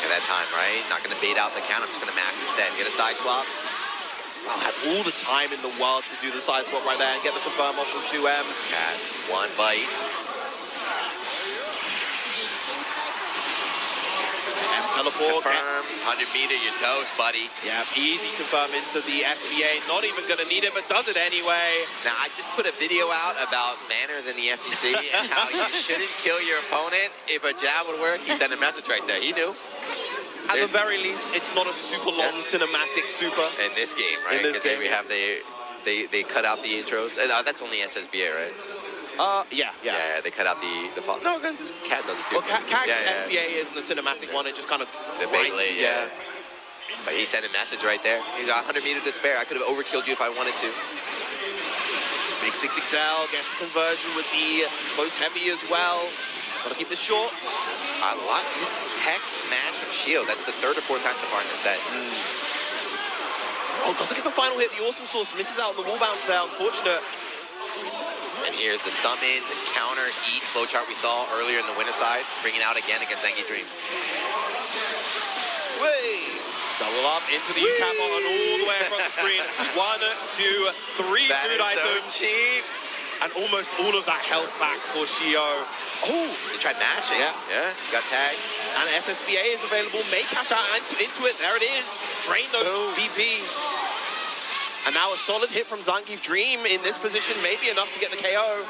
At that time, right? Not going to bait out the count, I'm just going to mash instead. Get a side swap. I'll have all the time in the world to do the side swap right there and get the confirm off from 2M. Got one bite. Teleport. Confirm, 100 meter, you're toast, buddy. Yeah, easy confirm into the SBA. Not even going to need it, but does it anyway. Now, I just put a video out about manners in the FGC and how you shouldn't kill your opponent. If a jab would work, he sent a message right there. He knew. At the very least, it's not a super long cinematic super. In this game, right? In this game, we have they cut out the intros. That's only SSBA, right? Yeah, they cut out the no, because Cat does it too. Well, Cat's SBA is the cinematic one. It just kind of the Beyblade, But he sent a message right there. He got 100 meter to spare. I could have overkilled you if I wanted to. Big 6XL gets a conversion with the close heavy as well. Gotta keep this short. A lot tech match from Shield. That's the third or fourth time so far in the set. Oh, doesn't get the final hit. The Awesome Source misses out on the wall bounce there. Unfortunate. And here's the summon, the counter, eat flowchart we saw earlier in the winner side, bringing out again against Zangief Dream. Double up into the UCAP on all the way across the screen. 1, 2, 3 food items. So cheap. And almost all of that health back for Shio. Oh, he tried mashing. Yeah, got tagged. And SSBA is available. May cash out into it. There it is. Drain those BP. And now a solid hit from Zangief Dream in this position, maybe enough to get the KO.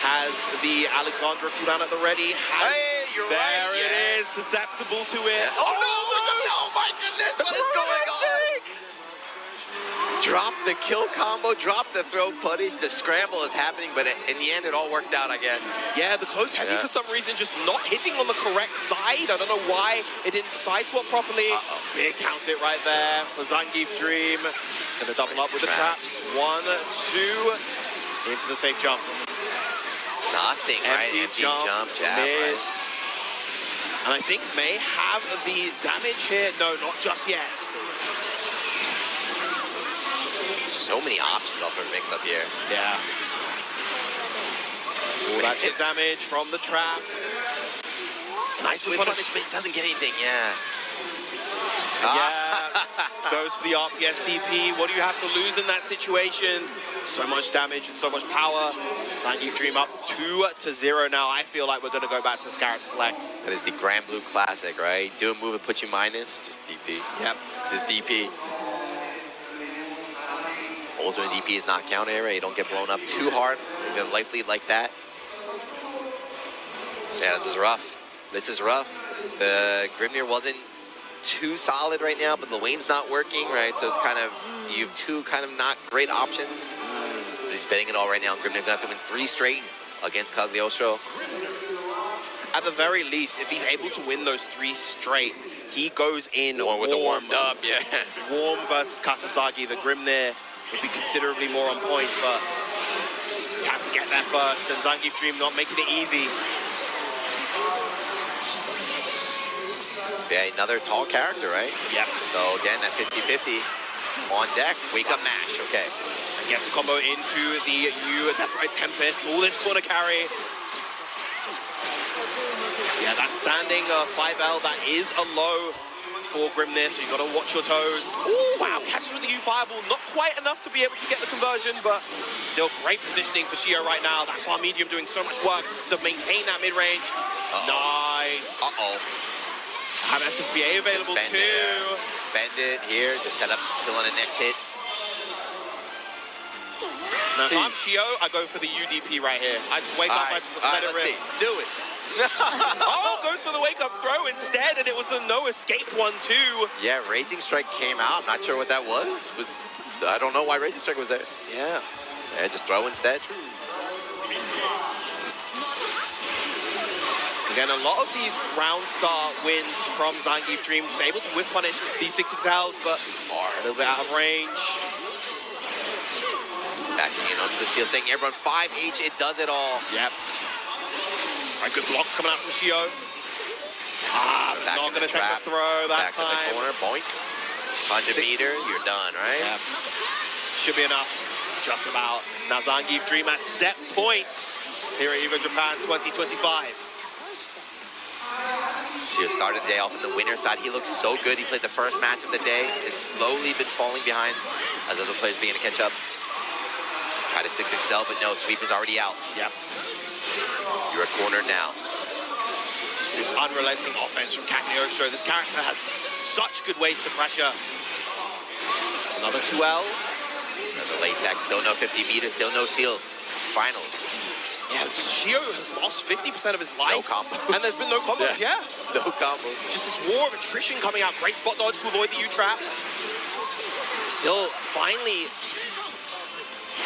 Has the Alexandra cooldown at the ready. There it is, susceptible to it. Oh no, my goodness, what is going on? Drop the kill combo, drop the throw punish, the scramble is happening, but in the end it all worked out, I guess. Yeah, the close heavy for some reason just not hitting on the correct side. I don't know why it didn't side swap properly. Big count it right there for Zangief Dream. Gonna double up with the traps. 1, 2, into the safe jump. Nothing, right? Empty jump, jab, right? And I think may have the damage here. No, not just yet. So many options off her mix-up here. Yeah. All that chip damage from the trap. Nice whip punish, but doesn't get anything, yeah. Yeah, goes for the RPS DP. What do you have to lose in that situation? So much damage and so much power. Zangief Dream up 2-0 now. I feel like we're going to go back to Scarab Select. That is the Grand Blue Classic, right? Do a move and put you minus, just DP. Yep. Just DP. Ultimate DP is not counter area. You don't get blown up too hard. You get life lead like that. Yeah, this is rough. This is rough. The Grimnir wasn't too solid right now, but the lane's not working, right? So it's kind of, you have two kind of not great options. But he's betting it all right now. Grimnir's gonna have to win 3 straight against Cagliostro. At the very least, if he's able to win those 3 straight, he goes in One with the warmed up, yeah. Warm versus Kasasagi. The Grimnir would be considerably more on point, but he has to get there first, and Zangief Dream not making it easy. Yeah, another tall character, right? Yep. So again, that 50-50 on deck. Wake up mash, okay. Gets a combo into the new Death Ride Tempest. All this corner carry. Yeah, that standing 5L, that is a low for Grimnir, so you got to watch your toes. Ooh, wow, catches with the U Fireball. Not quite enough to be able to get the conversion, but still great positioning for Shio right now. That far medium doing so much work to maintain that mid-range. Nice. Have SSBA available too. Spend it here to set up kill on the next hit. Now, if I'm Shio, I go for the UDP right here. I just wake up, I just let it rip. Do it. Oh, goes for the wake-up throw instead, and it was a no-escape one, too. Yeah, Raging Strike came out. I'm not sure what that was. I don't know why Raging Strike was there. Yeah. Yeah, just throw instead. Again, a lot of these round start wins from Zangief Dream, just able to whiff punish these 6XLs, but a little bit out of range. Backing in onto the seal, saying everyone 5H, it does it all. Yep. Right, good blocks coming out from Shio. Not gonna take the throw that Back time. to the corner, boink. 100 meter, you're done, right? Yep. Should be enough, just about. Now Zangief Dream at set points here at EVO Japan 2025. Shio started the day off on the winner's side. He looked so good. He played the first match of the day. It's slowly been falling behind as other players beginning to catch up. Try to 6XL, but no, sweep is already out. Yep. You're a corner now. Just this unrelenting offense from Cagliostro. This character has such good ways to pressure. Another 2L. Another latex, still no 50 meters, still no seals. Final. Yeah, Shio has lost 50% of his life. No combos. And there's been no combos, yeah. No combos. Just this war of attrition coming out. Great spot dodge to avoid the U-trap. Still, finally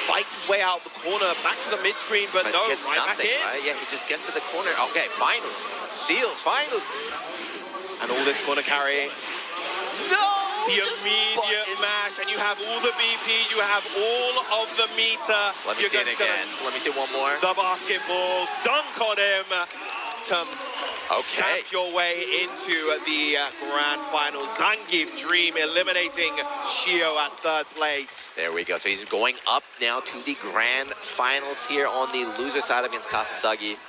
fights his way out the corner, back to the mid-screen, but no, gets right nothing, back in. Right? Yeah, he just gets to the corner. Okay, final. Seals, final. And all this corner carry. No! The immediate mash, and you have all the BP, you have all of the meter. Let me see it again. Let me see one more. The basketball dunk on him to stamp your way into the grand final. Zangief Dream eliminating Shio at 3rd place. There we go. So he's going up now to the grand finals here on the loser side against Kasasagi.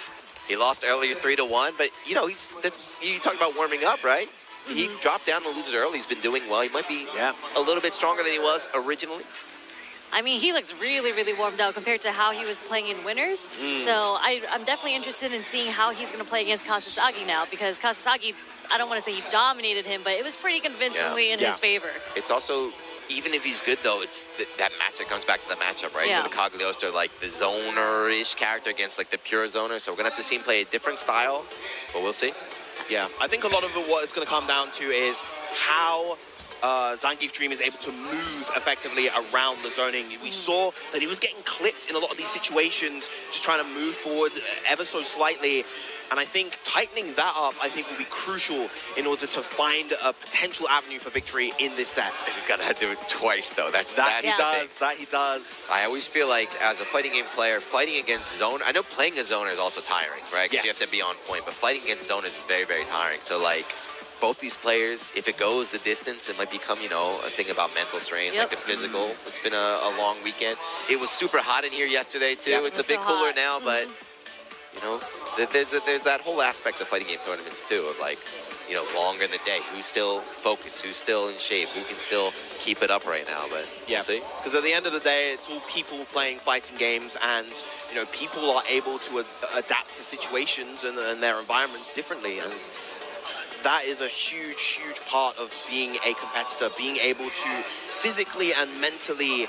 He lost earlier 3-1, but you know, you talk about warming up, right? He dropped down the losers early. He's been doing well. He might be a little bit stronger than he was originally. I mean, he looks really, really warmed up compared to how he was playing in winners. So I'm definitely interested in seeing how he's going to play against Kasasagi now, because Kasasagi, I don't want to say he dominated him, but it was pretty convincingly in his favor. It's also, even if he's good though, it's that matchup comes back to the matchup, right? So the Cagliostro, like the zoner-ish character against like the pure zoner. So we're going to have to see him play a different style, but we'll see. Yeah, I think a lot of what it's going to come down to is how Zangief Dream is able to move effectively around the zoning. We saw that he was getting clipped in a lot of these situations, just trying to move forward ever so slightly. And I think tightening that up, I think, will be crucial in order to find a potential avenue for victory in this set. He's got to do it twice, though. That he does. I always feel like, as a fighting game player, fighting against zone, I know playing a zoner is also tiring, right? Because you have to be on point, but fighting against zone is very, very tiring. So, like, both these players, if it goes the distance, it might become, you know, a thing about mental strain, like the physical. It's been a long weekend. It was super hot in here yesterday, too. It's a bit cooler now, but, you know, there's that whole aspect of fighting game tournaments, too, of, like, you know, longer in the day. Who's still focused? Who's still in shape? Who can still keep it up right now? But we'll see. Because at the end of the day, it's all people playing fighting games, and, you know, people are able to adapt to situations and their environments differently. And that is a huge, huge part of being a competitor, being able to physically and mentally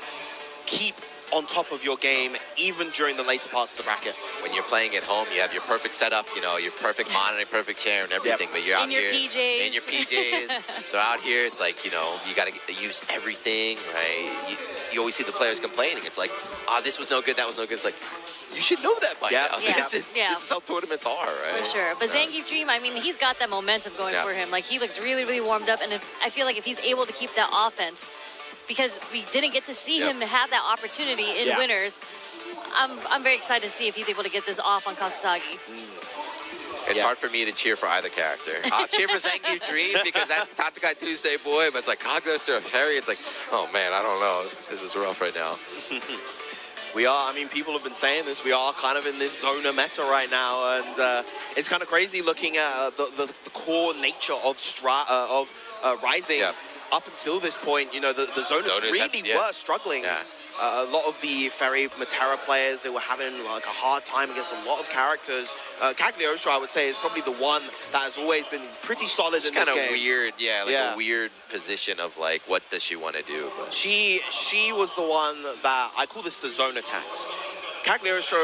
keep on top of your game, even during the later parts of the bracket. When you're playing at home, you have your perfect setup, you know, your perfect monitor, perfect chair and everything, but you're out here in your PJs. So out here, it's like, you know, you got to use everything, right? You always see the players complaining. It's like, this was no good, that was no good. It's like, you should know that by now. This is how tournaments are, right? For sure. But Zangief Dream, I mean, he's got that momentum going for him. Like, he looks really, really warmed up, and I feel like if he's able to keep that offense, because we didn't get to see him have that opportunity in winners, I'm very excited to see if he's able to get this off on Kasasagi. It's hard for me to cheer for either character. I'll cheer for Zangief Dream because that's Tatakai Tuesday boy, but it's like Cognos or Ferry. It's like, oh man, I don't know. This is rough right now. We are, I mean, people have been saying this, we are kind of in this Zona meta right now, and it's kind of crazy looking at the core nature of Rising. Up until this point, you know, the Zoners really were struggling. A lot of the Ferry Matera players, they were having like a hard time against a lot of characters. Cagliostro, I would say, is probably the one that has always been pretty solid in this game. Kind of weird, a weird position of like, what does she want to do? But she was the one that, I call this the zone attacks. Cagliostro,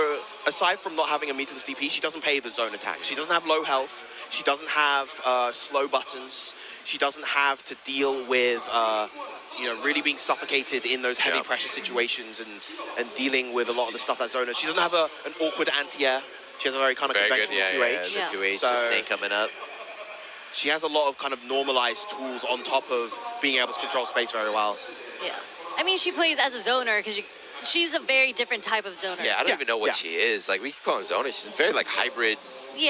aside from not having a meterless DP, she doesn't pay the zone attacks. She doesn't have low health. She doesn't have slow buttons. She doesn't have to deal with, you know, really being suffocated in those heavy pressure situations and dealing with a lot of the stuff that's Zona. She doesn't have an awkward anti-air. She has a very kind of conventional 2H. The 2H, so, snake coming up. She has a lot of kind of normalized tools on top of being able to control space very well. Yeah. I mean, she plays as a zoner because she's a very different type of zoner. Yeah, I don't even know what she is. Like, we can call her zoner. She's very, like, hybrid.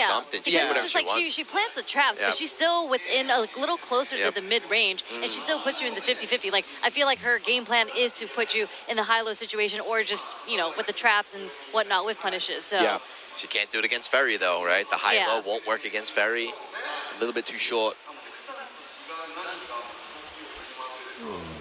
Something. It's just like she plants the traps, but she's still within a little closer to the mid-range, and she still puts you in the 50-50. Like, I feel like her game plan is to put you in the high-low situation, or just, you know, with the traps and whatnot with punishes. So she can't do it against Ferry, though, right? The high-low won't work against Ferry. A little bit too short.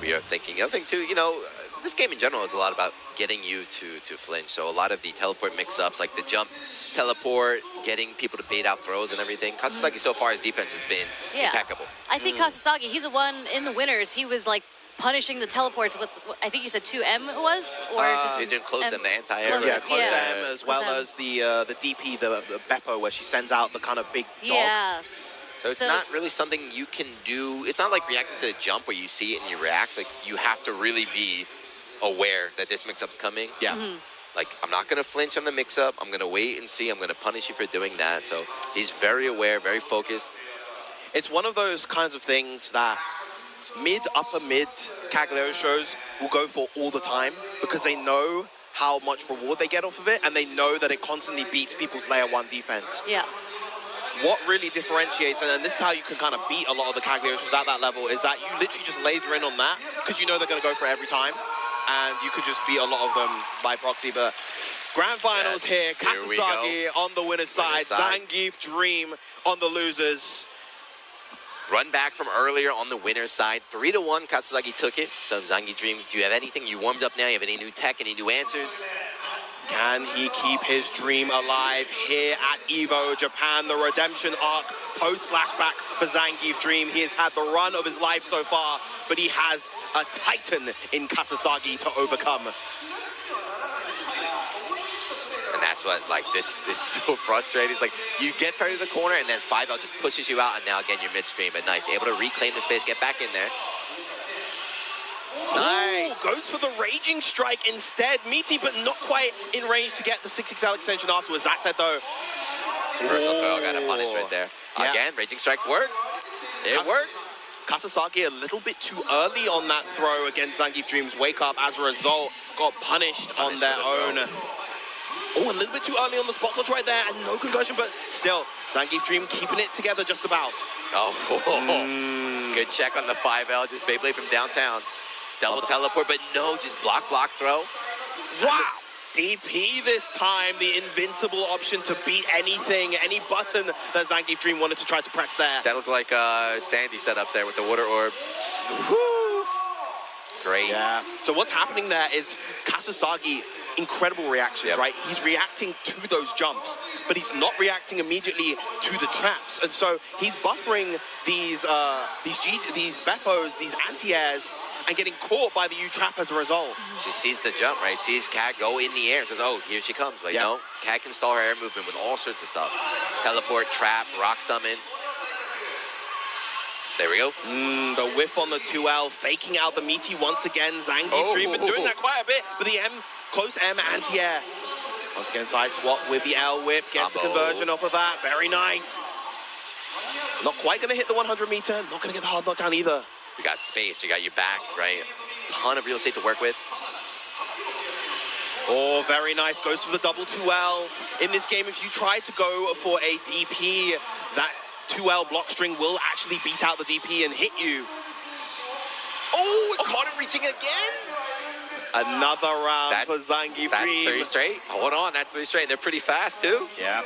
We are thinking, the other thing, too, you know, this game in general is a lot about getting you to flinch. So a lot of the teleport mix-ups, like the jump, teleport, getting people to bait out throws and everything. Kasasagi so far, his defense has been impeccable. I think Kasasagi, he's the one in the winners. He was like punishing the teleports with, I think you said 2M it was? Or just they didn't close them, the anti-air. Yeah, close M as well as the DP, the Beppo, where she sends out the kind of big dog. So it's not really something you can do. It's not like reacting to the jump where you see it and you react. Like, you have to really be aware that this mix-up's coming. Like, I'm not going to flinch on the mix-up. I'm going to wait and see. I'm going to punish you for doing that. So he's very aware, very focused. It's one of those kinds of things that upper mid Cagliostros will go for all the time because they know how much reward they get off of it, and they know that it constantly beats people's layer 1 defense. What really differentiates, and this is how you can kind of beat a lot of the Cagliostros at that level, is that you literally just laser in on that because you know they're going to go for it every time. And you could just beat a lot of them by proxy. But grand finals here, Kasasagi on the winner's side, Zangief Dream on the losers. Run back from earlier on the winner's side. 3-1, Kasasagi took it. So Zangief Dream, do you have anything? You warmed up now? You have any new tech, any new answers? Can he keep his dream alive here at EVO Japan, the redemption arc post-slashback for Zangief Dream? He has had the run of his life so far, but he has a titan in Kasasagi to overcome. And that's what, like, this is so frustrating. It's like, you get Ferry to the corner, and then 5L just pushes you out, and now, again, you're midstream. But nice, able to reclaim the space, get back in there. Nice. Ooh, goes for the Raging Strike instead. Meaty, but not quite in range to get the 6XL extension afterwards. That said, though. Reversal throw got a punish right there. Yeah. Again, Raging Strike worked. It worked. Kasasagi a little bit too early on that throw against Zangief Dream's Wake Up. As a result, got punished on their own. Oh, a little bit too early on the spot dodge right there, and no conversion, but still, Zangief Dream keeping it together just about. Oh, good check on the 5L, just Beyblade from downtown. Double teleport, but no, just block throw. Wow! DP this time, the invincible option to beat anything, any button that Zangief Dream wanted to try to press there. That looked like Sandy set up there with the water orb. Woo! Great. Yeah. So what's happening there is Kasasagi, incredible reactions, right? He's reacting to those jumps, but he's not reacting immediately to the traps. And so he's buffering these Beppos, these anti-airs, and getting caught by the U-trap as a result. She sees the jump, right? Sees Cat go in the air and says, oh, here she comes. But no, Cat can stall her air movement with all sorts of stuff. Teleport, trap, rock summon. There we go. The whiff on the 2L, faking out the Meaty once again. Zangief Dream been doing that quite a bit with the close M anti-air. Once again, side swap with the L whip, gets the conversion off of that. Very nice. Not quite going to hit the 100 meter, not going to get the hard knockdown either. You got space, you got your back, right? Ton of real estate to work with. Oh, very nice. Goes for the double 2L. In this game, if you try to go for a DP, that 2L block string will actually beat out the DP and hit you. Oh, caught him reaching again. Another round for Zangief Dream. That's 3 straight. Hold on, that's 3 straight. They're pretty fast, too. Yeah.